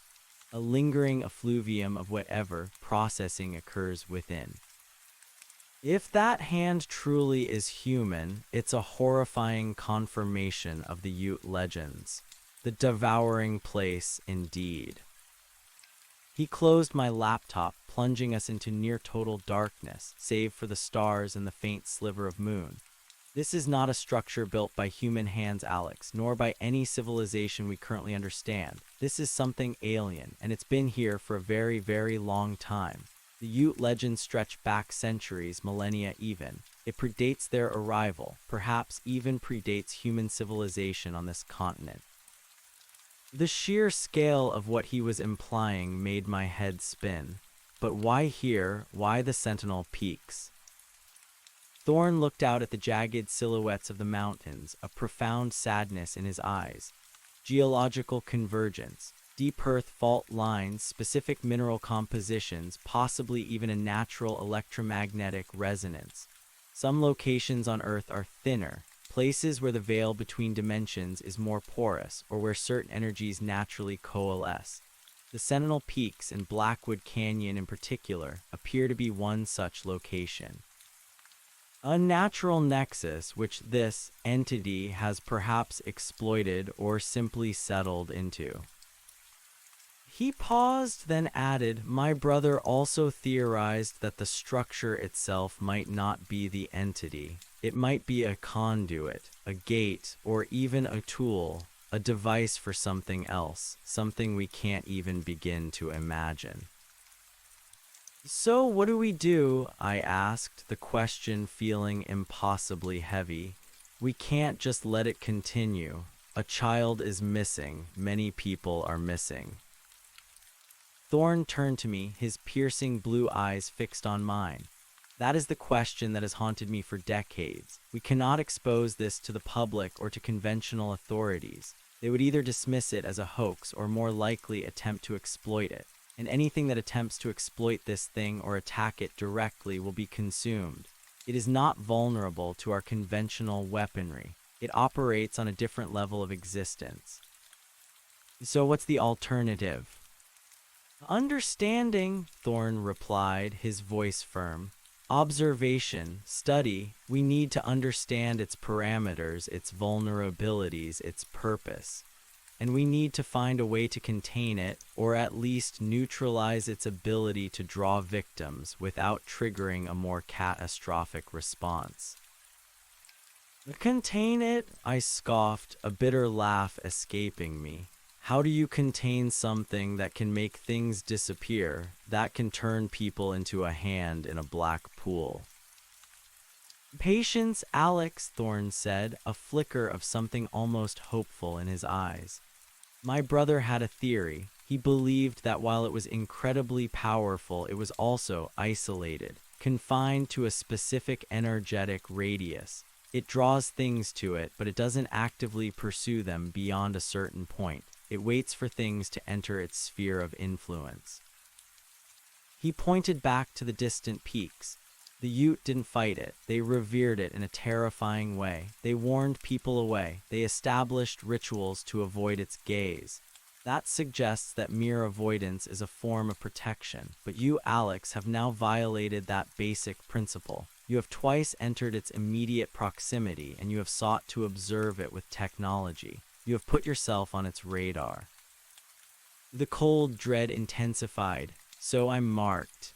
A lingering effluvium of whatever processing occurs within. If that hand truly is human, it's a horrifying confirmation of the Ute legends. The devouring place, indeed. He closed my laptop, plunging us into near-total darkness, save for the stars and the faint sliver of moon. This is not a structure built by human hands, Alex, nor by any civilization we currently understand. This is something alien, and it's been here for a very, very long time. The Ute legends stretch back centuries, millennia even. It predates their arrival, perhaps even predates human civilization on this continent. The sheer scale of what he was implying made my head spin. But why here? Why the Sentinel Peaks? Thorn looked out at the jagged silhouettes of the mountains, a profound sadness in his eyes. Geological convergence, deep earth fault lines, specific mineral compositions, possibly even a natural electromagnetic resonance. Some locations on Earth are thinner, places where the veil between dimensions is more porous, or where certain energies naturally coalesce. The Sentinel Peaks and Blackwood Canyon in particular appear to be one such location. A natural nexus which this entity has perhaps exploited or simply settled into. He paused, then added, my brother also theorized that the structure itself might not be the entity. It might be a conduit, a gate, or even a tool, a device for something else, something we can't even begin to imagine. So what do we do? I asked, the question feeling impossibly heavy. We can't just let it continue. A child is missing. Many people are missing. Thorn turned to me, his piercing blue eyes fixed on mine. That is the question that has haunted me for decades. We cannot expose this to the public or to conventional authorities. They would either dismiss it as a hoax or more likely attempt to exploit it. And anything that attempts to exploit this thing or attack it directly will be consumed. It is not vulnerable to our conventional weaponry. It operates on a different level of existence. So what's the alternative? Understanding, Thorn replied, his voice firm. Observation, study. We need to understand its parameters, its vulnerabilities, its purpose. And we need to find a way to contain it, or at least neutralize its ability to draw victims without triggering a more catastrophic response. Contain it? I scoffed, a bitter laugh escaping me. How do you contain something that can make things disappear, that can turn people into a hand in a black pool? Patience, Alex, Thorne said, a flicker of something almost hopeful in his eyes. My brother had a theory. He believed that while it was incredibly powerful, it was also isolated, confined to a specific energetic radius. It draws things to it, but it doesn't actively pursue them beyond a certain point. It waits for things to enter its sphere of influence. He pointed back to the distant peaks. The Ute didn't fight it. They revered it in a terrifying way. They warned people away. They established rituals to avoid its gaze. That suggests that mere avoidance is a form of protection. But you, Alex, have now violated that basic principle. You have twice entered its immediate proximity, and you have sought to observe it with technology. You have put yourself on its radar. The cold dread intensified. So I'm marked.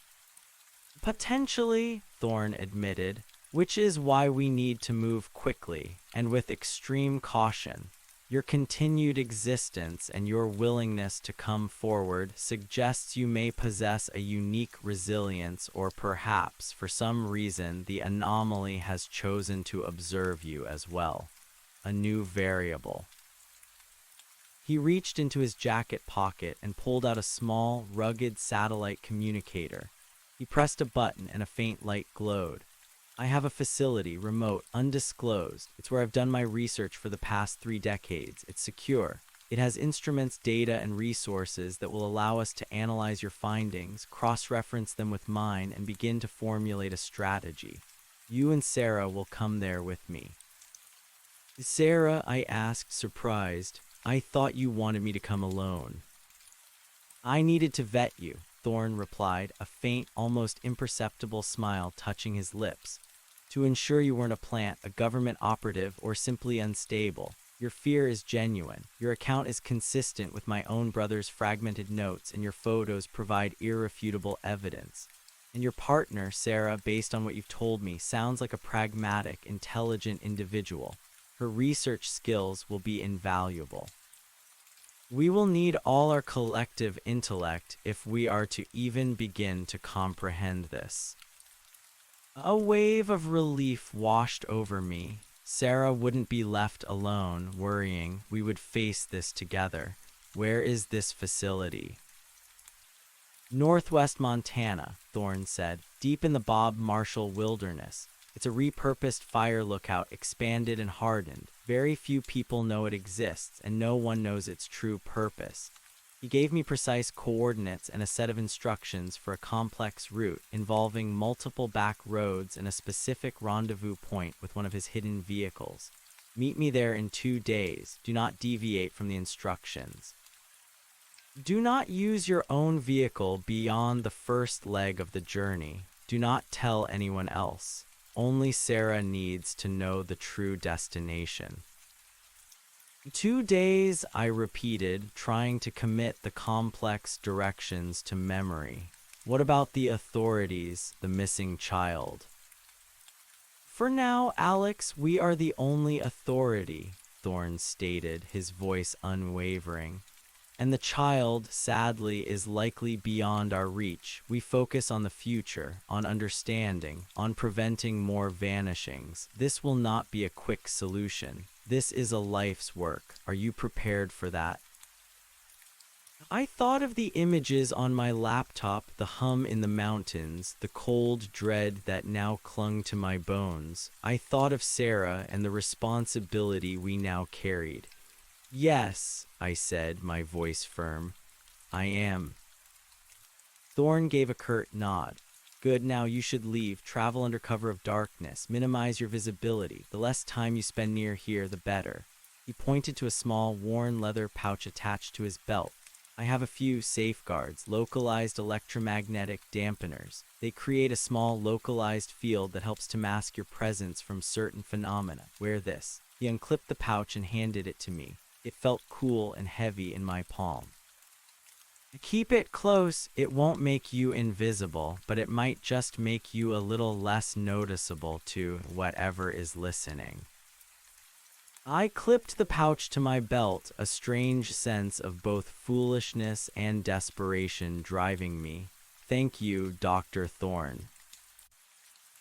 Potentially, Thorne admitted, which is why we need to move quickly and with extreme caution. Your continued existence and your willingness to come forward suggests you may possess a unique resilience, or perhaps, for some reason, the anomaly has chosen to observe you as well. A new variable. He reached into his jacket pocket and pulled out a small, rugged satellite communicator. He pressed a button and a faint light glowed. I have a facility, remote, undisclosed. It's where I've done my research for the past 3 decades. It's secure. It has instruments, data, and resources that will allow us to analyze your findings, cross-reference them with mine, and begin to formulate a strategy. You and Sarah will come there with me. Sarah, I asked, surprised. I thought you wanted me to come alone. I needed to vet you, Thorne replied, a faint, almost imperceptible smile touching his lips. To ensure you weren't a plant, a government operative, or simply unstable. Your fear is genuine. Your account is consistent with my own brother's fragmented notes, and your photos provide irrefutable evidence. And your partner, Sarah, based on what you've told me, sounds like a pragmatic, intelligent individual. Her research skills will be invaluable. We will need all our collective intellect if we are to even begin to comprehend this. A wave of relief washed over me. Sarah wouldn't be left alone, worrying. We would face this together. Where is this facility? Northwest Montana, Thorne said, deep in the Bob Marshall Wilderness. It's a repurposed fire lookout, expanded and hardened. Very few people know it exists, and no one knows its true purpose. He gave me precise coordinates and a set of instructions for a complex route involving multiple back roads and a specific rendezvous point with one of his hidden vehicles. Meet me there in 2 days. Do not deviate from the instructions. Do not use your own vehicle beyond the first leg of the journey. Do not tell anyone else. Only Sarah needs to know the true destination. 2 days, I repeated, trying to commit the complex directions to memory. What about the authorities, the missing child? For now, Alex, we are the only authority, Thorne stated, his voice unwavering. And the child, sadly, is likely beyond our reach. We focus on the future, on understanding, on preventing more vanishings. This will not be a quick solution. This is a life's work. Are you prepared for that? I thought of the images on my laptop, the hum in the mountains, the cold dread that now clung to my bones. I thought of Sarah and the responsibility we now carried. Yes, I said, my voice firm. I am. Thorne gave a curt nod. Good, now you should leave. Travel under cover of darkness. Minimize your visibility. The less time you spend near here, the better. He pointed to a small, worn leather pouch attached to his belt. I have a few safeguards, localized electromagnetic dampeners. They create a small, localized field that helps to mask your presence from certain phenomena. Wear this. He unclipped the pouch and handed it to me. It felt cool and heavy in my palm. Keep it close. It won't make you invisible, but it might just make you a little less noticeable to whatever is listening. I clipped the pouch to my belt, a strange sense of both foolishness and desperation driving me. "Thank you, Dr. Thorne."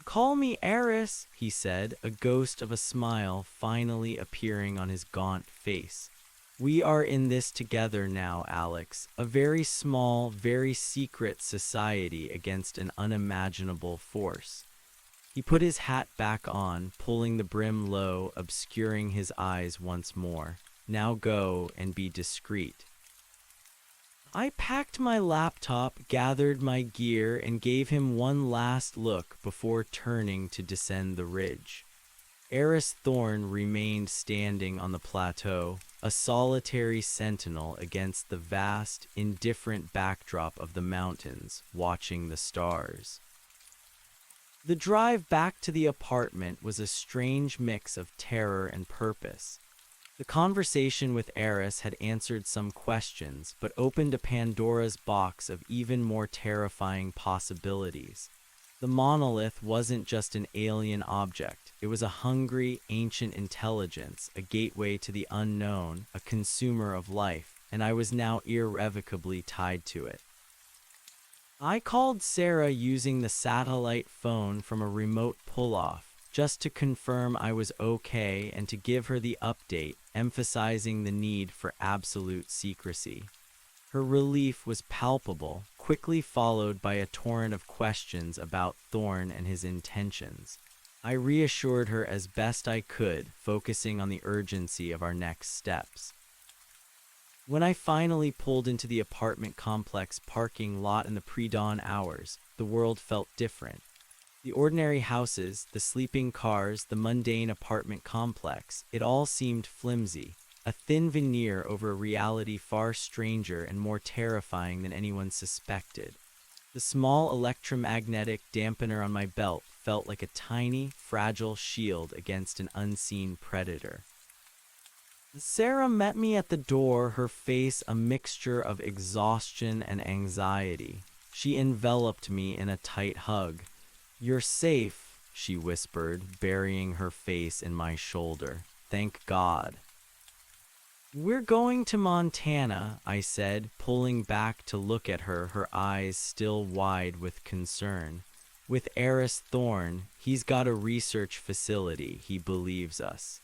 "Call me Eris," he said, a ghost of a smile finally appearing on his gaunt face. "We are in this together now, Alex, a very small, very secret society against an unimaginable force." He put his hat back on, pulling the brim low, obscuring his eyes once more. "Now go and be discreet." I packed my laptop, gathered my gear, and gave him one last look before turning to descend the ridge. Eris Thorne remained standing on the plateau, a solitary sentinel against the vast, indifferent backdrop of the mountains, watching the stars. The drive back to the apartment was a strange mix of terror and purpose. The conversation with Eris had answered some questions, but opened a Pandora's box of even more terrifying possibilities. The monolith wasn't just an alien object. It was a hungry, ancient intelligence, a gateway to the unknown, a consumer of life, and I was now irrevocably tied to it. I called Sarah using the satellite phone from a remote pull-off, just to confirm I was okay and to give her the update, emphasizing the need for absolute secrecy. Her relief was palpable, quickly followed by a torrent of questions about Thorne and his intentions. I reassured her as best I could, focusing on the urgency of our next steps. When I finally pulled into the apartment complex parking lot in the pre-dawn hours, the world felt different. The ordinary houses, the sleeping cars, the mundane apartment complex, it all seemed flimsy, a thin veneer over a reality far stranger and more terrifying than anyone suspected. The small electromagnetic dampener on my belt felt like a tiny, fragile shield against an unseen predator. Sarah met me at the door, her face a mixture of exhaustion and anxiety. She enveloped me in a tight hug. "You're safe," she whispered, burying her face in my shoulder. "Thank God." "We're going to Montana," I said, pulling back to look at her, her eyes still wide with concern. "With Eris Thorne. He's got a research facility. He believes us."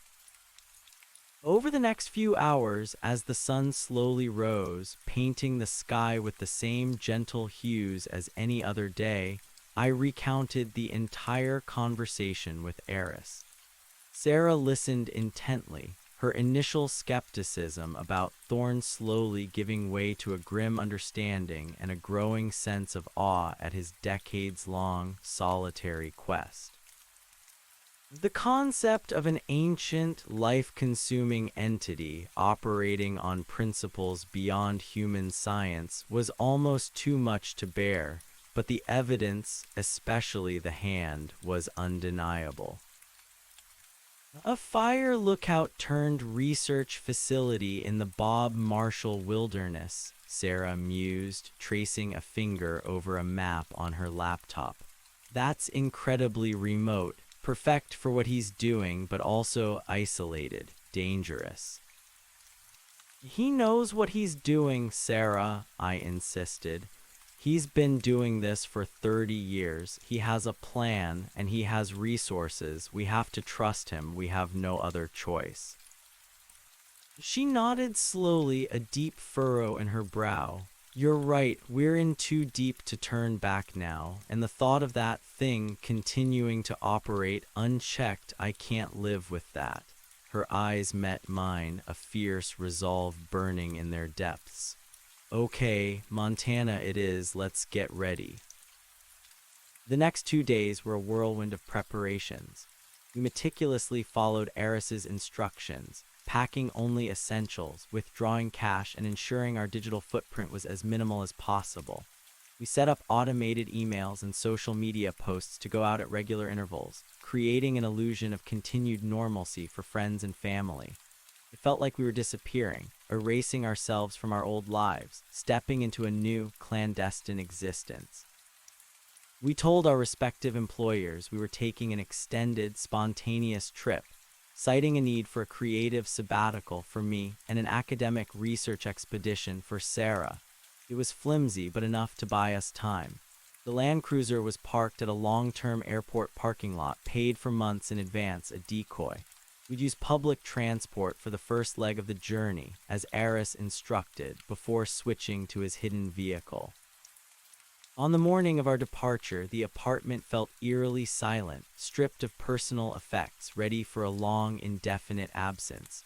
Over the next few hours, as the sun slowly rose, painting the sky with the same gentle hues as any other day, I recounted the entire conversation with Eris. Sarah listened intently, her initial skepticism about Thorne slowly giving way to a grim understanding and a growing sense of awe at his decades-long, solitary quest. The concept of an ancient, life-consuming entity operating on principles beyond human science was almost too much to bear, but the evidence, especially the hand, was undeniable. A fire lookout turned research facility in the Bob Marshall Wilderness, Sarah mused, tracing a finger over a map on her laptop. "That's incredibly remote. Perfect for what he's doing, but also isolated, dangerous." "He knows what he's doing, Sarah," I insisted. "He's been doing this for 30 years. He has a plan, and he has resources. We have to trust him. We have no other choice." She nodded slowly, a deep furrow in her brow. "You're right, we're in too deep to turn back now, and the thought of that thing continuing to operate unchecked, I can't live with that." Her eyes met mine, a fierce resolve burning in their depths. "Okay, Montana it is, let's get ready." The next 2 days were a whirlwind of preparations. We meticulously followed Eris's instructions, packing only essentials, withdrawing cash, and ensuring our digital footprint was as minimal as possible. We set up automated emails and social media posts to go out at regular intervals, creating an illusion of continued normalcy for friends and family. It felt like we were disappearing, erasing ourselves from our old lives, stepping into a new, clandestine existence. We told our respective employers we were taking an extended, spontaneous trip, citing a need for a creative sabbatical for me and an academic research expedition for Sarah. It was flimsy, but enough to buy us time. The Land Cruiser was parked at a long-term airport parking lot, paid for months in advance, a decoy. We'd use public transport for the first leg of the journey, as Eris instructed, before switching to his hidden vehicle. On the morning of our departure, the apartment felt eerily silent, stripped of personal effects, ready for a long, indefinite absence.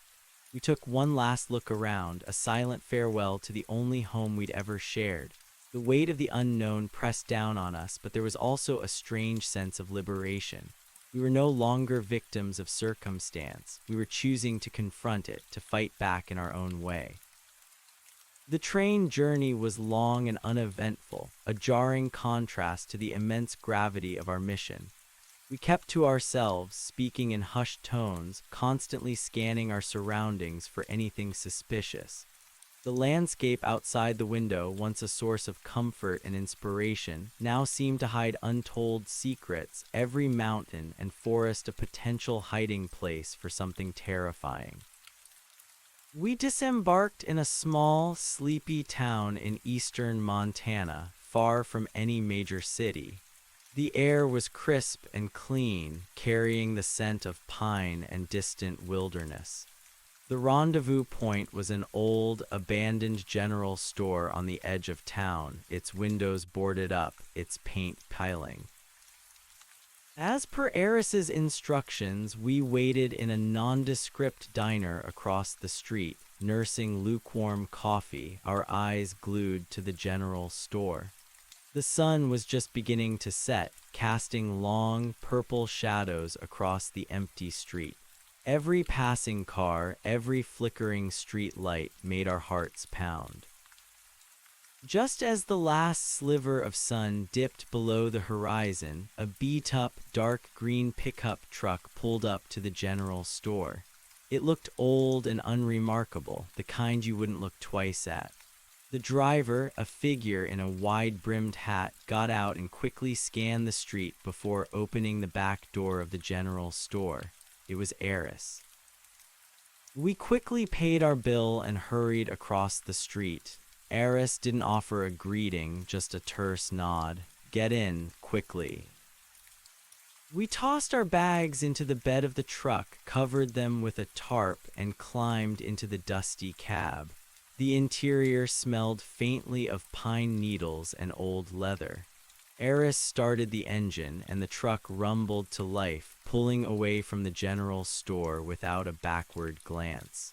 We took one last look around, a silent farewell to the only home we'd ever shared. The weight of the unknown pressed down on us, but there was also a strange sense of liberation. We were no longer victims of circumstance. We were choosing to confront it, to fight back in our own way. The train journey was long and uneventful, a jarring contrast to the immense gravity of our mission. We kept to ourselves, speaking in hushed tones, constantly scanning our surroundings for anything suspicious. The landscape outside the window, once a source of comfort and inspiration, now seemed to hide untold secrets, every mountain and forest a potential hiding place for something terrifying. We disembarked in a small, sleepy town in eastern Montana, far from any major city. The air was crisp and clean, carrying the scent of pine and distant wilderness. The rendezvous point was an old, abandoned general store on the edge of town, its windows boarded up, its paint piling. As per Eris's instructions, we waited in a nondescript diner across the street, nursing lukewarm coffee, our eyes glued to the general store. The sun was just beginning to set, casting long, purple shadows across the empty street. Every passing car, every flickering street light made our hearts pound. Just as the last sliver of sun dipped below the horizon, a beat-up, dark green pickup truck pulled up to the general store. It looked old and unremarkable, the kind you wouldn't look twice at. The driver, a figure in a wide-brimmed hat, got out and quickly scanned the street before opening the back door of the general store. It was Eris. We quickly paid our bill and hurried across the street. Eris didn't offer a greeting, just a terse nod. "Get in, quickly." We tossed our bags into the bed of the truck, covered them with a tarp, and climbed into the dusty cab. The interior smelled faintly of pine needles and old leather. Eris started the engine, and the truck rumbled to life, pulling away from the general store without a backward glance.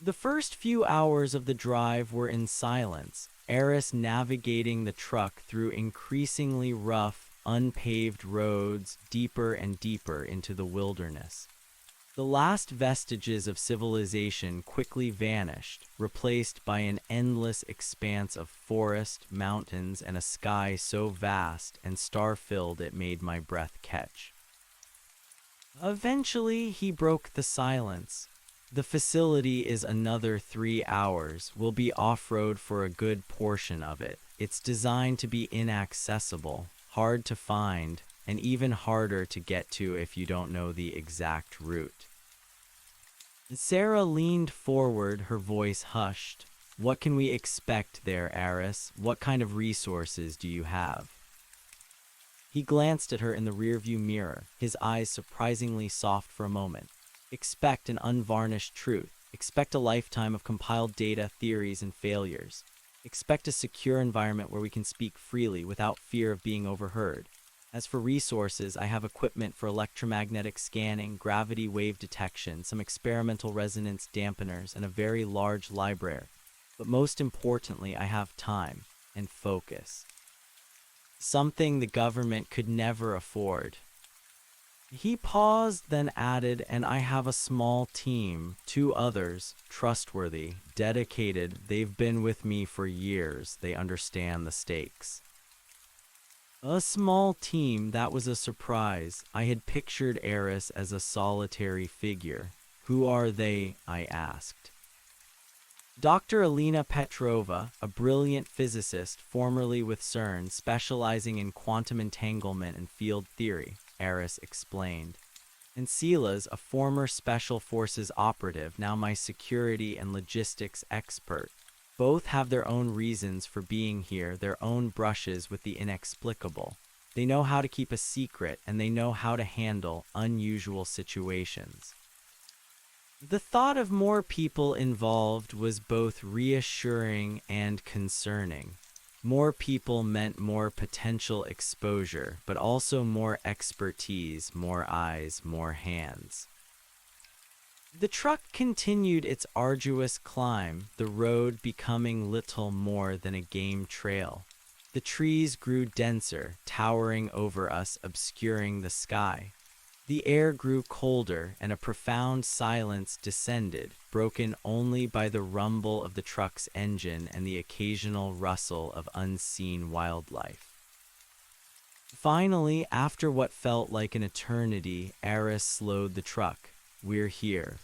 The first few hours of the drive were in silence, Eris navigating the truck through increasingly rough, unpaved roads, deeper and deeper into the wilderness. The last vestiges of civilization quickly vanished, replaced by an endless expanse of forest, mountains, and a sky so vast and star-filled it made my breath catch. Eventually, he broke the silence. "The facility is another 3 hours. We'll be off-road for a good portion of it. It's designed to be inaccessible, hard to find, and even harder to get to if you don't know the exact route." Sarah leaned forward, her voice hushed. "What can we expect there, Eris? What kind of resources do you have?" He glanced at her in the rearview mirror, his eyes surprisingly soft for a moment. "Expect an unvarnished truth. Expect a lifetime of compiled data, theories, and failures. Expect a secure environment where we can speak freely without fear of being overheard. As for resources, I have equipment for electromagnetic scanning, gravity wave detection, some experimental resonance dampeners, and a very large library. But most importantly, I have time and focus. Something the government could never afford." He paused, then added, "And I have a small team, 2 others, trustworthy, dedicated. They've been with me for years. They understand the stakes." A small team, that was a surprise. I had pictured Eris as a solitary figure. "Who are they?" I asked. Dr. Alina Petrova, a brilliant physicist formerly with CERN, specializing in quantum entanglement and field theory, Eris explained. And Silas, a former Special Forces operative, now my security and logistics expert. Both have their own reasons for being here, their own brushes with the inexplicable. They know how to keep a secret, and they know how to handle unusual situations. The thought of more people involved was both reassuring and concerning. More people meant more potential exposure, but also more expertise, more eyes, more hands. The truck continued its arduous climb, the road becoming little more than a game trail. The trees grew denser, towering over us, obscuring the sky. The air grew colder, and a profound silence descended, broken only by the rumble of the truck's engine and the occasional rustle of unseen wildlife. Finally, after what felt like an eternity, Eris slowed the truck. "We're here."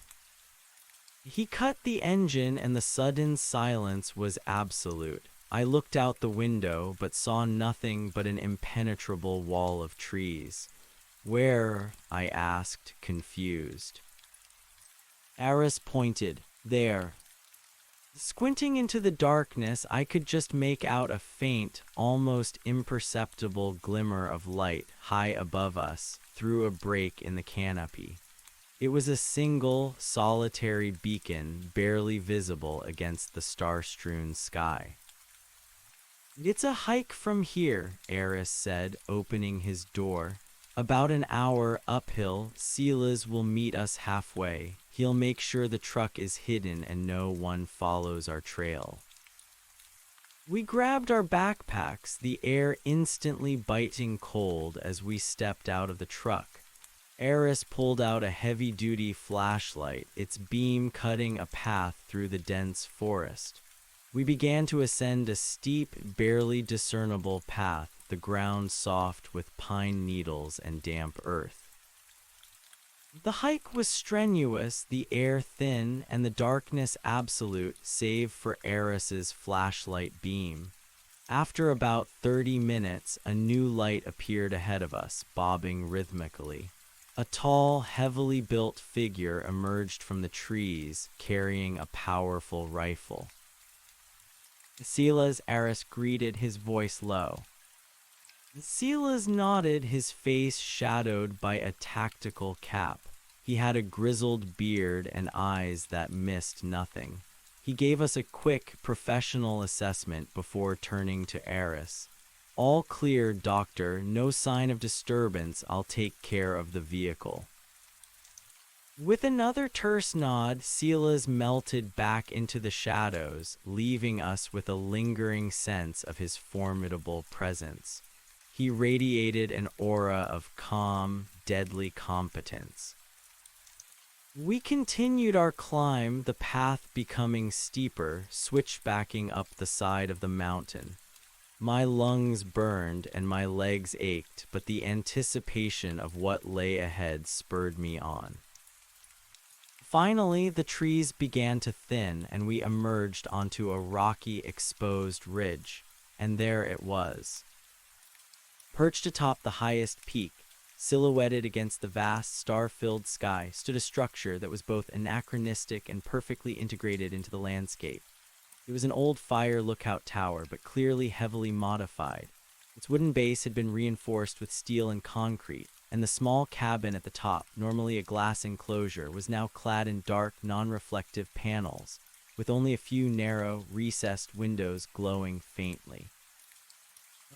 He cut the engine, and the sudden silence was absolute. I looked out the window, but saw nothing but an impenetrable wall of trees. "Where?" I asked, confused. Eris pointed. "There." Squinting into the darkness, I could just make out a faint, almost imperceptible glimmer of light high above us, through a break in the canopy. It was a single, solitary beacon, barely visible against the star-strewn sky. "It's a hike from here," Eris said, opening his door. "About an hour uphill. Silas will meet us halfway. He'll make sure the truck is hidden and no one follows our trail." We grabbed our backpacks, the air instantly biting cold as we stepped out of the truck. Eris pulled out a heavy-duty flashlight, its beam cutting a path through the dense forest. We began to ascend a steep, barely discernible path, the ground soft with pine needles and damp earth. The hike was strenuous, the air thin, and the darkness absolute, save for Eris's flashlight beam. After about 30 minutes, a new light appeared ahead of us, bobbing rhythmically. A tall, heavily built figure emerged from the trees, carrying a powerful rifle. "Silas," Eris greeted, his voice low. Silas nodded, his face shadowed by a tactical cap. He had a grizzled beard and eyes that missed nothing. He gave us a quick, professional assessment before turning to Eris. "All clear, Doctor. No sign of disturbance. I'll take care of the vehicle." With another terse nod, Silas melted back into the shadows, leaving us with a lingering sense of his formidable presence. He radiated an aura of calm, deadly competence. We continued our climb, the path becoming steeper, switchbacking up the side of the mountain. My lungs burned and my legs ached, but the anticipation of what lay ahead spurred me on. Finally, the trees began to thin, and we emerged onto a rocky, exposed ridge. And there it was. Perched atop the highest peak, silhouetted against the vast, star-filled sky, stood a structure that was both anachronistic and perfectly integrated into the landscape. It was an old fire lookout tower, but clearly heavily modified. Its wooden base had been reinforced with steel and concrete, and the small cabin at the top, normally a glass enclosure, was now clad in dark, non-reflective panels, with only a few narrow, recessed windows glowing faintly.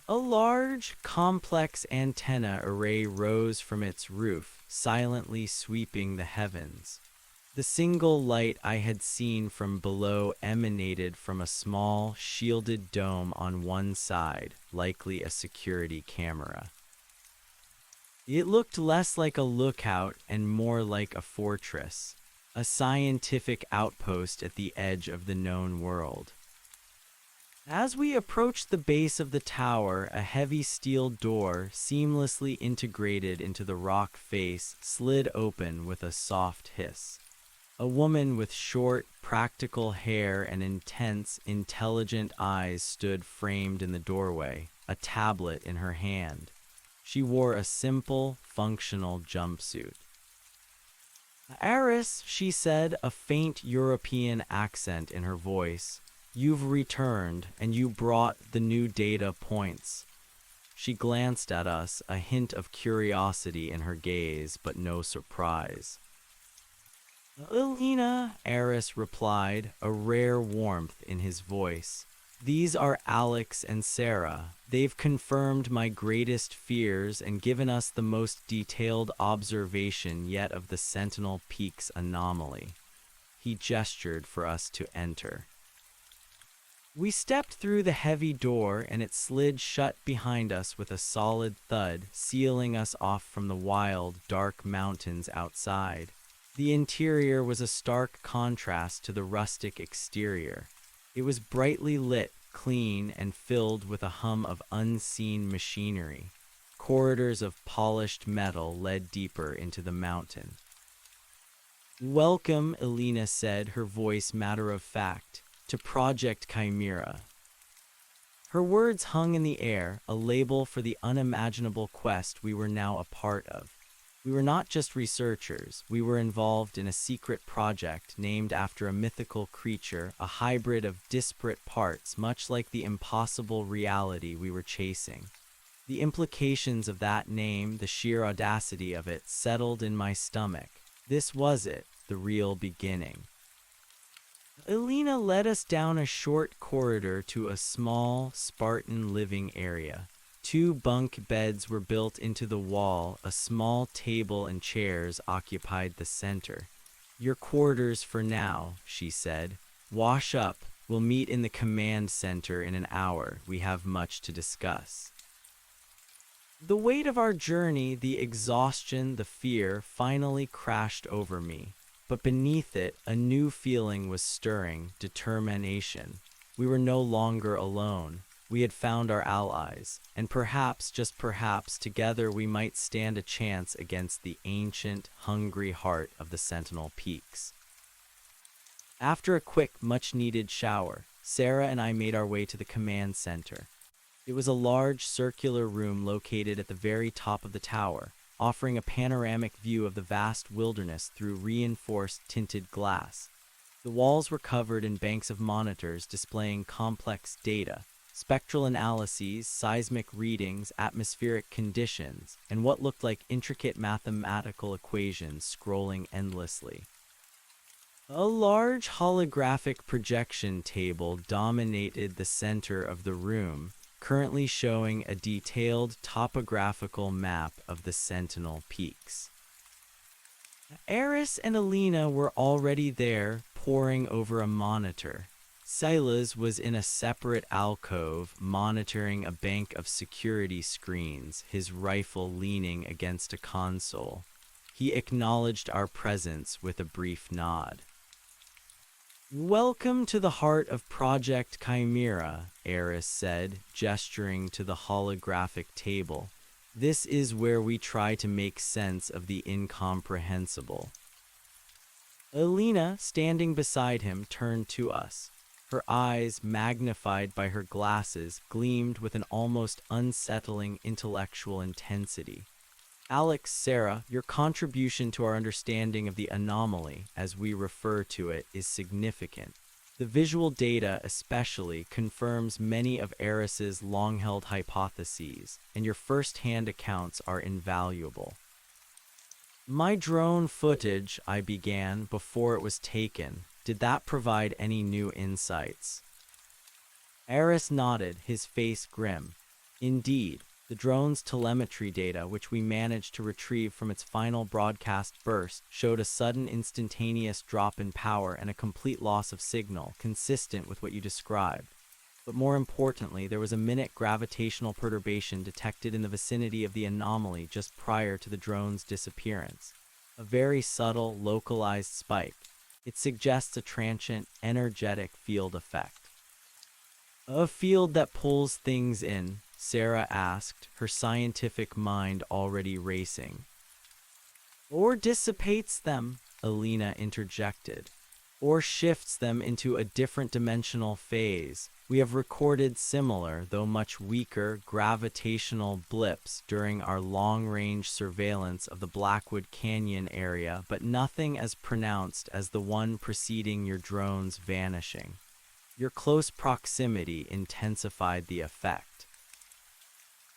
A large, complex antenna array rose from its roof, silently sweeping the heavens. The single light I had seen from below emanated from a small, shielded dome on one side, likely a security camera. It looked less like a lookout and more like a fortress, a scientific outpost at the edge of the known world. As we approached the base of the tower, a heavy steel door, seamlessly integrated into the rock face, slid open with a soft hiss. A woman with short, practical hair and intense, intelligent eyes stood framed in the doorway, a tablet in her hand. She wore a simple, functional jumpsuit. Eris, she said, a faint European accent in her voice. You've returned, and you brought the new data points. She glanced at us, a hint of curiosity in her gaze, but no surprise. Elena, Eris replied, a rare warmth in his voice. These are Alex and Sarah. They've confirmed my greatest fears and given us the most detailed observation yet of the Sentinel Peaks anomaly. He gestured for us to enter. We stepped through the heavy door and it slid shut behind us with a solid thud, sealing us off from the wild, dark mountains outside. The interior was a stark contrast to the rustic exterior. It was brightly lit, clean, and filled with a hum of unseen machinery. Corridors of polished metal led deeper into the mountain. Welcome, Elena said, her voice matter-of-fact, to Project Chimera. Her words hung in the air, a label for the unimaginable quest we were now a part of. We were not just researchers, we were involved in a secret project named after a mythical creature, a hybrid of disparate parts, much like the impossible reality we were chasing. The implications of that name, the sheer audacity of it, settled in my stomach. This was it, the real beginning. Elena led us down a short corridor to a small, Spartan living area. 2 bunk beds were built into the wall, a small table and chairs occupied the center. Your quarters for now, she said. Wash up. We'll meet in the command center in an hour. We have much to discuss. The weight of our journey, the exhaustion, the fear, finally crashed over me. But beneath it, a new feeling was stirring, determination. We were no longer alone. We had found our allies, and perhaps, just perhaps, together we might stand a chance against the ancient, hungry heart of the Sentinel Peaks. After a quick, much-needed shower, Sarah and I made our way to the command center. It was a large, circular room located at the very top of the tower, offering a panoramic view of the vast wilderness through reinforced tinted glass. The walls were covered in banks of monitors displaying complex data, spectral analyses, seismic readings, atmospheric conditions, and what looked like intricate mathematical equations scrolling endlessly. A large holographic projection table dominated the center of the room, currently showing a detailed topographical map of the Sentinel Peaks. Eris and Elena were already there, poring over a monitor. Silas was in a separate alcove, monitoring a bank of security screens, his rifle leaning against a console. He acknowledged our presence with a brief nod. Welcome to the heart of Project Chimera, Eris said, gesturing to the holographic table. This is where we try to make sense of the incomprehensible. Elena, standing beside him, turned to us. Her eyes, magnified by her glasses, gleamed with an almost unsettling intellectual intensity. Alex, Sarah, your contribution to our understanding of the anomaly, as we refer to it, is significant. The visual data especially confirms many of Eris's long-held hypotheses, and your first-hand accounts are invaluable. My drone footage, I began, before it was taken. Did that provide any new insights? Eris nodded, his face grim. Indeed, the drone's telemetry data, which we managed to retrieve from its final broadcast burst, showed a sudden instantaneous drop in power and a complete loss of signal, consistent with what you described. But more importantly, there was a minute gravitational perturbation detected in the vicinity of the anomaly just prior to the drone's disappearance. A very subtle, localized spike. It suggests a transient, energetic field effect. A field that pulls things in, Sarah asked, her scientific mind already racing. Or dissipates them, Elena interjected. or shifts them into a different dimensional phase. We have recorded similar, though much weaker, gravitational blips during our long-range surveillance of the Blackwood Canyon area, but nothing as pronounced as the one preceding your drone's vanishing. Your close proximity intensified the effect.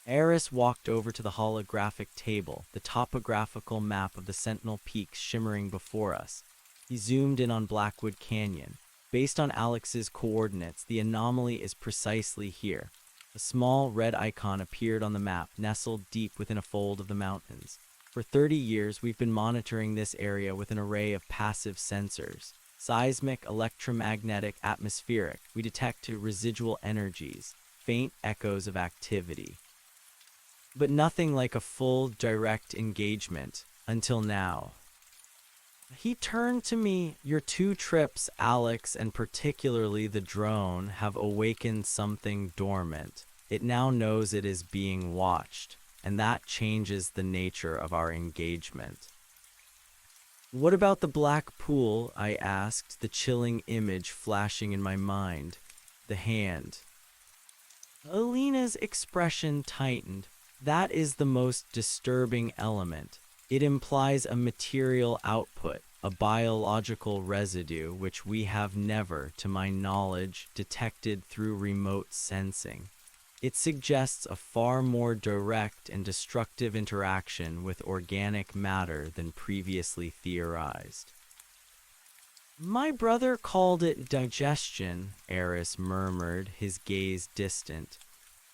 Eris walked over to the holographic table, the topographical map of the Sentinel Peaks shimmering before us. He zoomed in on Blackwood Canyon. Based on Alex's coordinates, the anomaly is precisely here. A small red icon appeared on the map, nestled deep within a fold of the mountains. For 30 years, we've been monitoring this area with an array of passive sensors. Seismic, electromagnetic, atmospheric. We detect residual energies, faint echoes of activity. But nothing like a full, direct engagement, until now. He turned to me. Your 2 trips, Alex, and particularly the drone, have awakened something dormant. It now knows it is being watched, and that changes the nature of our engagement. What about the black pool? I asked, the chilling image flashing in my mind. The hand. Alina's expression tightened. That is the most disturbing element. It implies a material output, a biological residue which we have never, to my knowledge, detected through remote sensing. It suggests a far more direct and destructive interaction with organic matter than previously theorized. My brother called it digestion, Eris murmured, his gaze distant.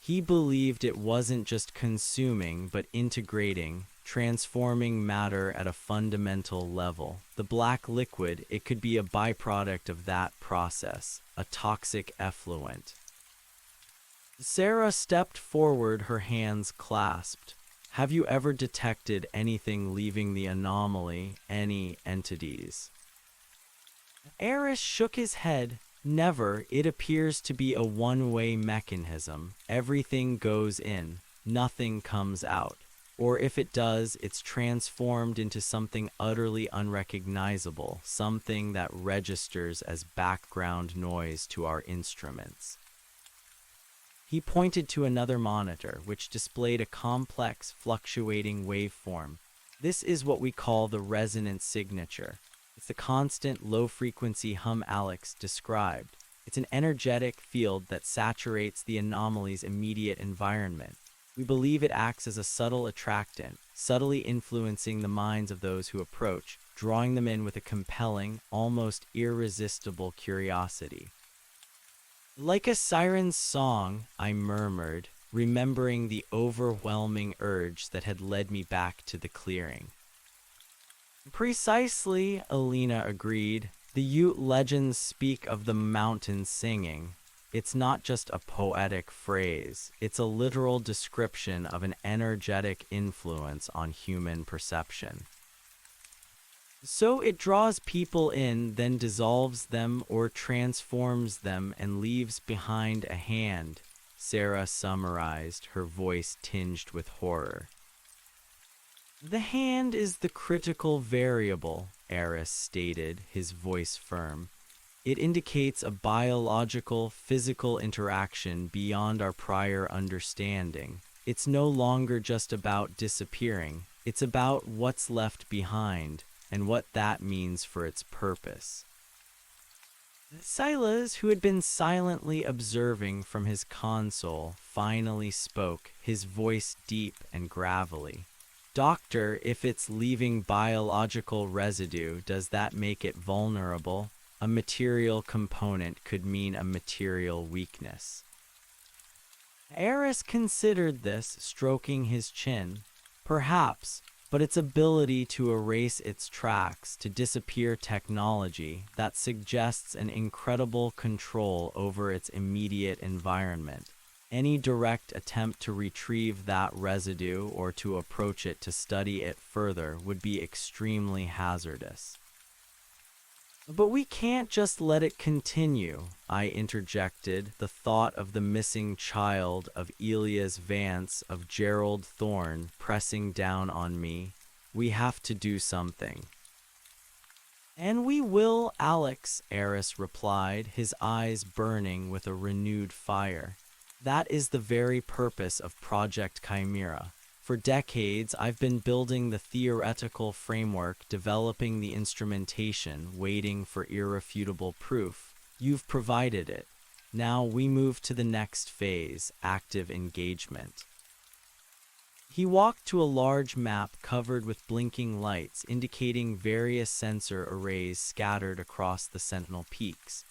He believed it wasn't just consuming, but integrating, transforming matter at a fundamental level. The black liquid, it could be a byproduct of that process, a toxic effluent. Sarah stepped forward, her hands clasped. Have you ever detected anything leaving the anomaly, any entities? Eris shook his head. Never. It appears to be a one-way mechanism. Everything goes in, nothing comes out. Or if it does, it's transformed into something utterly unrecognizable, something that registers as background noise to our instruments. He pointed to another monitor, which displayed a complex, fluctuating waveform. This is what we call the resonance signature. It's the constant, low-frequency hum Alex described. It's an energetic field that saturates the anomaly's immediate environment. We believe it acts as a subtle attractant, subtly influencing the minds of those who approach, drawing them in with a compelling, almost irresistible curiosity. Like a siren's song, I murmured, remembering the overwhelming urge that had led me back to the clearing. Precisely, Alina agreed. The Ute legends speak of the mountain singing. It's not just a poetic phrase, it's a literal description of an energetic influence on human perception. So it draws people in, then dissolves them or transforms them and leaves behind a hand, Sarah summarized, her voice tinged with horror. The hand is the critical variable, Eris stated, his voice firm. It indicates a biological, physical interaction beyond our prior understanding. It's no longer just about disappearing. It's about what's left behind and what that means for its purpose. Silas, who had been silently observing from his console, finally spoke, his voice deep and gravelly. Doctor, if it's leaving biological residue, does that make it vulnerable? A material component could mean a material weakness. Eris considered this, stroking his chin. Perhaps, but its ability to erase its tracks, to disappear technology, that suggests an incredible control over its immediate environment. Any direct attempt to retrieve that residue or to approach it to study it further would be extremely hazardous. But we can't just let it continue, I interjected, the thought of the missing child, of Elias Vance, of Gerald Thorne pressing down on me. We have to do something. And we will, Alex, Eris replied, his eyes burning with a renewed fire. That is the very purpose of Project Chimera. For decades, I've been building the theoretical framework, developing the instrumentation, waiting for irrefutable proof. You've provided it. Now we move to the next phase, active engagement. He walked to a large map covered with blinking lights, indicating various sensor arrays scattered across the Sentinel peaks.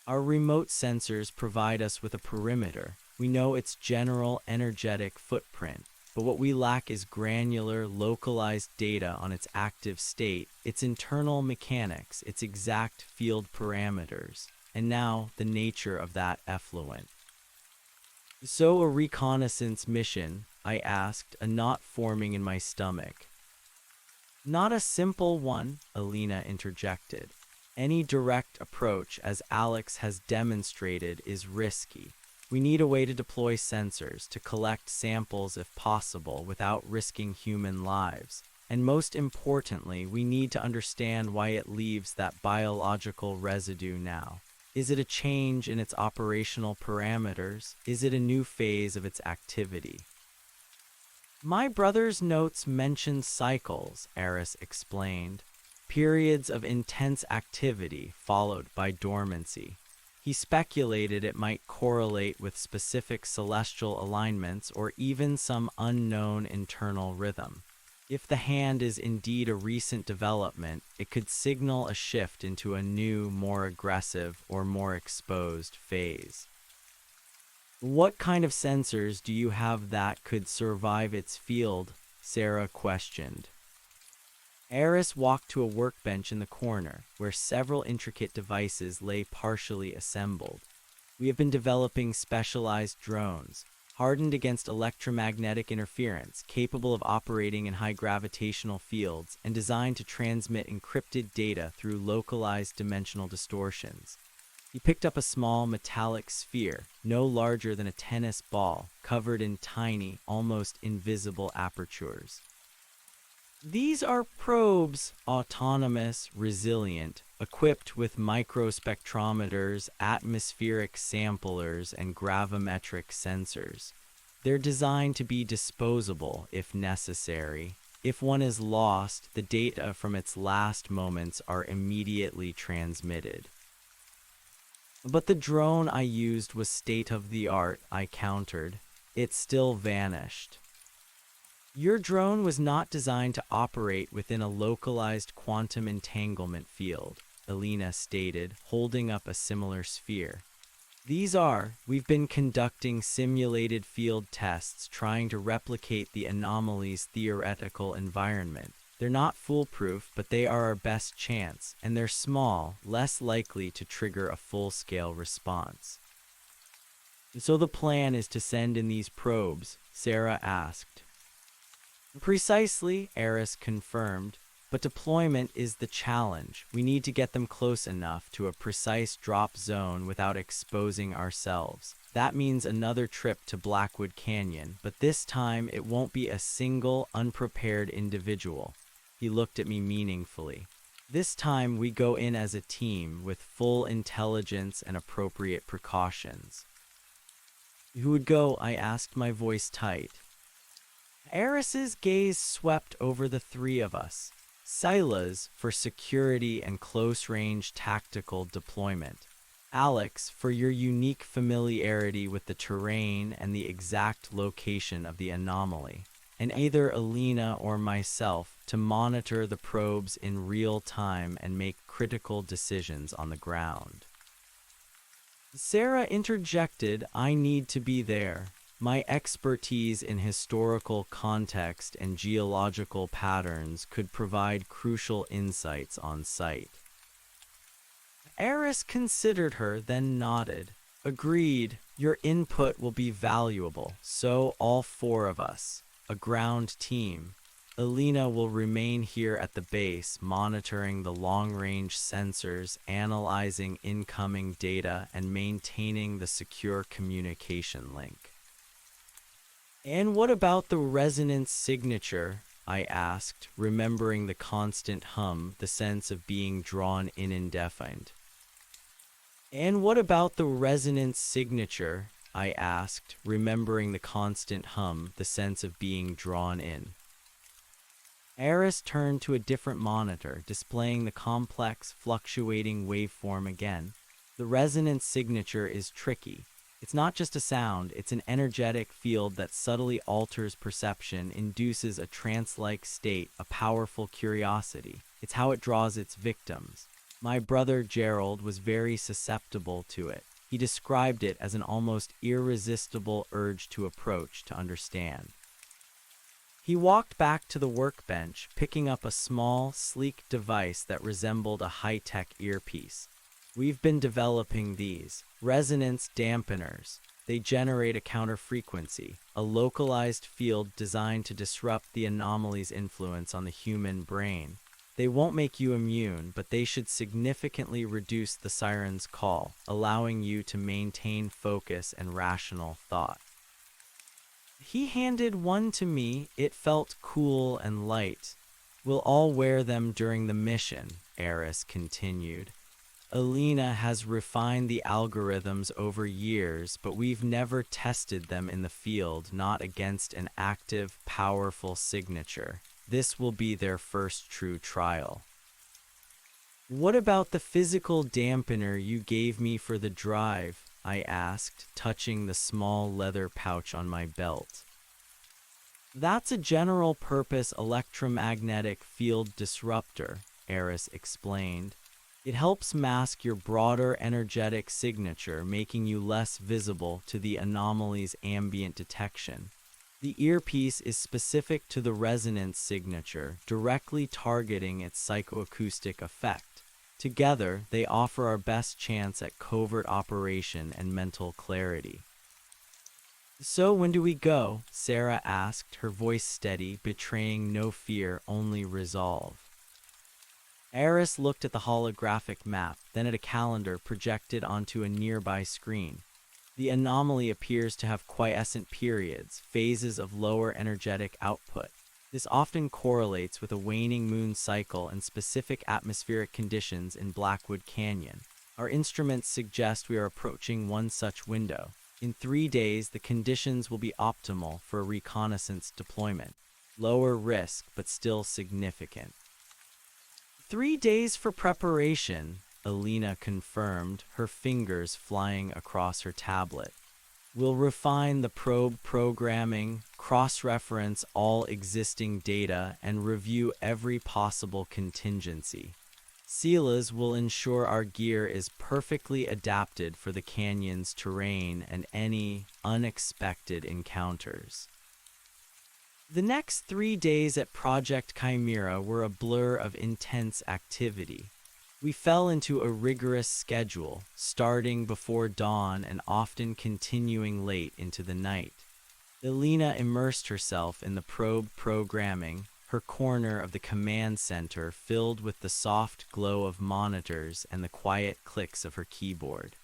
Our remote sensors provide us with a perimeter. We know its general energetic footprint, but what we lack is granular, localized data on its active state, its internal mechanics, its exact field parameters, and now the nature of that effluent. So a reconnaissance mission, I asked, a knot forming in my stomach. Not a simple one, Alina interjected. Any direct approach, as Alex has demonstrated, is risky. We need a way to deploy sensors, to collect samples if possible without risking human lives. And most importantly, we need to understand why it leaves that biological residue now. Is it a change in its operational parameters? Is it a new phase of its activity? My brother's notes mention cycles, Eris explained. Periods of intense activity followed by dormancy. He speculated it might correlate with specific celestial alignments or even some unknown internal rhythm. If the hand is indeed a recent development, it could signal a shift into a new, more aggressive or more exposed phase. What kind of sensors do you have that could survive its field? Sarah questioned. Eris walked to a workbench in the corner, where several intricate devices lay partially assembled. We have been developing specialized drones, hardened against electromagnetic interference, capable of operating in high gravitational fields, and designed to transmit encrypted data through localized dimensional distortions. He picked up a small metallic sphere, no larger than a tennis ball, covered in tiny, almost invisible apertures. These are probes, autonomous, resilient, equipped with microspectrometers, atmospheric samplers, and gravimetric sensors. They're designed to be disposable if necessary. If one is lost, the data from its last moments are immediately transmitted. But the drone I used was state-of-the-art, I countered. It still vanished. Your drone was not designed to operate within a localized quantum entanglement field, Alina stated, holding up a similar sphere. We've been conducting simulated field tests trying to replicate the anomaly's theoretical environment. They're not foolproof, but they are our best chance, and they're small, less likely to trigger a full-scale response. So the plan is to send in these probes, Sarah asked. Precisely, Eris confirmed, but deployment is the challenge. We need to get them close enough to a precise drop zone without exposing ourselves. That means another trip to Blackwood Canyon, but this time it won't be a single, unprepared individual. He looked at me meaningfully. This time we go in as a team with full intelligence and appropriate precautions. Who would go? I asked, my voice tight. Eris's gaze swept over the three of us. Sila's for security and close-range tactical deployment. Alex for your unique familiarity with the terrain and the exact location of the anomaly. And either Alina or myself to monitor the probes in real time and make critical decisions on the ground. Sarah interjected, I need to be there. My expertise in historical context and geological patterns could provide crucial insights on site. Eris considered her, then nodded. Agreed, your input will be valuable, so all four of us, a ground team. Alina will remain here at the base, monitoring the long-range sensors, analyzing incoming data, and maintaining the secure communication link. And what about the resonance signature? I asked, remembering the constant hum, the sense of being drawn in indefinite. And what about the resonance signature? I asked, remembering the constant hum, the sense of being drawn in. Eris turned to a different monitor, displaying the complex, fluctuating waveform again. The resonance signature is tricky. It's not just a sound, it's an energetic field that subtly alters perception, induces a trance-like state, a powerful curiosity. It's how it draws its victims. My brother Gerald was very susceptible to it. He described it as an almost irresistible urge to approach, to understand. He walked back to the workbench, picking up a small, sleek device that resembled a high-tech earpiece. We've been developing these resonance dampeners. They generate a counterfrequency, a localized field designed to disrupt the anomaly's influence on the human brain. They won't make you immune, but they should significantly reduce the siren's call, allowing you to maintain focus and rational thought. He handed one to me. It felt cool and light. We'll all wear them during the mission, Eris continued. Alina has refined the algorithms over years, but we've never tested them in the field, not against an active, powerful signature. This will be their first true trial. What about the physical dampener you gave me for the drive? I asked, touching the small leather pouch on my belt. That's a general-purpose electromagnetic field disruptor, Eris explained. It helps mask your broader energetic signature, making you less visible to the anomaly's ambient detection. The earpiece is specific to the resonance signature, directly targeting its psychoacoustic effect. Together, they offer our best chance at covert operation and mental clarity. So when do we go? Sarah asked, her voice steady, betraying no fear, only resolve. Eris looked at the holographic map, then at a calendar projected onto a nearby screen. The anomaly appears to have quiescent periods, phases of lower energetic output. This often correlates with a waning moon cycle and specific atmospheric conditions in Blackwood Canyon. Our instruments suggest we are approaching one such window. In 3 days, the conditions will be optimal for a reconnaissance deployment. Lower risk, but still significant. 3 days for preparation, Alina confirmed, her fingers flying across her tablet. We'll refine the probe programming, cross-reference all existing data, and review every possible contingency. Sealas will ensure our gear is perfectly adapted for the canyon's terrain and any unexpected encounters. The next 3 days at Project Chimera were a blur of intense activity. We fell into a rigorous schedule, starting before dawn and often continuing late into the night. Alina immersed herself in the probe programming, her corner of the command center filled with the soft glow of monitors and the quiet clicks of her keyboard.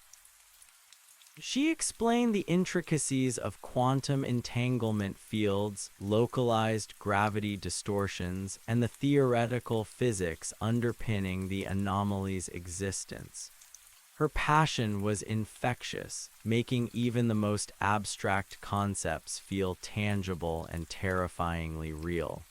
She explained the intricacies of quantum entanglement fields, localized gravity distortions, and the theoretical physics underpinning the anomaly's existence. Her passion was infectious, making even the most abstract concepts feel tangible and terrifyingly real.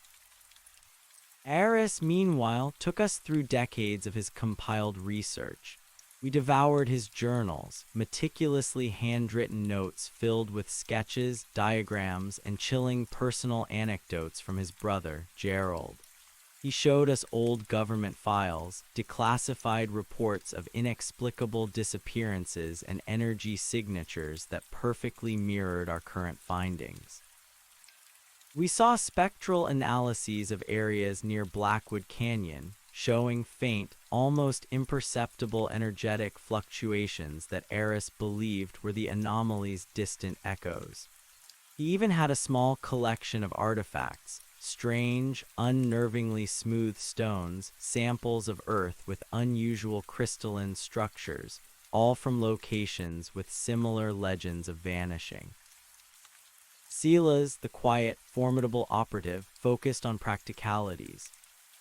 Eris, meanwhile, took us through decades of his compiled research. We devoured his journals, meticulously handwritten notes filled with sketches, diagrams, and chilling personal anecdotes from his brother, Gerald. He showed us old government files, declassified reports of inexplicable disappearances, and energy signatures that perfectly mirrored our current findings. We saw spectral analyses of areas near Blackwood Canyon, showing faint, almost imperceptible energetic fluctuations that Eris believed were the anomaly's distant echoes. He even had a small collection of artifacts, strange, unnervingly smooth stones, samples of Earth with unusual crystalline structures, all from locations with similar legends of vanishing. Silas, the quiet, formidable operative, focused on practicalities.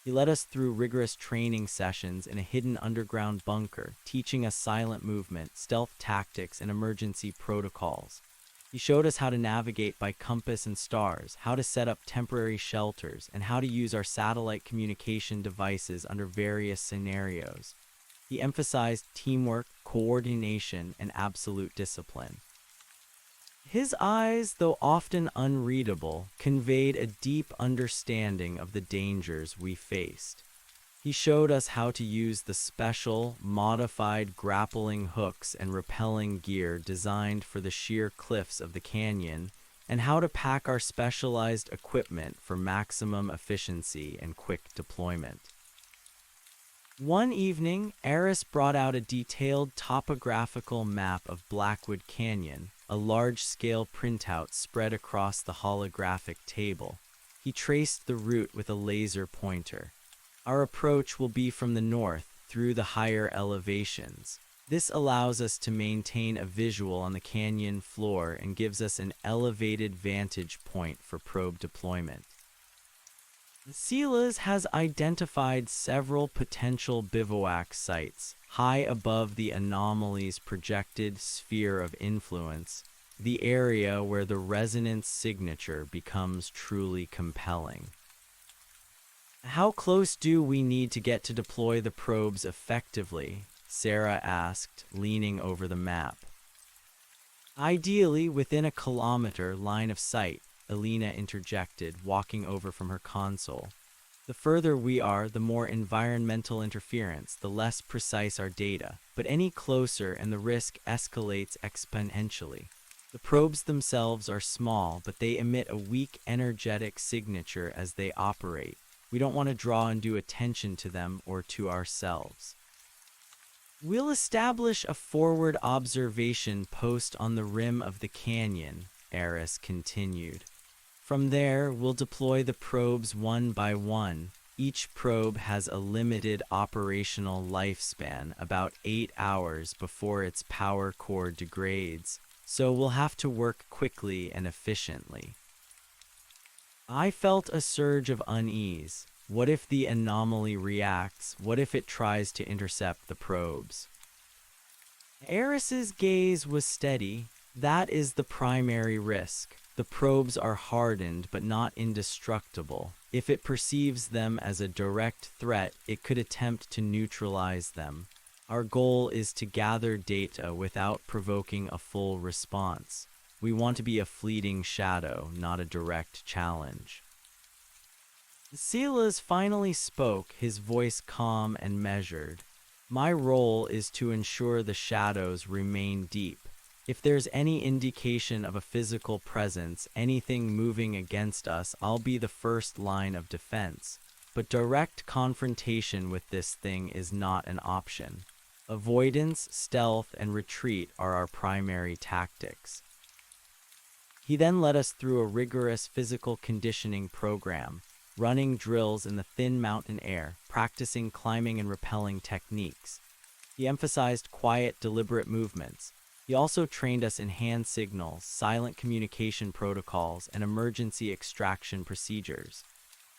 He led us through rigorous training sessions in a hidden underground bunker, teaching us silent movement, stealth tactics, and emergency protocols. He showed us how to navigate by compass and stars, how to set up temporary shelters, and how to use our satellite communication devices under various scenarios. He emphasized teamwork, coordination, and absolute discipline. His eyes, though often unreadable, conveyed a deep understanding of the dangers we faced. He showed us how to use the special, modified grappling hooks and rappelling gear designed for the sheer cliffs of the canyon, and how to pack our specialized equipment for maximum efficiency and quick deployment. One evening, Eris brought out a detailed topographical map of Blackwood Canyon, a large-scale printout spread across the holographic table. He traced the route with a laser pointer. Our approach will be from the north, through the higher elevations. This allows us to maintain a visual on the canyon floor and gives us an elevated vantage point for probe deployment. Silas has identified several potential bivouac sites, high above the anomaly's projected sphere of influence, the area where the resonance signature becomes truly compelling. How close do we need to get to deploy the probes effectively? Sarah asked, leaning over the map. Ideally, within a kilometer line of sight, Elena interjected, walking over from her console. The further we are, the more environmental interference, the less precise our data, but any closer and the risk escalates exponentially. The probes themselves are small, but they emit a weak energetic signature as they operate. We don't want to draw undue attention to them or to ourselves. We'll establish a forward observation post on the rim of the canyon, Eris continued. From there, we'll deploy the probes one by one. Each probe has a limited operational lifespan, about 8 hours before its power core degrades, so we'll have to work quickly and efficiently. I felt a surge of unease. What if the anomaly reacts? What if it tries to intercept the probes? Eris's gaze was steady. That is the primary risk. The probes are hardened but not indestructible. If it perceives them as a direct threat, it could attempt to neutralize them. Our goal is to gather data without provoking a full response. We want to be a fleeting shadow, not a direct challenge. Silas finally spoke, his voice calm and measured. My role is to ensure the shadows remain deep. If there's any indication of a physical presence, anything moving against us, I'll be the first line of defense. But direct confrontation with this thing is not an option. Avoidance, stealth, and retreat are our primary tactics. He then led us through a rigorous physical conditioning program, running drills in the thin mountain air, practicing climbing and rappelling techniques. He emphasized quiet, deliberate movements. He also trained us in hand signals, silent communication protocols, and emergency extraction procedures.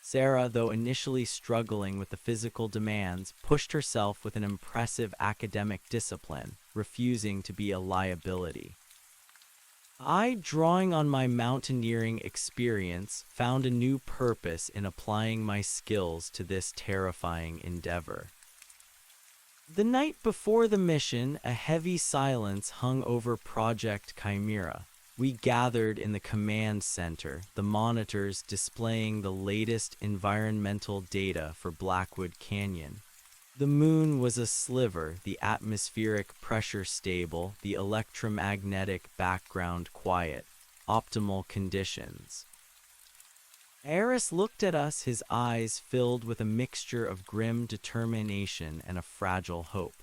Sarah, though initially struggling with the physical demands, pushed herself with an impressive academic discipline, refusing to be a liability. I, drawing on my mountaineering experience, found a new purpose in applying my skills to this terrifying endeavor. The night before the mission, a heavy silence hung over Project Chimera. We gathered in the command center, the monitors displaying the latest environmental data for Blackwood Canyon. The moon was a sliver, the atmospheric pressure stable, the electromagnetic background quiet, optimal conditions. Eris looked at us, his eyes filled with a mixture of grim determination and a fragile hope.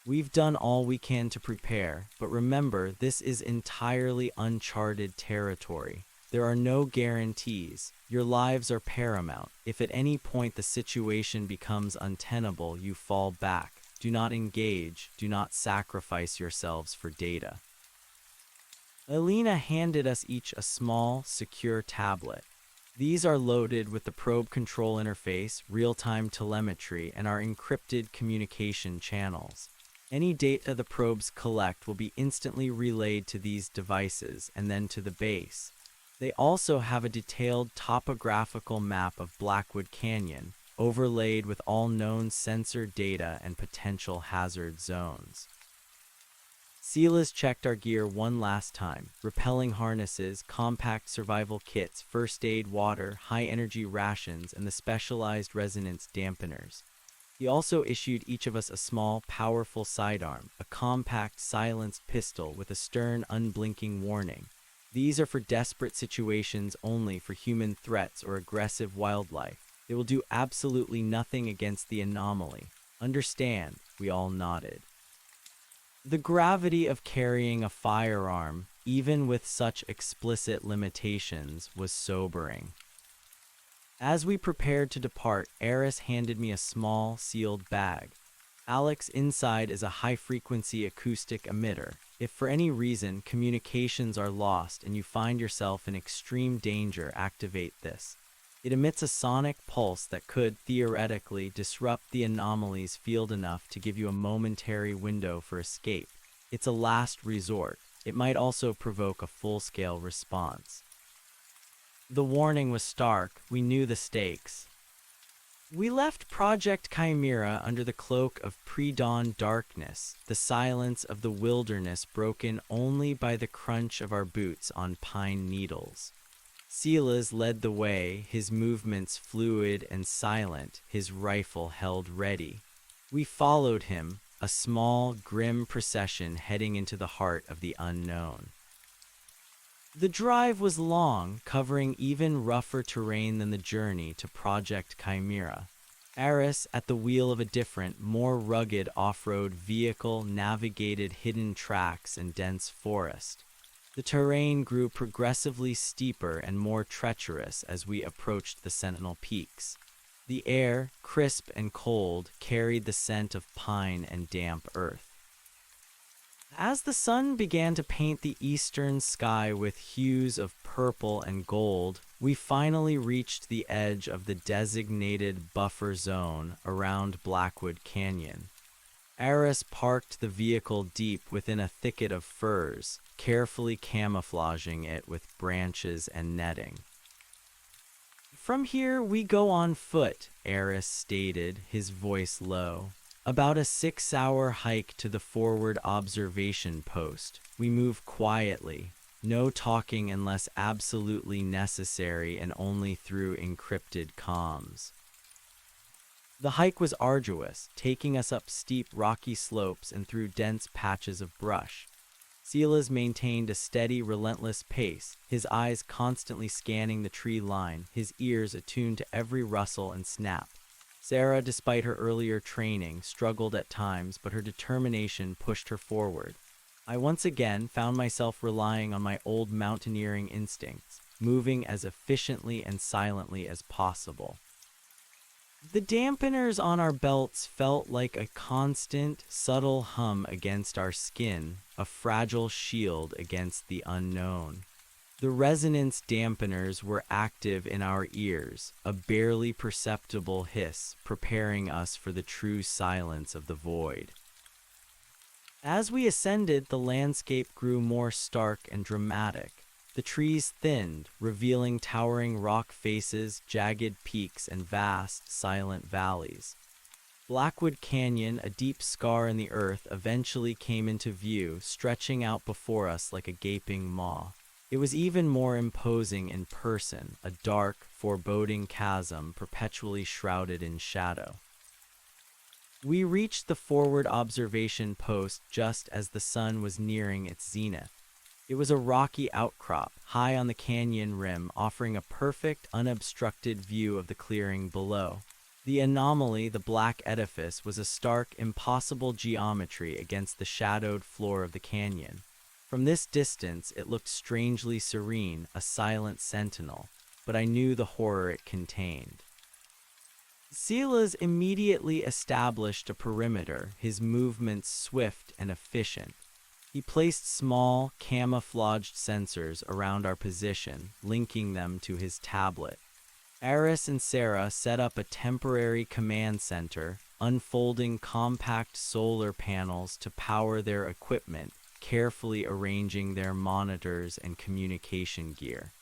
We've done all we can to prepare, but remember, this is entirely uncharted territory. There are no guarantees. Your lives are paramount. If at any point the situation becomes untenable, you fall back. Do not engage. Do not sacrifice yourselves for data. Alina handed us each a small, secure tablet. These are loaded with the probe control interface, real-time telemetry, and our encrypted communication channels. Any data the probes collect will be instantly relayed to these devices and then to the base. They also have a detailed topographical map of Blackwood Canyon, overlaid with all known sensor data and potential hazard zones. Silas checked our gear one last time: repelling harnesses, compact survival kits, first aid water, high-energy rations, and the specialized resonance dampeners. He also issued each of us a small, powerful sidearm, a compact, silenced pistol with a stern, unblinking warning. These are for desperate situations only, for human threats or aggressive wildlife. They will do absolutely nothing against the anomaly. Understand? We all nodded. The gravity of carrying a firearm, even with such explicit limitations, was sobering. As we prepared to depart, Eris handed me a small, sealed bag. Alex, inside is a high-frequency acoustic emitter. If for any reason communications are lost and you find yourself in extreme danger, activate this. It emits a sonic pulse that could, theoretically, disrupt the anomaly's field enough to give you a momentary window for escape. It's a last resort. It might also provoke a full-scale response. The warning was stark. We knew the stakes. We left Project Chimera under the cloak of pre-dawn darkness, the silence of the wilderness broken only by the crunch of our boots on pine needles. Silas led the way, his movements fluid and silent, his rifle held ready. We followed him, a small, grim procession heading into the heart of the unknown. The drive was long, covering even rougher terrain than the journey to Project Chimera. Eris, at the wheel of a different, more rugged off-road vehicle, navigated hidden tracks and dense forest. The terrain grew progressively steeper and more treacherous as we approached the Sentinel Peaks. The air, crisp and cold, carried the scent of pine and damp earth. As the sun began to paint the eastern sky with hues of purple and gold, we finally reached the edge of the designated buffer zone around Blackwood Canyon. Eris parked the vehicle deep within a thicket of firs, carefully camouflaging it with branches and netting. "From here we go on foot," Eris stated, his voice low. "About a 6-hour hike to the forward observation post. We move quietly, no talking unless absolutely necessary, and only through encrypted comms." The hike was arduous, taking us up steep rocky slopes and through dense patches of brush. Silas maintained a steady, relentless pace, his eyes constantly scanning the tree line, his ears attuned to every rustle and snap. Sarah, despite her earlier training, struggled at times, but her determination pushed her forward. I once again found myself relying on my old mountaineering instincts, moving as efficiently and silently as possible. The dampeners on our belts felt like a constant, subtle hum against our skin, a fragile shield against the unknown. The resonance dampeners were active in our ears, a barely perceptible hiss, preparing us for the true silence of the void. As we ascended, the landscape grew more stark and dramatic. The trees thinned, revealing towering rock faces, jagged peaks, and vast, silent valleys. Blackwood Canyon, a deep scar in the earth, eventually came into view, stretching out before us like a gaping maw. It was even more imposing in person, a dark, foreboding chasm perpetually shrouded in shadow. We reached the forward observation post just as the sun was nearing its zenith. It was a rocky outcrop, high on the canyon rim, offering a perfect, unobstructed view of the clearing below. The anomaly, the black edifice, was a stark, impossible geometry against the shadowed floor of the canyon. From this distance, it looked strangely serene, a silent sentinel, but I knew the horror it contained. Silas immediately established a perimeter, his movements swift and efficient. He placed small, camouflaged sensors around our position, linking them to his tablet. Eris and Sarah set up a temporary command center, unfolding compact solar panels to power their equipment, carefully arranging their monitors and communication gear.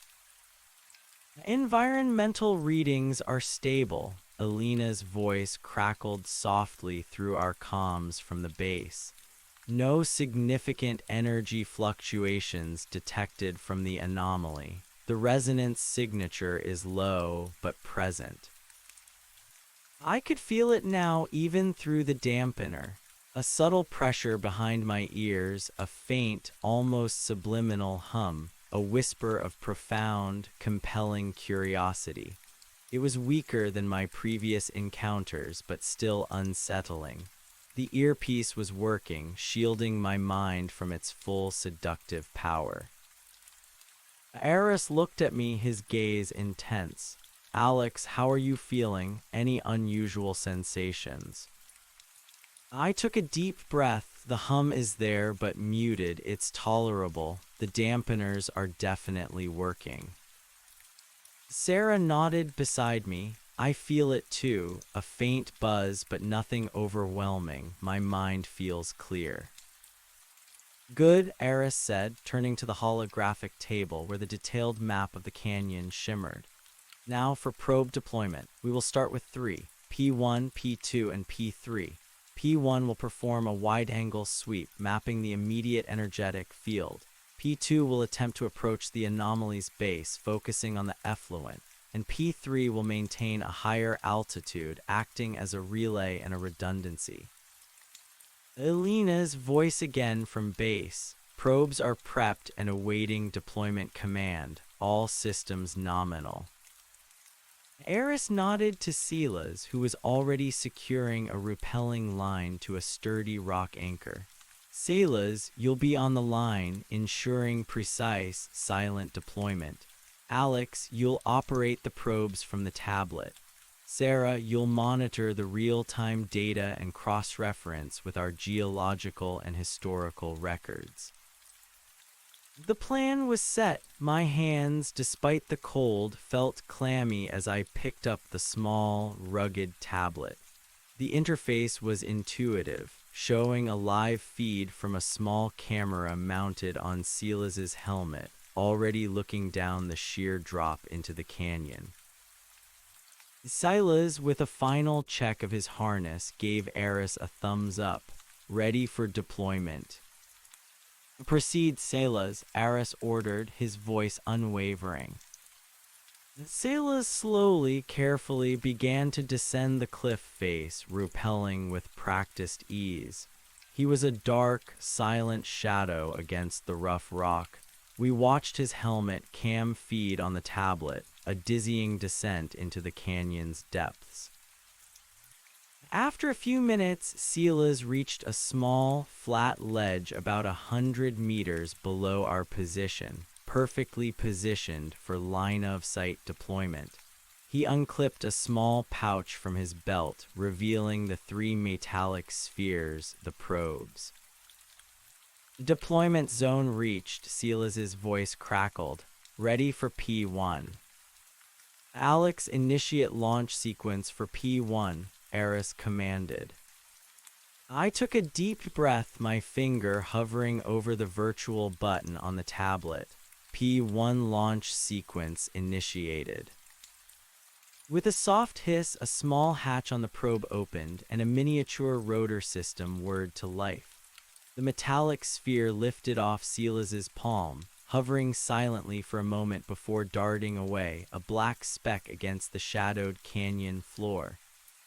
Environmental readings are stable. Alina's voice crackled softly through our comms from the base. No significant energy fluctuations detected from the anomaly. The resonance signature is low but present. I could feel it now even through the dampener. A subtle pressure behind my ears, a faint, almost subliminal hum, a whisper of profound, compelling curiosity. It was weaker than my previous encounters, but still unsettling. The earpiece was working, shielding my mind from its full seductive power. Eris looked at me, his gaze intense. "Alex, how are you feeling? Any unusual sensations?" I took a deep breath. The hum is there, but muted. It's tolerable. The dampeners are definitely working. Sarah nodded beside me. I feel it too. A faint buzz, but nothing overwhelming. My mind feels clear. "Good," Eris said, turning to the holographic table where the detailed map of the canyon shimmered. "Now for probe deployment. We will start with 3, P1, P2, and P3. P1 will perform a wide-angle sweep, mapping the immediate energetic field. P2 will attempt to approach the anomaly's base, focusing on the effluent, and P3 will maintain a higher altitude, acting as a relay and a redundancy." Alina's voice again from base. "Probes are prepped and awaiting deployment command. All systems nominal." Eris nodded to Silas, who was already securing a repelling line to a sturdy rock anchor. "Silas, you'll be on the line, ensuring precise, silent deployment. Alex, you'll operate the probes from the tablet. Sarah, you'll monitor the real-time data and cross-reference with our geological and historical records." The plan was set. My hands, despite the cold, felt clammy as I picked up the small, rugged tablet. The interface was intuitive, showing a live feed from a small camera mounted on Silas's helmet, already looking down the sheer drop into the canyon. Silas, with a final check of his harness, gave Eris a thumbs up, ready for deployment. "Proceed, Silas," Eris ordered, his voice unwavering. Silas slowly, carefully began to descend the cliff face, rappelling with practiced ease. He was a dark, silent shadow against the rough rock. We watched his helmet cam feed on the tablet, a dizzying descent into the canyon's depths. After a few minutes, Silas reached a small, flat ledge about 100 meters below our position, perfectly positioned for line-of-sight deployment. He unclipped a small pouch from his belt, revealing the 3 metallic spheres, the probes. "Deployment zone reached," Silas's voice crackled. "Ready for P1. Alex, initiate launch sequence for P1, Eris commanded. I took a deep breath, my finger hovering over the virtual button on the tablet. P1 launch sequence initiated. With a soft hiss, a small hatch on the probe opened, and a miniature rotor system whirred to life. The metallic sphere lifted off Silas's palm, hovering silently for a moment before darting away, a black speck against the shadowed canyon floor.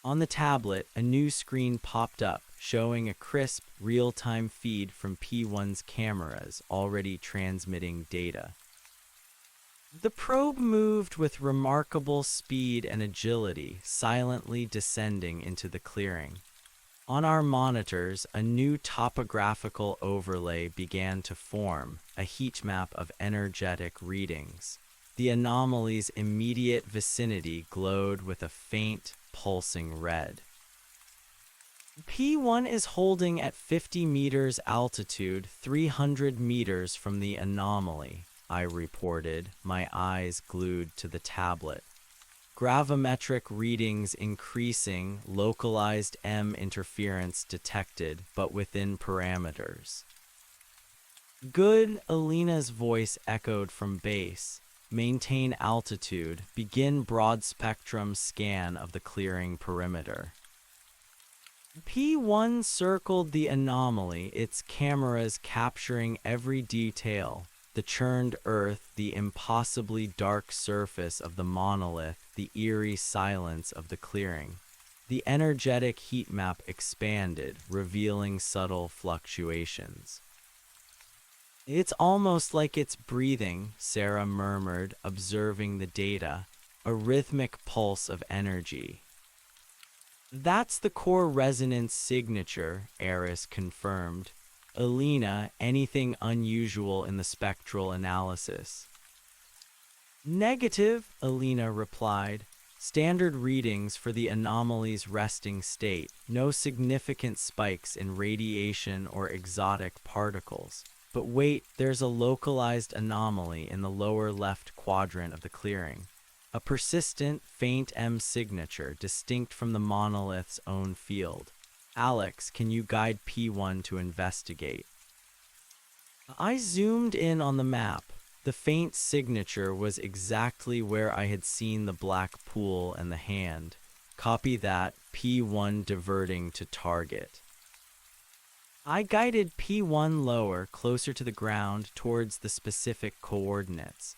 On the tablet, a new screen popped up, showing a crisp, real-time feed from P1's cameras, already transmitting data. The probe moved with remarkable speed and agility, silently descending into the clearing. On our monitors, a new topographical overlay began to form, a heat map of energetic readings. The anomaly's immediate vicinity glowed with a faint, pulsing red. P1 is holding at 50 meters altitude, 300 meters from the anomaly, I reported, my eyes glued to the tablet. Gravimetric readings increasing, localized M interference detected, but within parameters. Good, Alina's voice echoed from base. Maintain altitude, begin broad spectrum scan of the clearing perimeter. P1 circled the anomaly, its cameras capturing every detail. The churned earth, the impossibly dark surface of the monolith, the eerie silence of the clearing. The energetic heat map expanded, revealing subtle fluctuations. It's almost like it's breathing, Sarah murmured, observing the data, a rhythmic pulse of energy. That's the core resonance signature, Eris confirmed. Alina, anything unusual in the spectral analysis? Negative, Alina replied. Standard readings for the anomaly's resting state, no significant spikes in radiation or exotic particles. But wait, there's a localized anomaly in the lower left quadrant of the clearing. A persistent, faint M signature distinct from the monolith's own field. Alex, can you guide P1 to investigate? I zoomed in on the map. The faint signature was exactly where I had seen the black pool and the hand. Copy that, P1 diverting to target. I guided P1 lower, closer to the ground, towards the specific coordinates.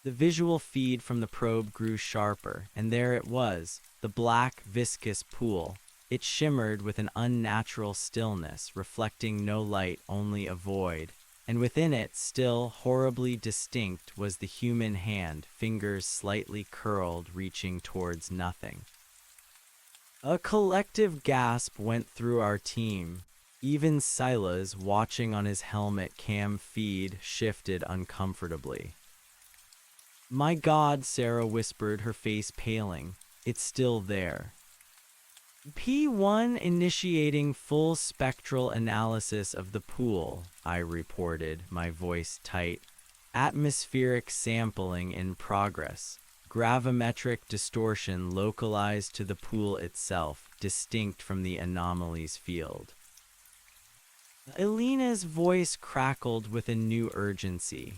The visual feed from the probe grew sharper, and there it was, the black, viscous pool. It shimmered with an unnatural stillness, reflecting no light, only a void. And within it, still horribly distinct, was the human hand, fingers slightly curled, reaching towards nothing. A collective gasp went through our team. Even Silas, watching on his helmet cam feed, shifted uncomfortably. My God, Sarah whispered, her face paling. It's still there. P1 initiating full spectral analysis of the pool, I reported, my voice tight. Atmospheric sampling in progress. Gravimetric distortion localized to the pool itself, distinct from the anomaly's field. Alina's voice crackled with a new urgency.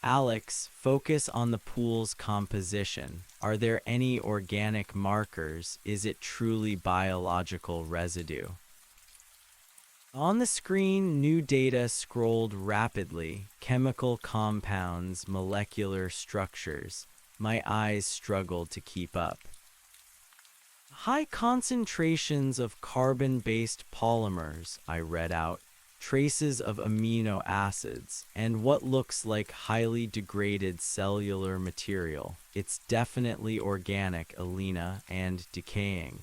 Alex, focus on the pool's composition. Are there any organic markers? Is it truly biological residue? On the screen, new data scrolled rapidly. Chemical compounds, molecular structures. My eyes struggled to keep up. High concentrations of carbon-based polymers, I read out. Traces of amino acids, and what looks like highly degraded cellular material. It's definitely organic, Alina, and decaying.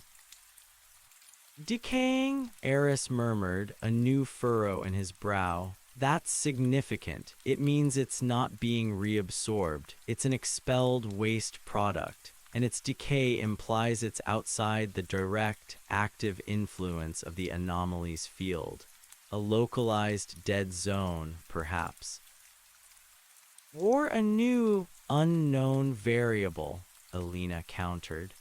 Decaying? Eris murmured, a new furrow in his brow. That's significant. It means it's not being reabsorbed. It's an expelled waste product, and its decay implies it's outside the direct, active influence of the anomaly's field. A localized dead zone, perhaps. Or a new, unknown variable, Alina countered.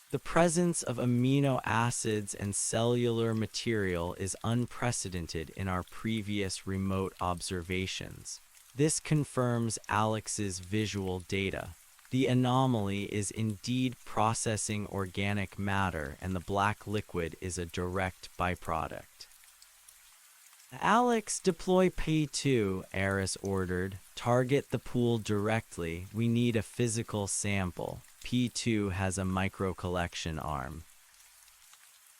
The presence of amino acids and cellular material is unprecedented in our previous remote observations. This confirms Alex's visual data. The anomaly is indeed processing organic matter, and the black liquid is a direct byproduct. Alex, deploy P2, Eris ordered. Target the pool directly. We need a physical sample. P2 has a microcollection arm.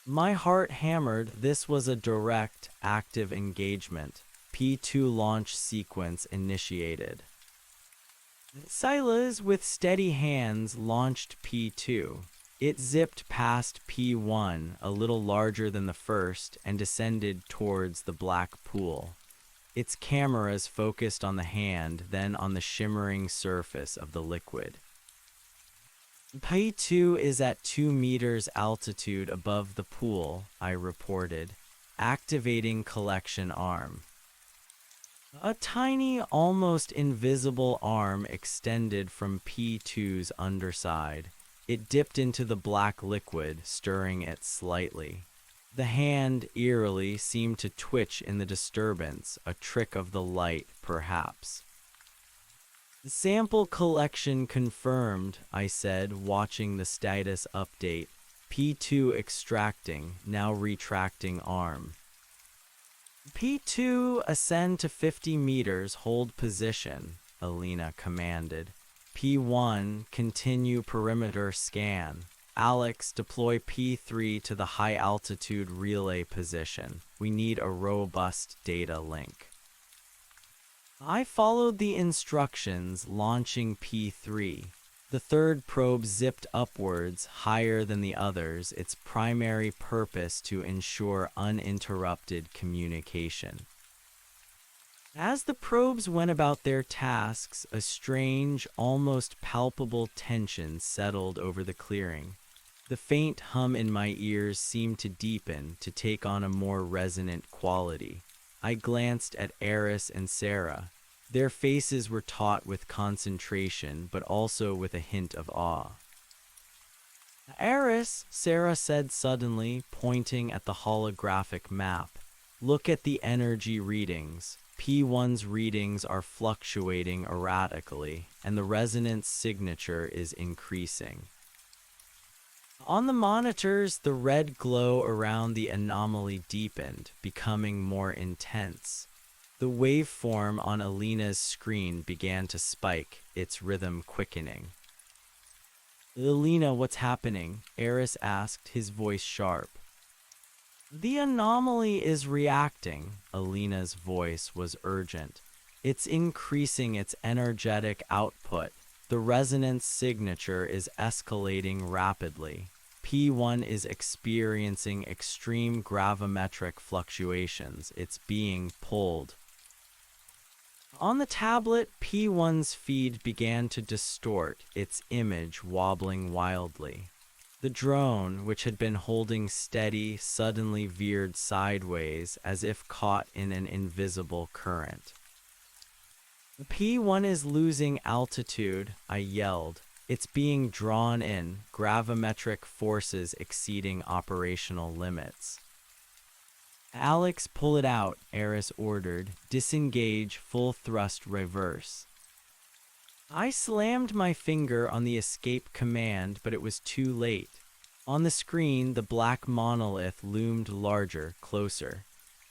My heart hammered. This was a direct, active engagement. P2 launch sequence initiated. Silas, with steady hands, launched P2. It zipped past P1, a little larger than the first, and descended towards the black pool. Its cameras focused on the hand, then on the shimmering surface of the liquid. P2 is at 2 meters altitude above the pool, I reported, activating collection arm. A tiny, almost invisible arm extended from P2's underside. It dipped into the black liquid, stirring it slightly. The hand, eerily, seemed to twitch in the disturbance, a trick of the light, perhaps. The sample collection confirmed, I said, watching the status update. P2 extracting, now retracting arm. P2 ascend to 50 meters, hold position, Alina commanded. P1 continue perimeter scan. Alex, deploy P3 to the high altitude relay position. We need a robust data link. I followed the instructions, launching P3. The third probe zipped upwards, higher than the others, its primary purpose to ensure uninterrupted communication. As the probes went about their tasks, a strange, almost palpable tension settled over the clearing. The faint hum in my ears seemed to deepen, to take on a more resonant quality. I glanced at Eris and Sarah. Their faces were taut with concentration, but also with a hint of awe. Eris, Sarah said suddenly, pointing at the holographic map. Look at the energy readings. P1's readings are fluctuating erratically, and the resonance signature is increasing. On the monitors, the red glow around the anomaly deepened, becoming more intense. The waveform on Alina's screen began to spike, its rhythm quickening. Alina, what's happening? Eris asked, his voice sharp. The anomaly is reacting, Alina's voice was urgent. It's increasing its energetic output. The resonance signature is escalating rapidly. P1 is experiencing extreme gravimetric fluctuations. It's being pulled. On the tablet, P1's feed began to distort, its image wobbling wildly. The drone, which had been holding steady, suddenly veered sideways as if caught in an invisible current. P1 is losing altitude, I yelled. It's being drawn in, gravimetric forces exceeding operational limits. Alex, pull it out, Eris ordered. Disengage, full thrust reverse. I slammed my finger on the escape command, but it was too late. On the screen, the black monolith loomed larger, closer.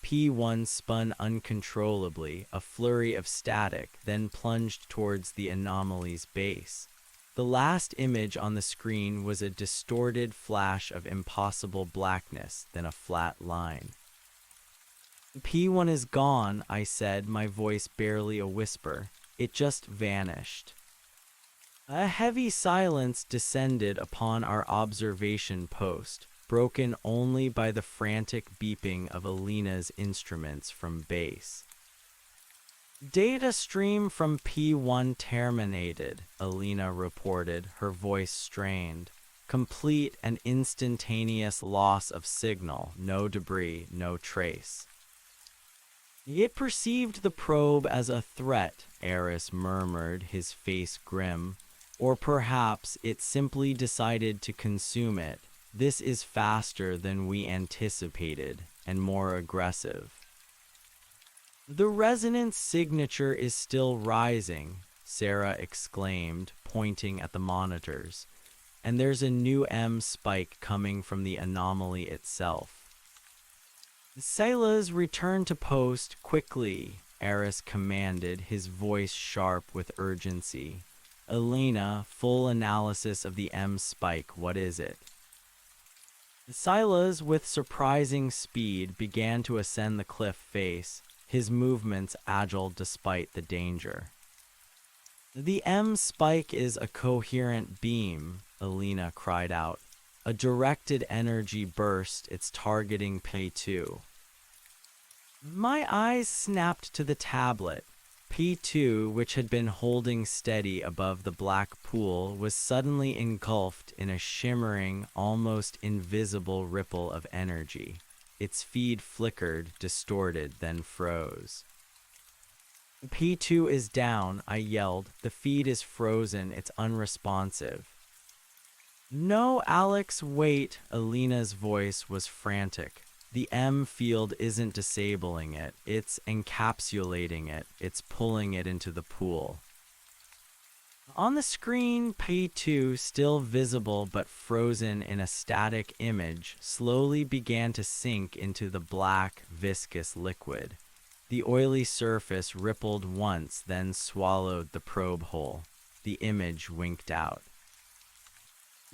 P1 spun uncontrollably, a flurry of static, then plunged towards the anomaly's base. The last image on the screen was a distorted flash of impossible blackness, then a flat line. P1 is gone, I said, my voice barely a whisper. It just vanished. A heavy silence descended upon our observation post, broken only by the frantic beeping of Alina's instruments from base. Data stream from P1 terminated, Alina reported, her voice strained. Complete and instantaneous loss of signal, no debris, no trace. It perceived the probe as a threat, Eris murmured, his face grim. Or perhaps it simply decided to consume it. This is faster than we anticipated, and more aggressive. The resonance signature is still rising, Sarah exclaimed, pointing at the monitors. And there's a new M spike coming from the anomaly itself. Sailors, return to post quickly, Eris commanded, his voice sharp with urgency. Alina, full analysis of the M spike, what is it? Silas, with surprising speed, began to ascend the cliff face, his movements agile despite the danger. The M spike is a coherent beam, Alina cried out. A directed energy burst, it's targeting P2. My eyes snapped to the tablet. P2, which had been holding steady above the black pool, was suddenly engulfed in a shimmering, almost invisible ripple of energy. Its feed flickered, distorted, then froze. P2 is down, I yelled. The feed is frozen, it's unresponsive. No, Alex, wait, Alina's voice was frantic. The M field isn't disabling it, it's encapsulating it, it's pulling it into the pool. On the screen, P2, still visible but frozen in a static image, slowly began to sink into the black, viscous liquid. The oily surface rippled once, then swallowed the probe hole. The image winked out.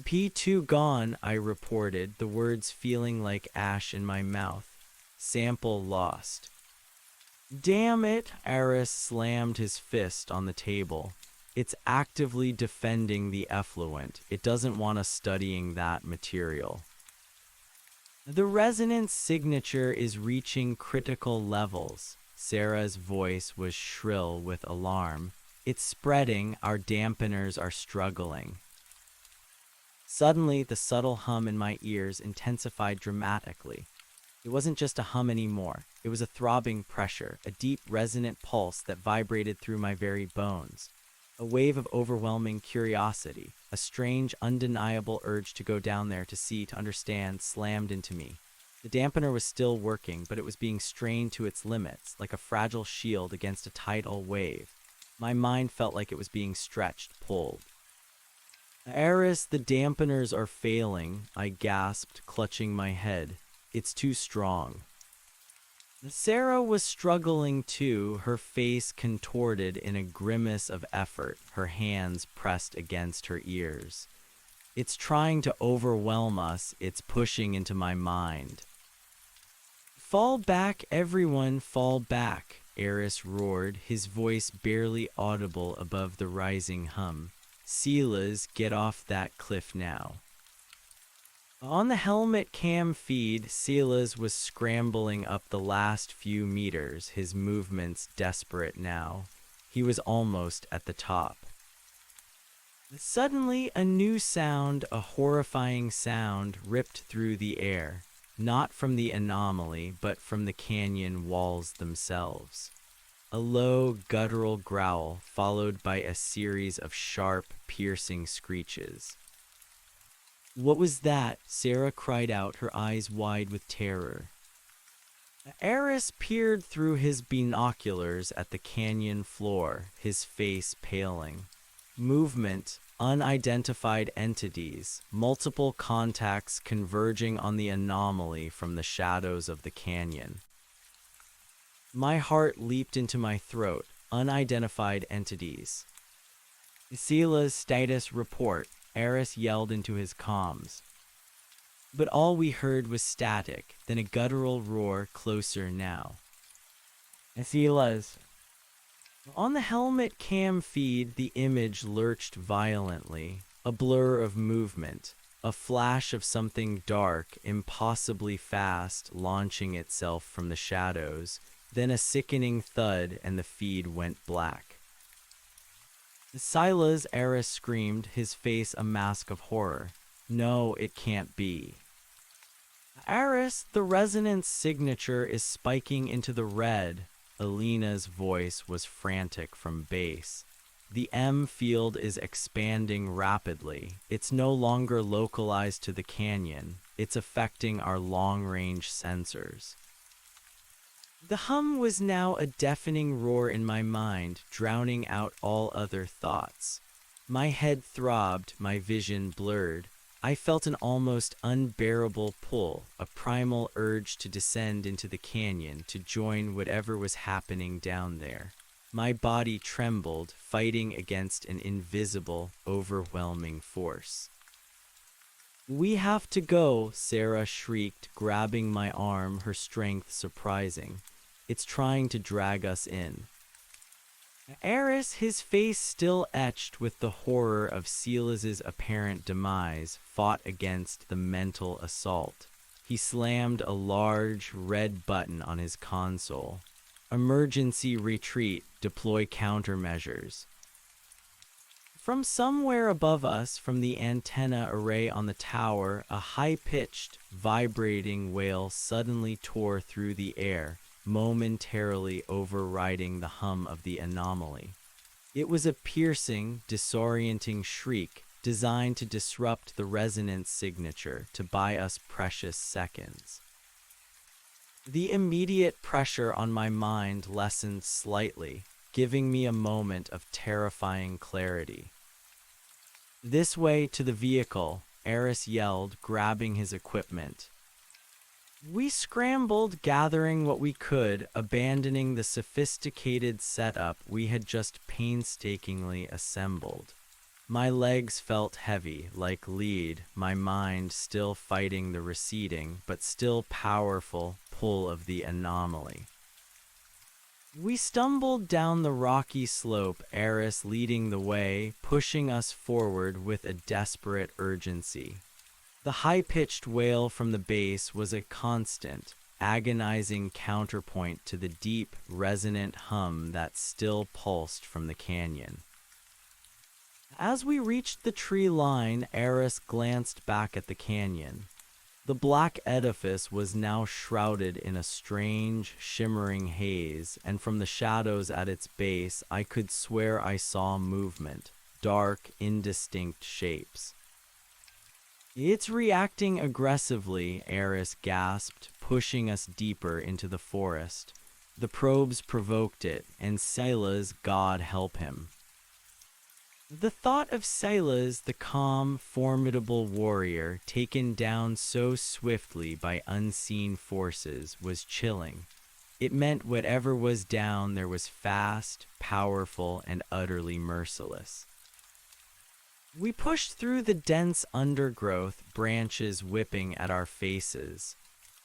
P2 gone, I reported, the words feeling like ash in my mouth. Sample lost. Damn it, Aris slammed his fist on the table. It's actively defending the effluent. It doesn't want us studying that material. The resonance signature is reaching critical levels. Sarah's voice was shrill with alarm. It's spreading, our dampeners are struggling. Suddenly, the subtle hum in my ears intensified dramatically. It wasn't just a hum anymore. It was a throbbing pressure, a deep, resonant pulse that vibrated through my very bones. A wave of overwhelming curiosity, a strange, undeniable urge to go down there to see, to understand, slammed into me. The dampener was still working, but it was being strained to its limits, like a fragile shield against a tidal wave. My mind felt like it was being stretched, pulled. Aris, the dampeners are failing, I gasped, clutching my head. It's too strong. Sarah was struggling too, her face contorted in a grimace of effort, her hands pressed against her ears. It's trying to overwhelm us, it's pushing into my mind. Fall back, everyone, fall back, Aris roared, his voice barely audible above the rising hum. Silas, get off that cliff now. On the helmet cam feed, Silas was scrambling up the last few meters, his movements desperate now. He was almost at the top. Suddenly, a new sound, a horrifying sound, ripped through the air, not from the anomaly, but from the canyon walls themselves. A low, guttural growl, followed by a series of sharp, piercing screeches. What was that? Sarah cried out, her eyes wide with terror. Aris peered through his binoculars at the canyon floor, his face paling. Movement, unidentified entities, multiple contacts converging on the anomaly from the shadows of the canyon. My heart leaped into my throat. Unidentified entities. Sila's status report, Aris yelled into his comms. But all we heard was static, then a guttural roar closer now. Sila's. On the helmet cam feed, the image lurched violently, a blur of movement, a flash of something dark, impossibly fast, launching itself from the shadows. Then a sickening thud, and the feed went black. Silas, Aris screamed, his face a mask of horror. No, it can't be. Aris, the resonance signature is spiking into the red. Alina's voice was frantic from base. The M field is expanding rapidly. It's no longer localized to the canyon. It's affecting our long-range sensors. The hum was now a deafening roar in my mind, drowning out all other thoughts. My head throbbed, my vision blurred. I felt an almost unbearable pull, a primal urge to descend into the canyon, to join whatever was happening down there. My body trembled, fighting against an invisible, overwhelming force. We have to go, Sarah shrieked, grabbing my arm, her strength surprising. It's trying to drag us in. Aris, his face still etched with the horror of Silas's apparent demise, fought against the mental assault. He slammed a large, red button on his console. emergency retreat, deploy countermeasures. From somewhere above us, from the antenna array on the tower, a high-pitched, vibrating wail suddenly tore through the air, momentarily overriding the hum of the anomaly. It was a piercing, disorienting shriek designed to disrupt the resonance signature to buy us precious seconds. The immediate pressure on my mind lessened slightly, giving me a moment of terrifying clarity. "This way to the vehicle," Eris yelled, grabbing his equipment. We scrambled, gathering what we could, abandoning the sophisticated setup we had just painstakingly assembled. My legs felt heavy, like lead, my mind still fighting the receding, but still powerful, pull of the anomaly. We stumbled down the rocky slope, Eris leading the way, pushing us forward with a desperate urgency. The high-pitched wail from the base was a constant, agonizing counterpoint to the deep, resonant hum that still pulsed from the canyon. As we reached the tree line, Eris glanced back at the canyon. The black edifice was now shrouded in a strange, shimmering haze, and from the shadows at its base, I could swear I saw movement, dark, indistinct shapes. "It's reacting aggressively," Eris gasped, pushing us deeper into the forest. "The probes provoked it, and Sayla's God help him." The thought of Sayla's, the calm, formidable warrior, taken down so swiftly by unseen forces, was chilling. It meant whatever was down there was fast, powerful, and utterly merciless. We pushed through the dense undergrowth, branches whipping at our faces.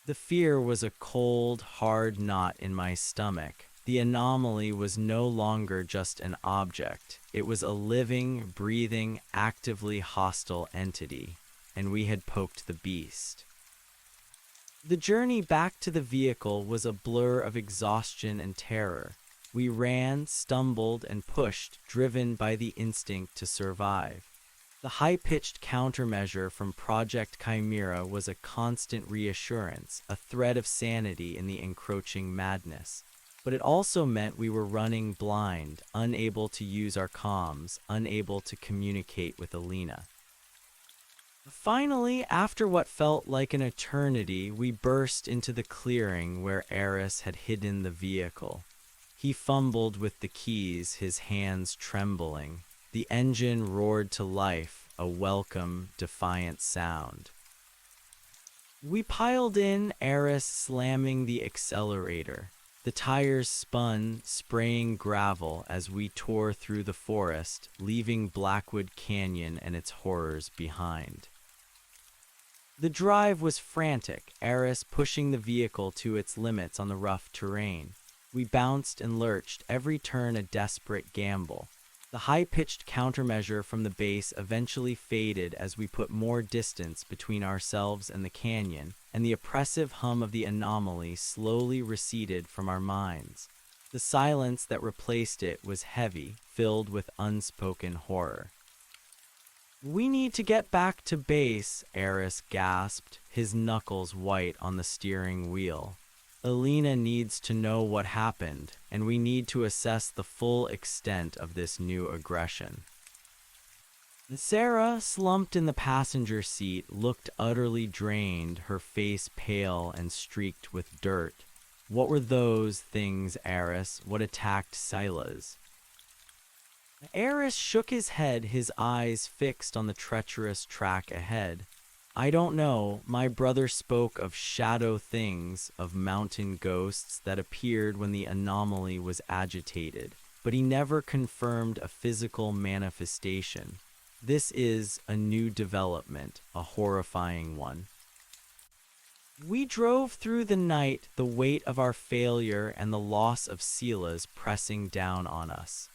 The fear was a cold, hard knot in my stomach. The anomaly was no longer just an object. It was a living, breathing, actively hostile entity, and we had poked the beast. The journey back to the vehicle was a blur of exhaustion and terror. We ran, stumbled, and pushed, driven by the instinct to survive. The high-pitched countermeasure from Project Chimera was a constant reassurance, a thread of sanity in the encroaching madness. But it also meant we were running blind, unable to use our comms, unable to communicate with Alina. Finally, after what felt like an eternity, we burst into the clearing where Eris had hidden the vehicle. He fumbled with the keys, his hands trembling. The engine roared to life, a welcome, defiant sound. We piled in, Eris slamming the accelerator. The tires spun, spraying gravel as we tore through the forest, leaving Blackwood Canyon and its horrors behind. The drive was frantic, Eris pushing the vehicle to its limits on the rough terrain. We bounced and lurched, every turn a desperate gamble. The high-pitched countermeasure from the base eventually faded as we put more distance between ourselves and the canyon, and the oppressive hum of the anomaly slowly receded from our minds. The silence that replaced it was heavy, filled with unspoken horror. "We need to get back to base," Eris gasped, his knuckles white on the steering wheel. "Alina needs to know what happened, and we need to assess the full extent of this new aggression." Sarah, slumped in the passenger seat, looked utterly drained, her face pale and streaked with dirt. "What were those things, Eris? What attacked Silas?" Eris shook his head, his eyes fixed on the treacherous track ahead. "I don't know. My brother spoke of shadow things, of mountain ghosts that appeared when the anomaly was agitated, but he never confirmed a physical manifestation. This is a new development, a horrifying one." We drove through the night, the weight of our failure and the loss of Silas pressing down on us.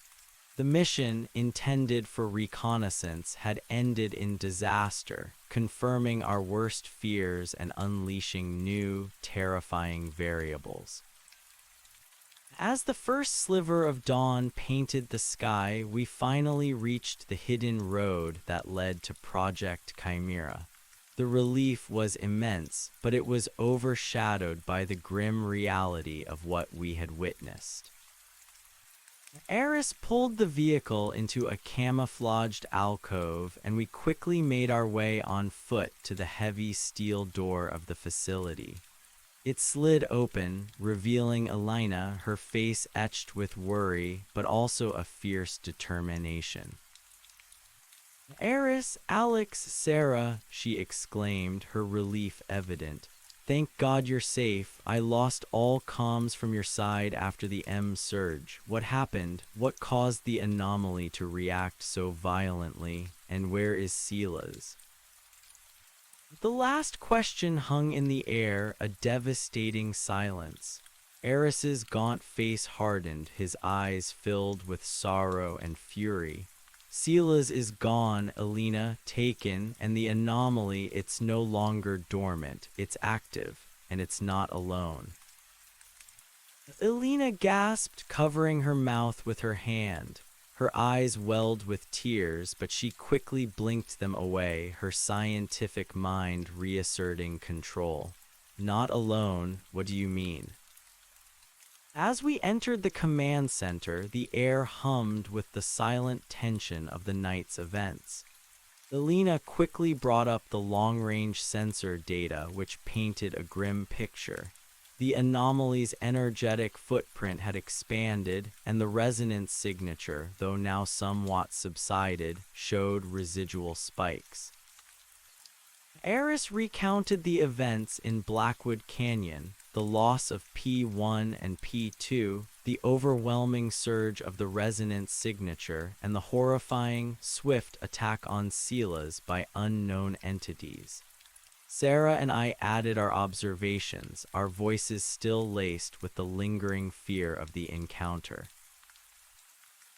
The mission, intended for reconnaissance, had ended in disaster, confirming our worst fears and unleashing new, terrifying variables. As the first sliver of dawn painted the sky, we finally reached the hidden road that led to Project Chimera. The relief was immense, but it was overshadowed by the grim reality of what we had witnessed. Eris pulled the vehicle into a camouflaged alcove, and we quickly made our way on foot to the heavy steel door of the facility. It slid open, revealing Elena, her face etched with worry, but also a fierce determination. "Eris, Alex, Sarah," she exclaimed, her relief evident. "Thank God you're safe. I lost all comms from your side after the M surge. What happened? What caused the anomaly to react so violently? And where is Sila's?" The last question hung in the air, a devastating silence. Eris's gaunt face hardened, his eyes filled with sorrow and fury. "Sila's is gone, Elena, taken, and the anomaly, it's no longer dormant, it's active, and it's not alone." Elena gasped, covering her mouth with her hand. Her eyes welled with tears, but she quickly blinked them away, her scientific mind reasserting control. "Not alone? What do you mean?" As we entered the command center, the air hummed with the silent tension of the night's events. Elena quickly brought up the long-range sensor data, which painted a grim picture. The anomaly's energetic footprint had expanded, and the resonance signature, though now somewhat subsided, showed residual spikes. Eris recounted the events in Blackwood Canyon, the loss of P1 and P2, the overwhelming surge of the resonance signature, and the horrifying, swift attack on Sila's by unknown entities. Sarah and I added our observations, our voices still laced with the lingering fear of the encounter.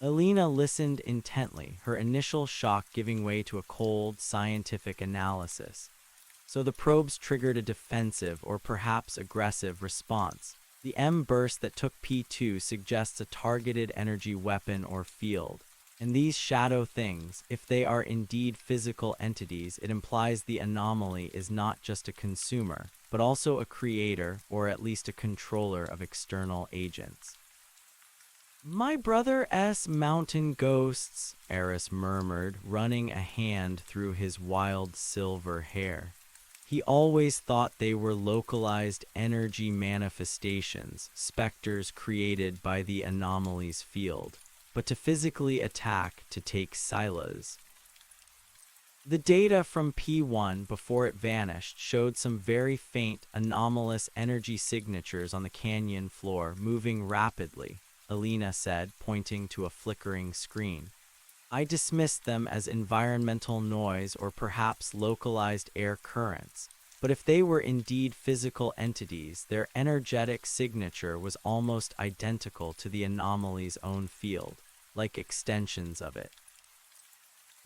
Elena listened intently, her initial shock giving way to a cold, scientific analysis. So the probes triggered a defensive or perhaps aggressive response. The M burst that took P2 suggests a targeted energy weapon or field. And these shadow things, if they are indeed physical entities, it implies the anomaly is not just a consumer, but also a creator or at least a controller of external agents. "My brother's mountain ghosts," Eris murmured, running a hand through his wild silver hair. "He always thought they were localized energy manifestations, specters created by the anomaly's field. But to physically attack, to take Sila's." The data from P1 before it vanished showed some very faint, anomalous energy signatures on the canyon floor, moving rapidly, Elena said, pointing to a flickering screen. "I dismissed them as environmental noise or perhaps localized air currents. But if they were indeed physical entities, their energetic signature was almost identical to the anomaly's own field, like extensions of it."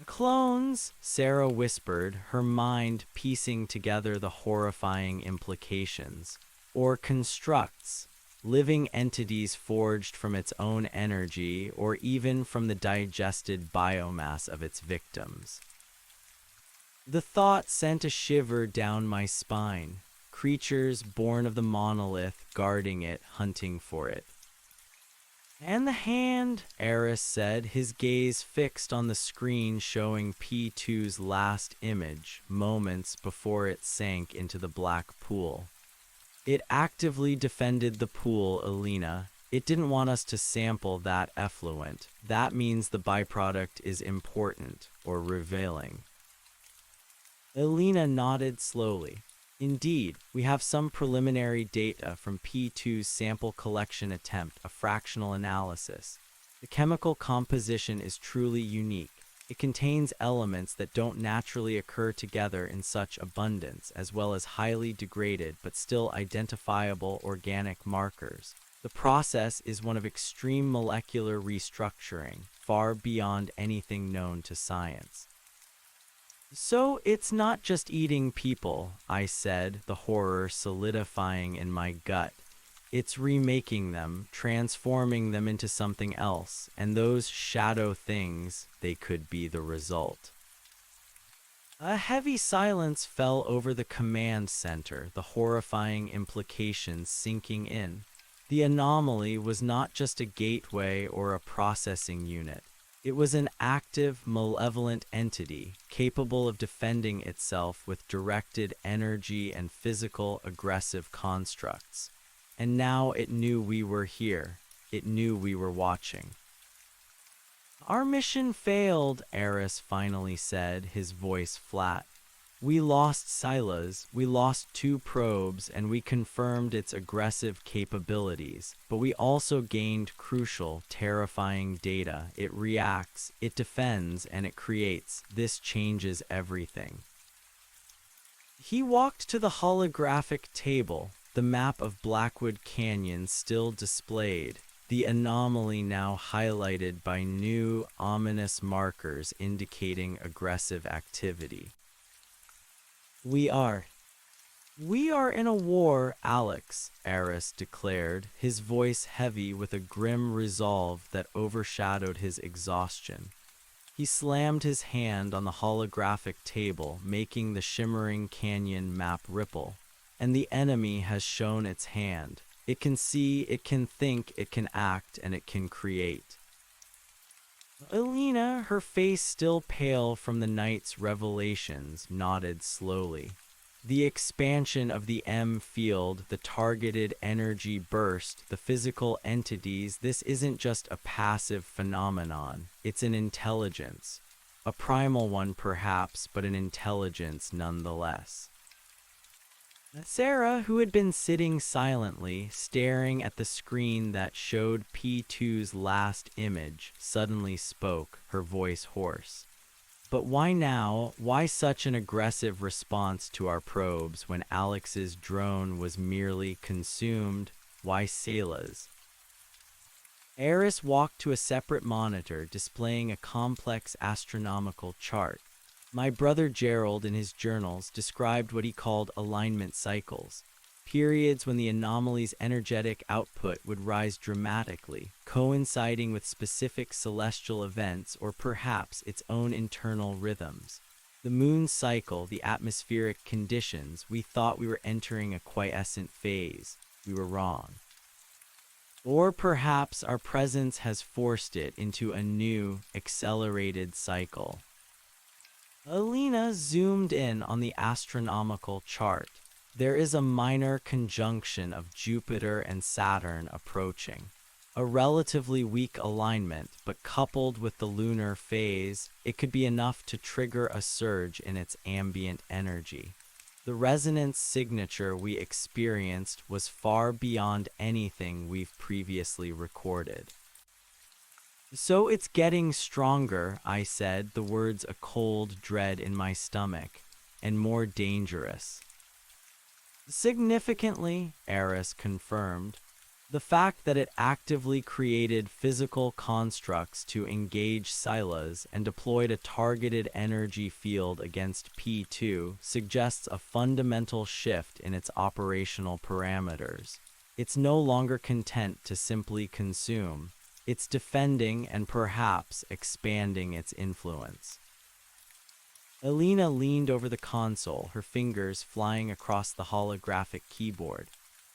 "Clones," Sarah whispered, her mind piecing together the horrifying implications. "Or constructs, living entities forged from its own energy or even from the digested biomass of its victims." The thought sent a shiver down my spine. Creatures born of the monolith, guarding it, hunting for it. "And the hand," Eris said, his gaze fixed on the screen showing P2's last image, moments before it sank into the black pool. "It actively defended the pool, Elena. It didn't want us to sample that effluent. That means the byproduct is important, or revealing." Elena nodded slowly. "Indeed, we have some preliminary data from P2's sample collection attempt, a fractional analysis. The chemical composition is truly unique. It contains elements that don't naturally occur together in such abundance, as well as highly degraded but still identifiable organic markers. The process is one of extreme molecular restructuring, far beyond anything known to science." "So it's not just eating people," I said, the horror solidifying in my gut. It's remaking them, transforming them into something else, and those shadow things, they could be the result. A heavy silence fell over the command center, the horrifying implications sinking in. The anomaly was not just a gateway or a processing unit. It was an active, malevolent entity, capable of defending itself with directed energy and physical, aggressive constructs. And now it knew we were here. It knew we were watching. "Our mission failed," Eris finally said, his voice flat. "We lost Silas, we lost 2 probes, and we confirmed its aggressive capabilities, but we also gained crucial, terrifying data. It reacts, it defends, and it creates. This changes everything." He walked to the holographic table, the map of Blackwood Canyon still displayed, the anomaly now highlighted by new, ominous markers indicating aggressive activity. We are in a war, Alex," Eris declared, his voice heavy with a grim resolve that overshadowed his exhaustion. He slammed his hand on the holographic table, making the shimmering canyon map ripple. "And the enemy has shown its hand. It can see, it can think, it can act, and it can create." Alina, her face still pale from the night's revelations, nodded slowly. The expansion of the M field, the targeted energy burst, the physical entities, this isn't just a passive phenomenon. It's an intelligence. A primal one perhaps, but an intelligence nonetheless. Sarah, who had been sitting silently, staring at the screen that showed P2's last image, suddenly spoke, her voice hoarse. "But why now? Why such an aggressive response to our probes when Alex's drone was merely consumed? Why Sayla's?" Eris walked to a separate monitor displaying a complex astronomical chart. My brother Gerald, in his journals, described what he called alignment cycles, periods when the anomaly's energetic output would rise dramatically, coinciding with specific celestial events or perhaps its own internal rhythms. The moon's cycle, the atmospheric conditions, we thought we were entering a quiescent phase. We were wrong. Or perhaps our presence has forced it into a new, accelerated cycle. Alina zoomed in on the astronomical chart. There is a minor conjunction of Jupiter and Saturn approaching. A relatively weak alignment, but coupled with the lunar phase, it could be enough to trigger a surge in its ambient energy. The resonance signature we experienced was far beyond anything we've previously recorded. "So it's getting stronger," I said, the words a cold dread in my stomach, "and more dangerous." "Significantly," Eris confirmed. "The fact that it actively created physical constructs to engage Silas and deployed a targeted energy field against P2 suggests a fundamental shift in its operational parameters. It's no longer content to simply consume. It's defending and perhaps expanding its influence." Alina leaned over the console, her fingers flying across the holographic keyboard.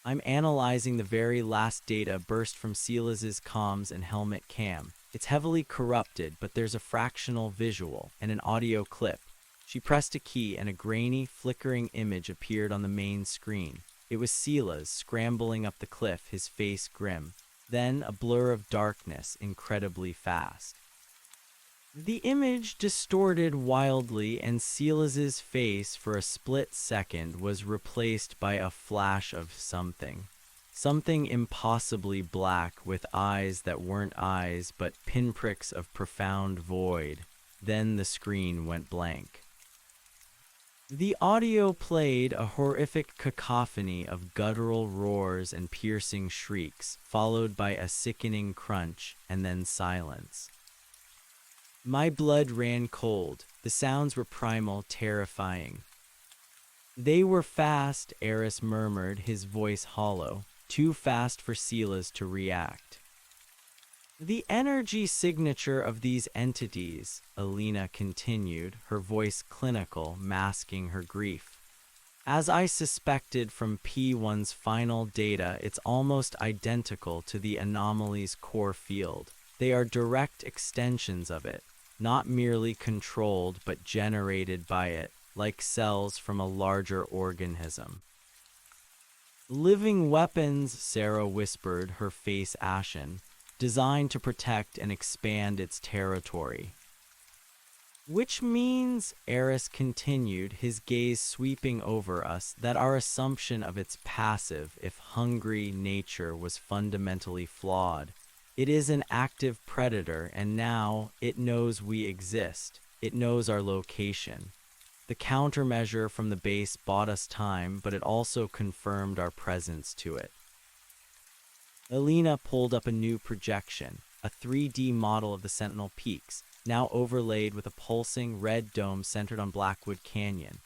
"I'm analyzing the very last data burst from Silas's comms and helmet cam. It's heavily corrupted, but there's a fractional visual and an audio clip." She pressed a key and a grainy, flickering image appeared on the main screen. It was Silas scrambling up the cliff, his face grim. Then a blur of darkness, incredibly fast. The image distorted wildly, and Silas's face for a split second was replaced by a flash of something. Something impossibly black with eyes that weren't eyes but pinpricks of profound void. Then the screen went blank. The audio played, a horrific cacophony of guttural roars and piercing shrieks, followed by a sickening crunch, and then silence. My blood ran cold. The sounds were primal, terrifying. "They were fast," Eris murmured, his voice hollow. too fast for Silas to react. The energy signature of these entities, Alina continued, her voice clinical, masking her grief. As I suspected from P1's final data, it's almost identical to the anomaly's core field. They are direct extensions of it, not merely controlled but generated by it, like cells from a larger organism. Living weapons, Sarah whispered, her face ashen, designed to protect and expand its territory. Which means, Eris continued, his gaze sweeping over us, that our assumption of its passive, if hungry, nature was fundamentally flawed. It is an active predator, and now it knows we exist. It knows our location. The countermeasure from the base bought us time, but it also confirmed our presence to it. Alina pulled up a new projection, a 3D model of the Sentinel Peaks, now overlaid with a pulsing red dome centered on Blackwood Canyon.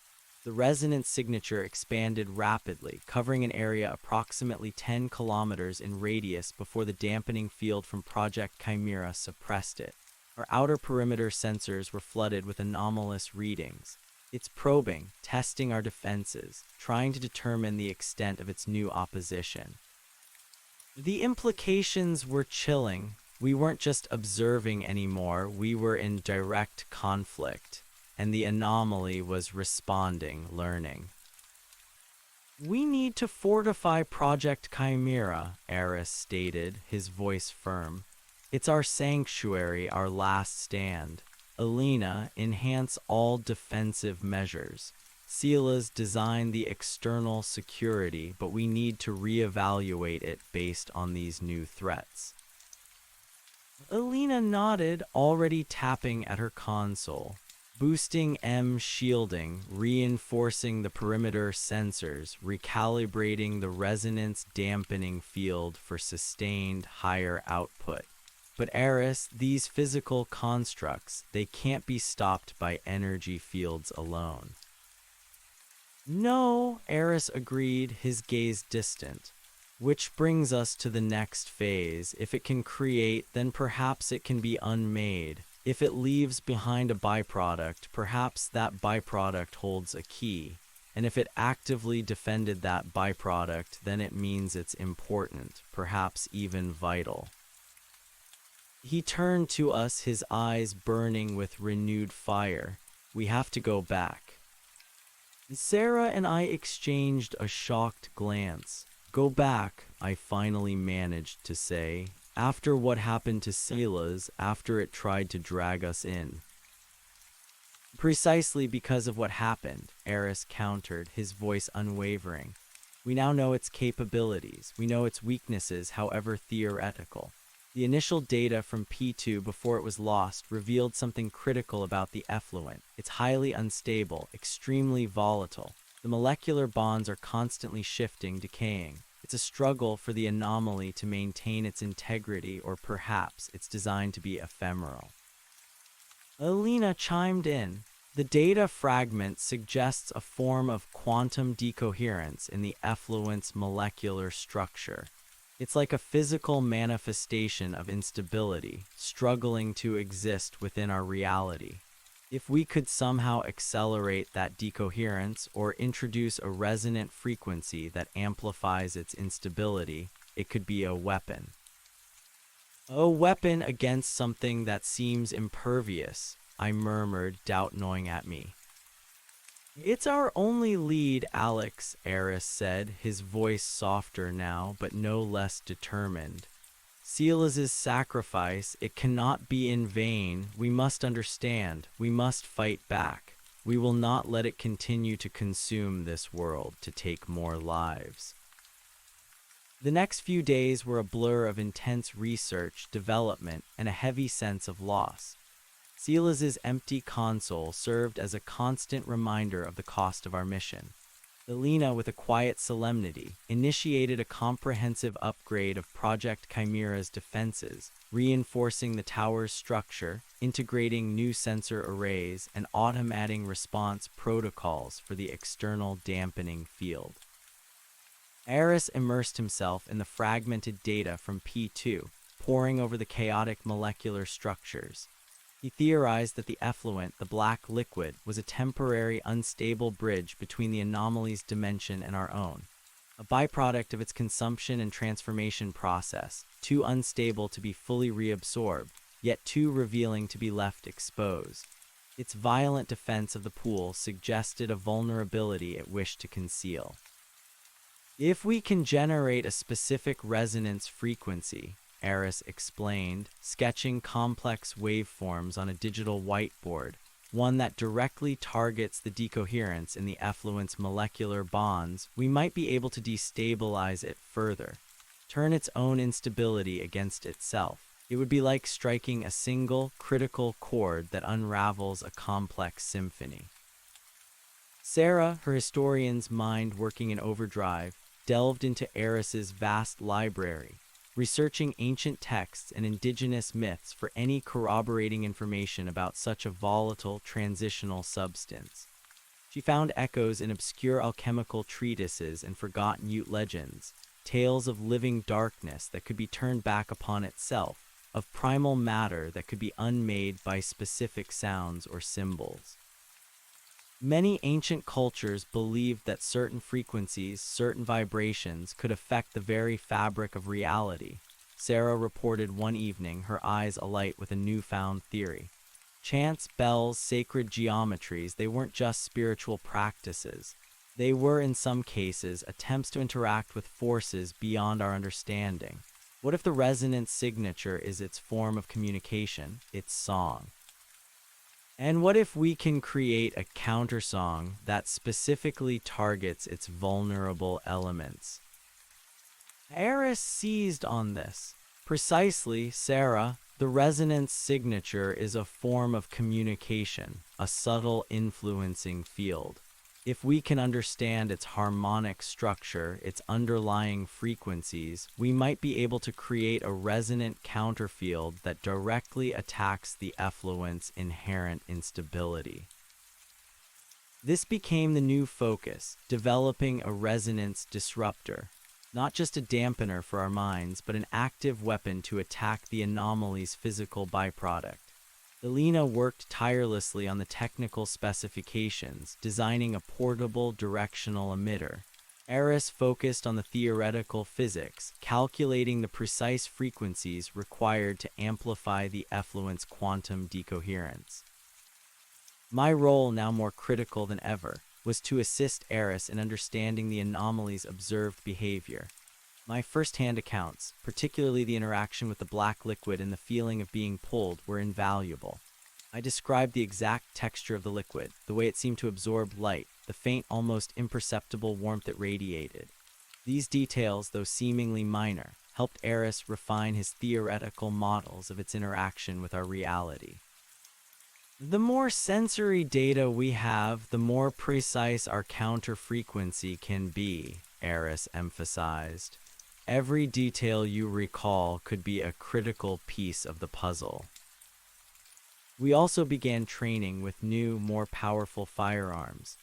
The resonance signature expanded rapidly, covering an area approximately 10 kilometers in radius before the dampening field from Project Chimera suppressed it. Our outer perimeter sensors were flooded with anomalous readings. It's probing, testing our defenses, trying to determine the extent of its new opposition. The implications were chilling. We weren't just observing anymore, we were in direct conflict, and the anomaly was responding, learning. We need to fortify Project Chimera, Eris stated, his voice firm. It's our sanctuary, our last stand. Alina, enhance all defensive measures. Silas designed the external security, but we need to reevaluate it based on these new threats. Alina nodded, already tapping at her console. Boosting M shielding, reinforcing the perimeter sensors, recalibrating the resonance dampening field for sustained higher output. But Eris, these physical constructs, they can't be stopped by energy fields alone. No, Eris agreed, his gaze distant. Which brings us to the next phase. If it can create, then perhaps it can be unmade. If it leaves behind a byproduct, perhaps that byproduct holds a key. And if it actively defended that byproduct, then it means it's important, perhaps even vital. He turned to us, his eyes burning with renewed fire. We have to go back. Sarah and I exchanged a shocked glance. Go back, I finally managed to say, after what happened to Silas, after it tried to drag us in. Precisely because of what happened, Eris countered, his voice unwavering. We now know its capabilities, we know its weaknesses, however theoretical. The initial data from P2 before it was lost revealed something critical about the effluent. It's highly unstable, extremely volatile. The molecular bonds are constantly shifting, decaying. It's a struggle for the anomaly to maintain its integrity, or perhaps it's designed to be ephemeral. Alina chimed in. The data fragment suggests a form of quantum decoherence in the effluent's molecular structure. It's like a physical manifestation of instability, struggling to exist within our reality. If we could somehow accelerate that decoherence or introduce a resonant frequency that amplifies its instability, it could be a weapon. A weapon against something that seems impervious, I murmured, doubt gnawing at me. It's our only lead, Alex, Eris said, his voice softer now, but no less determined. Silas's sacrifice, it cannot be in vain. We must understand. We must fight back. We will not let it continue to consume this world, to take more lives. The next few days were a blur of intense research, development, and a heavy sense of loss. Silas's empty console served as a constant reminder of the cost of our mission. Alina, with a quiet solemnity, initiated a comprehensive upgrade of Project Chimera's defenses, reinforcing the tower's structure, integrating new sensor arrays, and automating response protocols for the external dampening field. Eris immersed himself in the fragmented data from P2, poring over the chaotic molecular structures. He theorized that the effluent, the black liquid, was a temporary, unstable bridge between the anomaly's dimension and our own, a byproduct of its consumption and transformation process, too unstable to be fully reabsorbed, yet too revealing to be left exposed. Its violent defense of the pool suggested a vulnerability it wished to conceal. If we can generate a specific resonance frequency, Eris explained, sketching complex waveforms on a digital whiteboard, one that directly targets the decoherence in the effluent's molecular bonds, we might be able to destabilize it further, turn its own instability against itself. It would be like striking a single, critical chord that unravels a complex symphony. Sarah, her historian's mind working in overdrive, delved into Eris's vast library, researching ancient texts and indigenous myths for any corroborating information about such a volatile, transitional substance. She found echoes in obscure alchemical treatises and forgotten Ute legends, tales of living darkness that could be turned back upon itself, of primal matter that could be unmade by specific sounds or symbols. Many ancient cultures believed that certain frequencies, certain vibrations, could affect the very fabric of reality. Sarah reported one evening, her eyes alight with a newfound theory. Chants, bells, sacred geometries, they weren't just spiritual practices. They were, in some cases, attempts to interact with forces beyond our understanding. What if the resonance signature is its form of communication, its song? And what if we can create a countersong that specifically targets its vulnerable elements? Eris seized on this. Precisely, Sarah, the resonance signature is a form of communication, a subtle influencing field. If we can understand its harmonic structure, its underlying frequencies, we might be able to create a resonant counterfield that directly attacks the effluent's inherent instability. This became the new focus, developing a resonance disruptor, not just a dampener for our minds, but an active weapon to attack the anomaly's physical byproduct. Elena worked tirelessly on the technical specifications, designing a portable directional emitter. Eris focused on the theoretical physics, calculating the precise frequencies required to amplify the effluent's quantum decoherence. My role, now more critical than ever, was to assist Eris in understanding the anomaly's observed behavior. My first-hand accounts, particularly the interaction with the black liquid and the feeling of being pulled, were invaluable. I described the exact texture of the liquid, the way it seemed to absorb light, the faint, almost imperceptible warmth it radiated. These details, though seemingly minor, helped Eris refine his theoretical models of its interaction with our reality. The more sensory data we have, the more precise our counter frequency can be, Eris emphasized. Every detail you recall could be a critical piece of the puzzle. We also began training with new, more powerful firearms.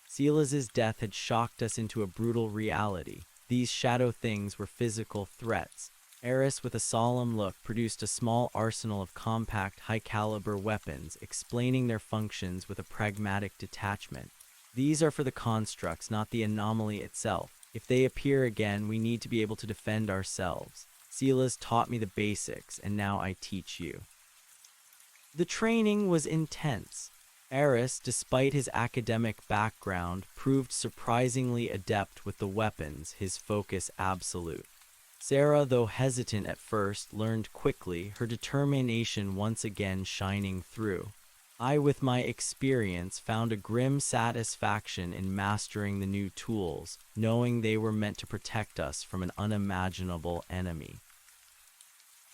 Silas's death had shocked us into a brutal reality. These shadow things were physical threats. Eris, with a solemn look, produced a small arsenal of compact, high-caliber weapons, explaining their functions with a pragmatic detachment. These are for the constructs, not the anomaly itself. If they appear again, we need to be able to defend ourselves. Silas taught me the basics, and now I teach you. The training was intense. Eris, despite his academic background, proved surprisingly adept with the weapons, his focus absolute. Sarah, though hesitant at first, learned quickly, her determination once again shining through. I, with my experience, found a grim satisfaction in mastering the new tools, knowing they were meant to protect us from an unimaginable enemy.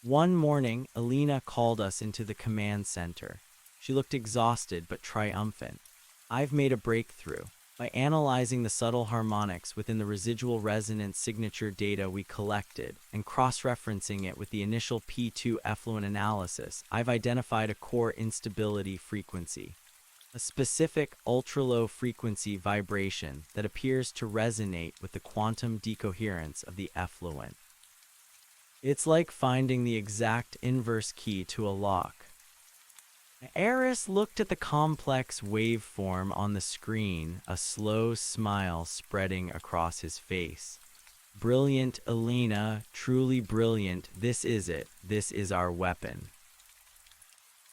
One morning, Elena called us into the command center. She looked exhausted but triumphant. I've made a breakthrough. By analyzing the subtle harmonics within the residual resonance signature data we collected and cross-referencing it with the initial P2 effluent analysis, I've identified a core instability frequency. a specific ultra-low frequency vibration that appears to resonate with the quantum decoherence of the effluent. It's like finding the exact inverse key to a lock. Eris looked at the complex waveform on the screen, a slow smile spreading across his face. Brilliant, Alina, truly brilliant. This is it. This is our weapon.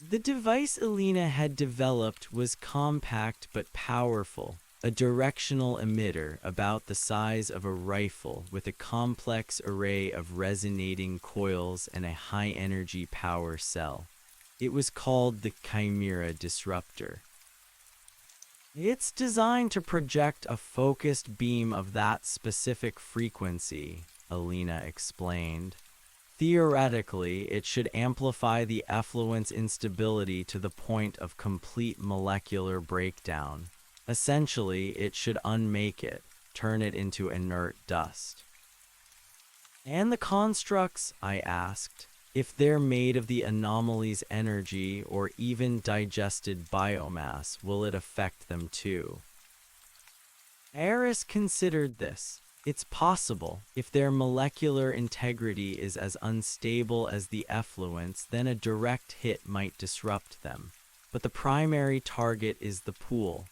The device Alina had developed was compact but powerful, a directional emitter about the size of a rifle with a complex array of resonating coils and a high-energy power cell. It was called the Chimera Disruptor. It's designed to project a focused beam of that specific frequency, Alina explained. Theoretically, it should amplify the effluent's instability to the point of complete molecular breakdown. Essentially, it should unmake it, turn it into inert dust. And the constructs, I asked, if they're made of the anomaly's energy or even digested biomass, will it affect them too? Eris considered this. It's possible. If their molecular integrity is as unstable as the effluents, then a direct hit might disrupt them. But the primary target is the pool.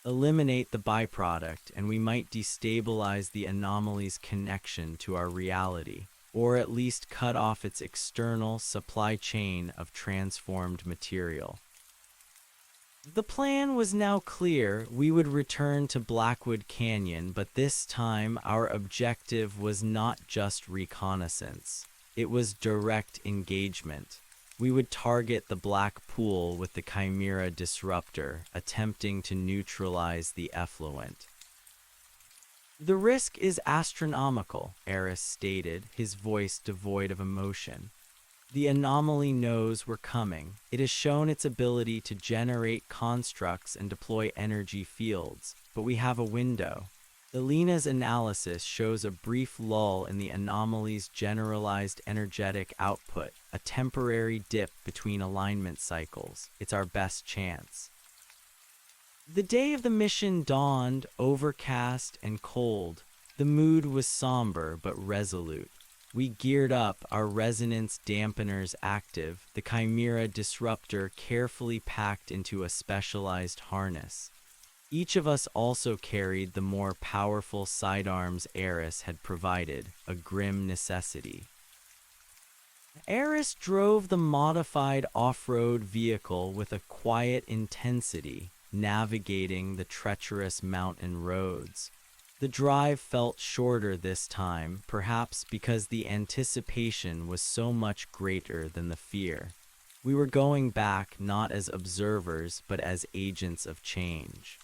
Eliminate the byproduct, and we might destabilize the anomaly's connection to our reality, or at least cut off its external supply chain of transformed material. The plan was now clear. We would return to Blackwood Canyon, but this time our objective was not just reconnaissance. It was direct engagement. We would target the Black Pool with the Chimera Disruptor, attempting to neutralize the effluent. The risk is astronomical, Eris stated, his voice devoid of emotion. The anomaly knows we're coming. It has shown its ability to generate constructs and deploy energy fields, but we have a window. Alina's analysis shows a brief lull in the anomaly's generalized energetic output, a temporary dip between alignment cycles. It's our best chance. The day of the mission dawned, overcast and cold. The mood was somber but resolute. We geared up, our resonance dampeners active, the Chimera Disruptor carefully packed into a specialized harness. Each of us also carried the more powerful sidearms Eris had provided, a grim necessity. Eris drove the modified off-road vehicle with a quiet intensity, navigating the treacherous mountain roads. The drive felt shorter this time, perhaps because the anticipation was so much greater than the fear. We were going back not as observers, but as agents of change.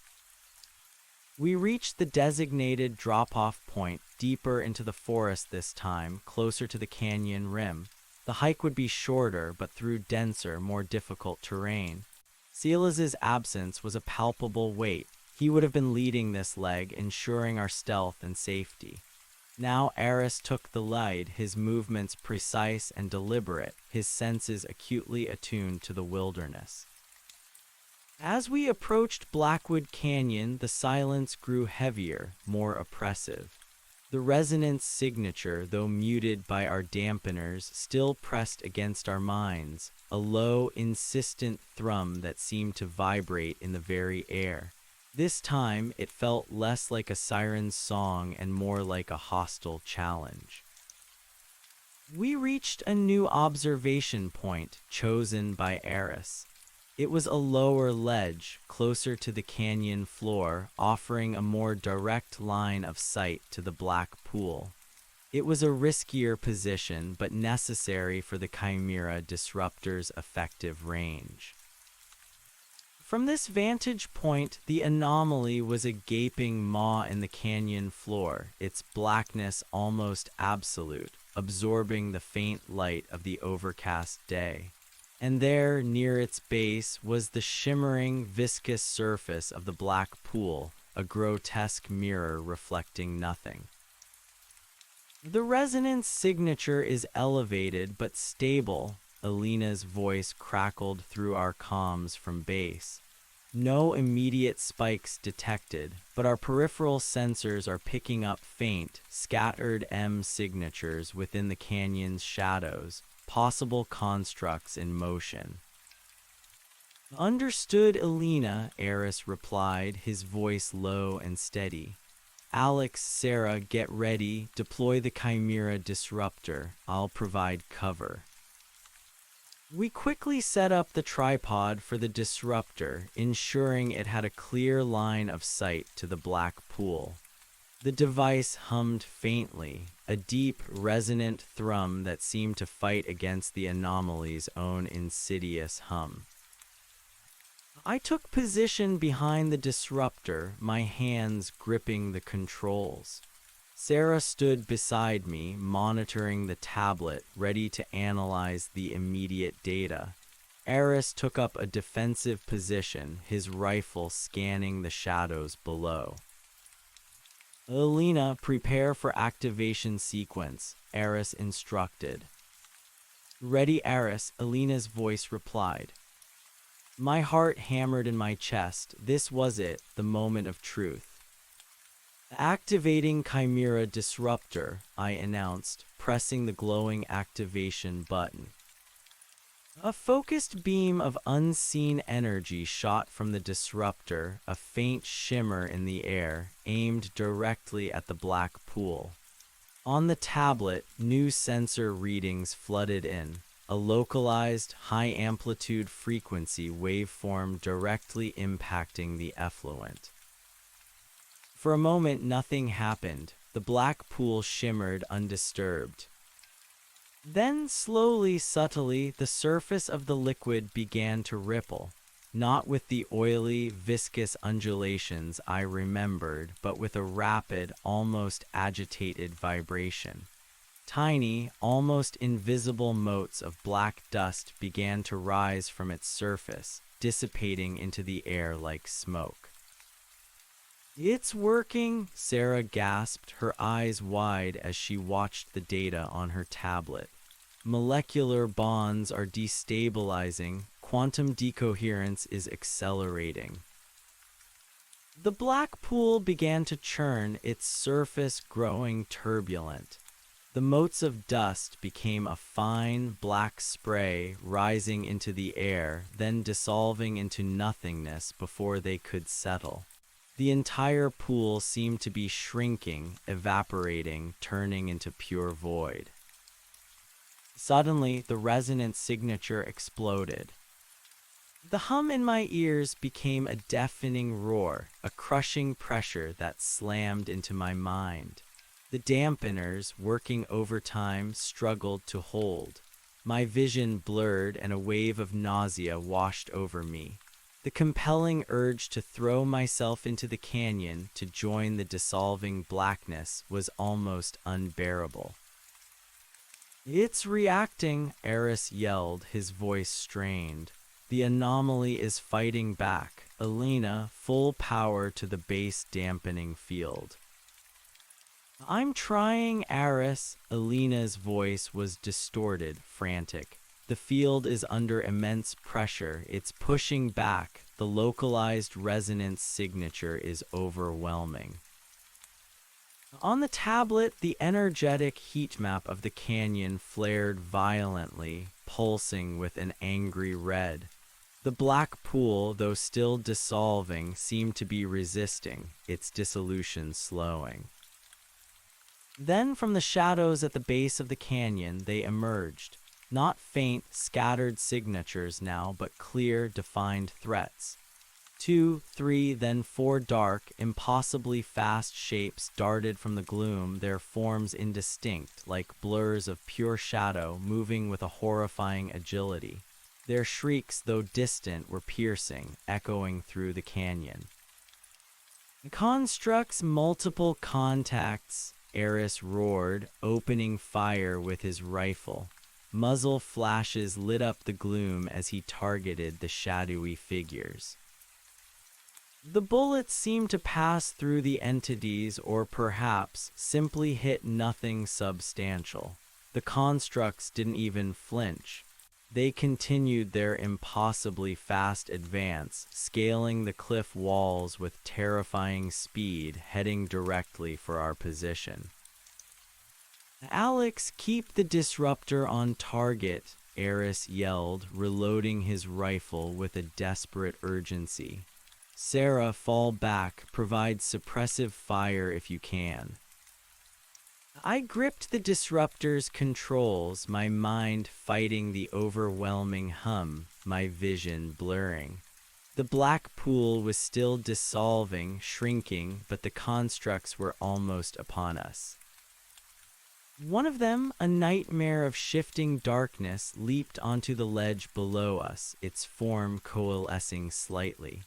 We reached the designated drop-off point, deeper into the forest this time, closer to the canyon rim. The hike would be shorter, but through denser, more difficult terrain. Silas's absence was a palpable weight. He would have been leading this leg, ensuring our stealth and safety. Now Eris took the lead, his movements precise and deliberate, his senses acutely attuned to the wilderness. As we approached Blackwood Canyon, the silence grew heavier, more oppressive. The resonance signature, though muted by our dampeners, still pressed against our minds, a low, insistent thrum that seemed to vibrate in the very air. This time, it felt less like a siren's song and more like a hostile challenge. We reached a new observation point, chosen by Eris. It was a lower ledge, closer to the canyon floor, offering a more direct line of sight to the Black Pool. It was a riskier position, but necessary for the Chimera Disruptor's effective range. From this vantage point, the anomaly was a gaping maw in the canyon floor, its blackness almost absolute, absorbing the faint light of the overcast day. And there, near its base, was the shimmering, viscous surface of the Black Pool, a grotesque mirror reflecting nothing. The resonance signature is elevated but stable, Alina's voice crackled through our comms from base. No immediate spikes detected, but our peripheral sensors are picking up faint, scattered M signatures within the canyon's shadows, possible constructs in motion. Understood, Elena, Eris replied, his voice low and steady. Alex, Sarah, get ready, deploy the Chimera disruptor. I'll provide cover. We quickly set up the tripod for the disruptor, ensuring it had a clear line of sight to the black pool. The device hummed faintly, a deep, resonant thrum that seemed to fight against the anomaly's own insidious hum. I took position behind the disruptor, my hands gripping the controls. Sarah stood beside me, monitoring the tablet, ready to analyze the immediate data. Eris took up a defensive position, his rifle scanning the shadows below. Elena, prepare for activation sequence, Eris instructed. Ready, Eris, Elena's voice replied. My heart hammered in my chest. This was it, the moment of truth. Activating Chimera Disruptor, I announced, pressing the glowing activation button. A focused beam of unseen energy shot from the disruptor, a faint shimmer in the air, aimed directly at the black pool. On the tablet, new sensor readings flooded in. A localized, high-amplitude frequency waveform directly impacting the effluent. For a moment, nothing happened. The black pool shimmered undisturbed. Then, slowly, subtly, the surface of the liquid began to ripple, not with the oily, viscous undulations I remembered, but with a rapid, almost agitated vibration. Tiny, almost invisible motes of black dust began to rise from its surface, dissipating into the air like smoke. It's working, Sarah gasped, her eyes wide as she watched the data on her tablet. Molecular bonds are destabilizing, quantum decoherence is accelerating. The black pool began to churn, its surface growing turbulent. The motes of dust became a fine, black spray rising into the air, then dissolving into nothingness before they could settle. The entire pool seemed to be shrinking, evaporating, turning into pure void. Suddenly, the resonant signature exploded. The hum in my ears became a deafening roar, a crushing pressure that slammed into my mind. The dampeners, working overtime, struggled to hold. My vision blurred and a wave of nausea washed over me. The compelling urge to throw myself into the canyon to join the dissolving blackness was almost unbearable. It's reacting, Eris yelled, his voice strained. The anomaly is fighting back. Elena, full power to the base dampening field. I'm trying, Eris. Elena's voice was distorted, frantic. The field is under immense pressure. It's pushing back. The localized resonance signature is overwhelming. On the tablet, the energetic heat map of the canyon flared violently, pulsing with an angry red. The black pool, though still dissolving, seemed to be resisting, its dissolution slowing. Then from the shadows at the base of the canyon they emerged, not faint, scattered signatures now, but clear, defined threats. 2, 3, then 4 dark, impossibly fast shapes darted from the gloom, their forms indistinct, like blurs of pure shadow, moving with a horrifying agility. Their shrieks, though distant, were piercing, echoing through the canyon. Constructs multiple contacts, Eris roared, opening fire with his rifle. Muzzle flashes lit up the gloom as he targeted the shadowy figures. The bullets seemed to pass through the entities or perhaps simply hit nothing substantial. The constructs didn't even flinch. They continued their impossibly fast advance, scaling the cliff walls with terrifying speed, heading directly for our position. "Alex, keep the disruptor on target," Eris yelled, reloading his rifle with a desperate urgency. "Sarah, fall back. Provide suppressive fire if you can." I gripped the disruptor's controls, my mind fighting the overwhelming hum, my vision blurring. The black pool was still dissolving, shrinking, but the constructs were almost upon us. One of them, a nightmare of shifting darkness, leaped onto the ledge below us, its form coalescing slightly.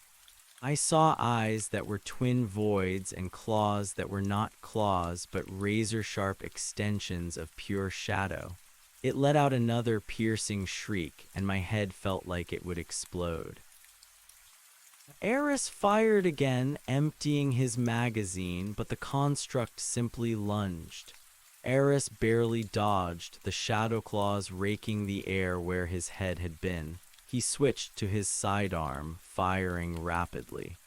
I saw eyes that were twin voids and claws that were not claws but razor-sharp extensions of pure shadow. It let out another piercing shriek, and my head felt like it would explode. Eris fired again, emptying his magazine, but the construct simply lunged. Eris barely dodged, the shadow claws raking the air where his head had been. He switched to his sidearm, firing rapidly.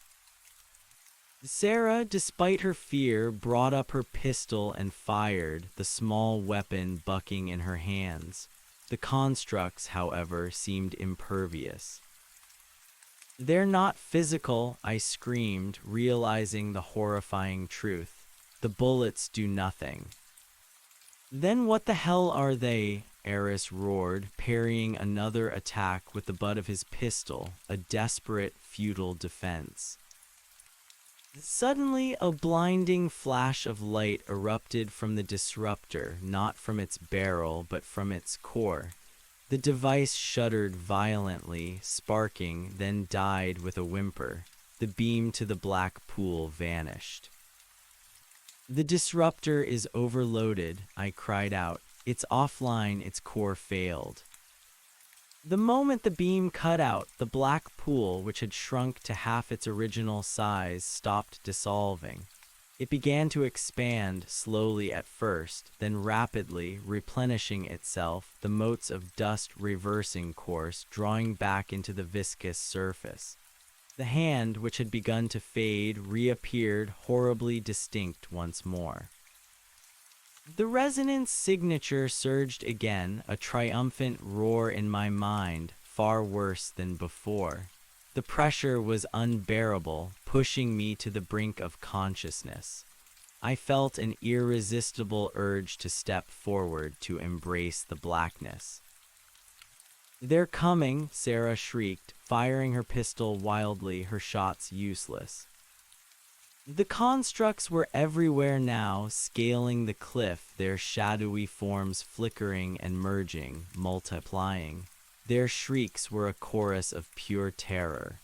Sarah, despite her fear, brought up her pistol and fired, the small weapon bucking in her hands. The constructs, however, seemed impervious. "They're not physical," I screamed, realizing the horrifying truth. "The bullets do nothing." "Then what the hell are they?" Eris roared, parrying another attack with the butt of his pistol, a desperate, futile defense. Suddenly, a blinding flash of light erupted from the disruptor, not from its barrel, but from its core. The device shuddered violently, sparking, then died with a whimper. The beam to the black pool vanished. "The disruptor is overloaded," I cried out. "It's offline, its core failed." The moment the beam cut out, the black pool, which had shrunk to half its original size, stopped dissolving. It began to expand, slowly at first, then rapidly, replenishing itself, the motes of dust reversing course, drawing back into the viscous surface. The hand, which had begun to fade, reappeared, horribly distinct once more. The resonance signature surged again, a triumphant roar in my mind, far worse than before. The pressure was unbearable, pushing me to the brink of consciousness. I felt an irresistible urge to step forward, to embrace the blackness. "They're coming," Sarah shrieked, firing her pistol wildly, her shots useless. The constructs were everywhere now, scaling the cliff, their shadowy forms flickering and merging, multiplying. Their shrieks were a chorus of pure terror.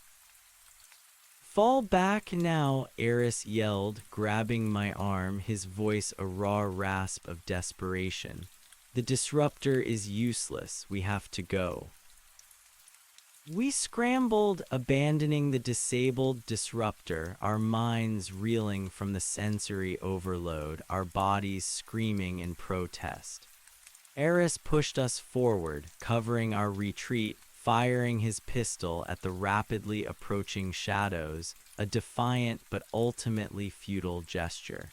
"Fall back now," Eris yelled, grabbing my arm, his voice a raw rasp of desperation. "The disruptor is useless. We have to go." We scrambled, abandoning the disabled disruptor, our minds reeling from the sensory overload, our bodies screaming in protest. Eris pushed us forward, covering our retreat, firing his pistol at the rapidly approaching shadows, a defiant but ultimately futile gesture.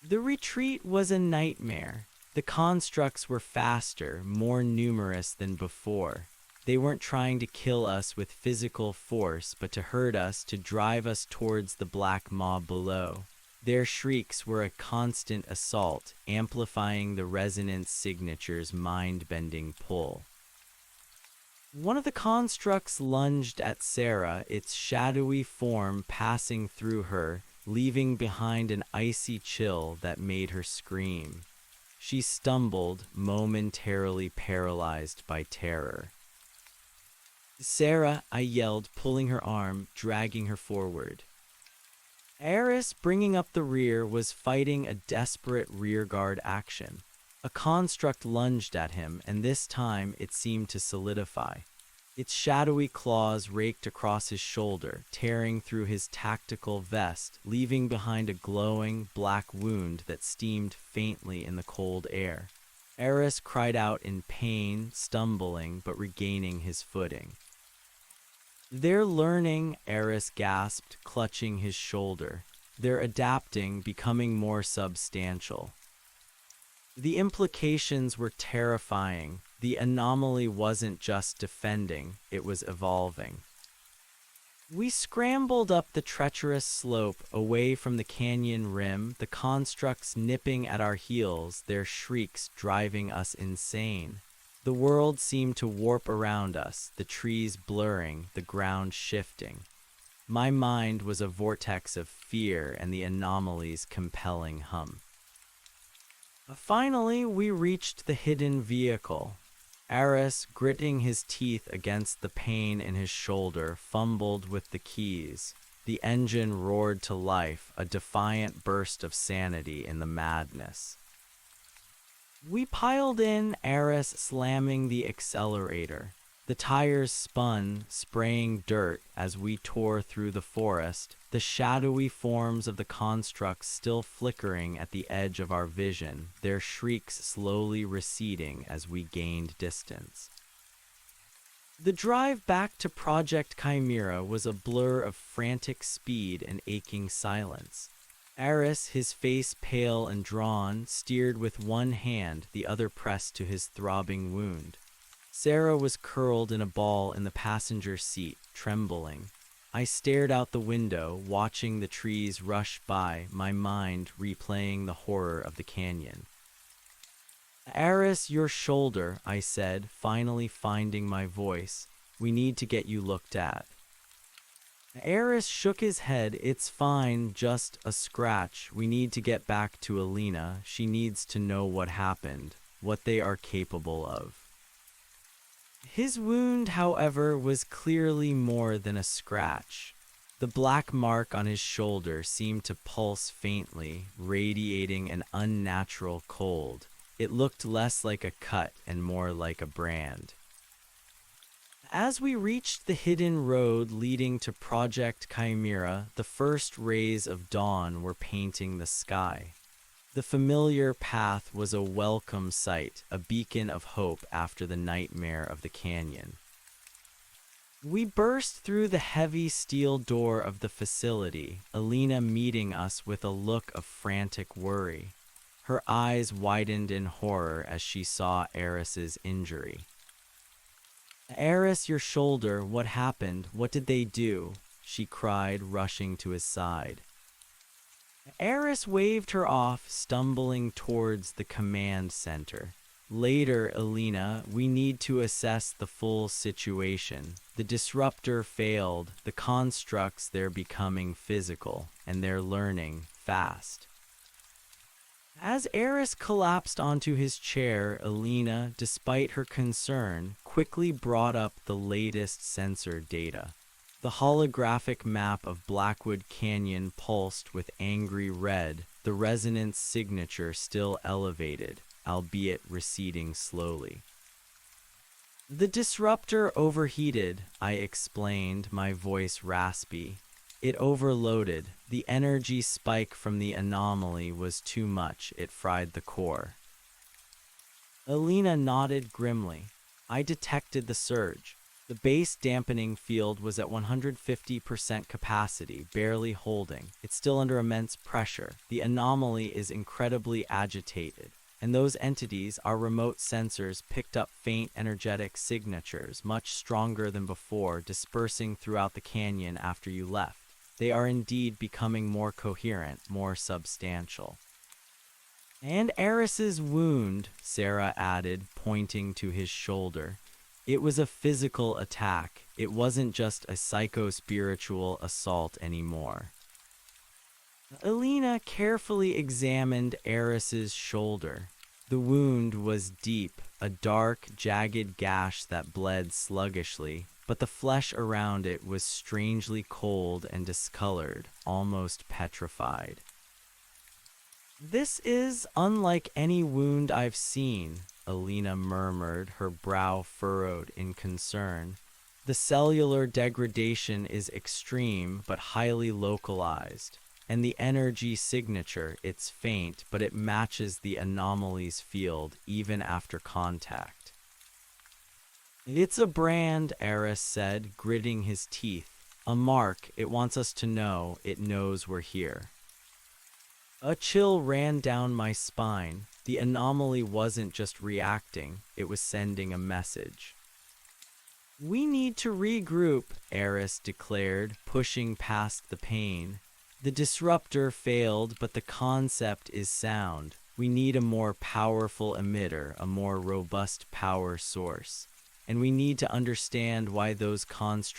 The retreat was a nightmare. The constructs were faster, more numerous than before. They weren't trying to kill us with physical force, but to hurt us, to drive us towards the black maw below. Their shrieks were a constant assault, amplifying the resonance signature's mind-bending pull. One of the constructs lunged at Sarah, its shadowy form passing through her, leaving behind an icy chill that made her scream. She stumbled, momentarily paralyzed by terror. "Sarah," I yelled, pulling her arm, dragging her forward. Eris, bringing up the rear, was fighting a desperate rearguard action. A construct lunged at him, and this time it seemed to solidify. Its shadowy claws raked across his shoulder, tearing through his tactical vest, leaving behind a glowing, black wound that steamed faintly in the cold air. Eris cried out in pain, stumbling but regaining his footing. "They're learning," Eris gasped, clutching his shoulder. "They're adapting, becoming more substantial." The implications were terrifying. The anomaly wasn't just defending, it was evolving. We scrambled up the treacherous slope, away from the canyon rim, the constructs nipping at our heels, their shrieks driving us insane. The world seemed to warp around us, the trees blurring, the ground shifting. My mind was a vortex of fear and the anomaly's compelling hum. Finally, we reached the hidden vehicle. Eris, gritting his teeth against the pain in his shoulder, fumbled with the keys. The engine roared to life, a defiant burst of sanity in the madness. We piled in, Eris slamming the accelerator. The tires spun, spraying dirt as we tore through the forest, the shadowy forms of the constructs still flickering at the edge of our vision, their shrieks slowly receding as we gained distance. The drive back to Project Chimera was a blur of frantic speed and aching silence. Eris, his face pale and drawn, steered with one hand, the other pressed to his throbbing wound. Sarah was curled in a ball in the passenger seat, trembling. I stared out the window, watching the trees rush by, my mind replaying the horror of the canyon. "Eris, your shoulder," I said, finally finding my voice. "We need to get you looked at." Eris shook his head. "It's fine, just a scratch. We need to get back to Alina. She needs to know what happened, what they are capable of." His wound, however, was clearly more than a scratch. The black mark on his shoulder seemed to pulse faintly, radiating an unnatural cold. It looked less like a cut and more like a brand. As we reached the hidden road leading to Project Chimera, the first rays of dawn were painting the sky. The familiar path was a welcome sight, a beacon of hope after the nightmare of the canyon. We burst through the heavy steel door of the facility, Alina meeting us with a look of frantic worry. Her eyes widened in horror as she saw Eris's injury. "Eris, your shoulder, what happened? What did they do?" she cried, rushing to his side. Eris waved her off, stumbling towards the command center. "Later, Alina, we need to assess the full situation. The disruptor failed, the constructs, they're becoming physical, and they're learning fast." As Eris collapsed onto his chair, Alina, despite her concern, quickly brought up the latest sensor data. The holographic map of Blackwood Canyon pulsed with angry red, the resonance signature still elevated, albeit receding slowly. "The disruptor overheated," I explained, my voice raspy. "It overloaded. The energy spike from the anomaly was too much. It fried the core." Alina nodded grimly. I detected the surge. The base dampening field was at 150% capacity, barely holding. It's still under immense pressure. The anomaly is incredibly agitated. And those entities, our remote sensors, picked up faint energetic signatures, much stronger than before, dispersing throughout the canyon after you left. They are indeed becoming more coherent, more substantial. "And Eris's wound," Sarah added, pointing to his shoulder. "It was a physical attack. It wasn't just a psycho-spiritual assault anymore." Alina carefully examined Eris's shoulder. The wound was deep, a dark, jagged gash that bled sluggishly, but the flesh around it was strangely cold and discolored, almost petrified. "This is unlike any wound I've seen," Alina murmured, her brow furrowed in concern. "The cellular degradation is extreme but highly localized. And the energy signature, it's faint, but it matches the anomaly's field even after contact. It's a brand, Eris said, gritting his teeth. A mark, it wants us to know, it knows we're here. A chill ran down my spine. The anomaly wasn't just reacting, it was sending a message. We need to regroup, Eris declared, pushing past the pain. The disruptor failed, but the concept is sound. We need a more powerful emitter, a more robust power source. And we need to understand why those constructs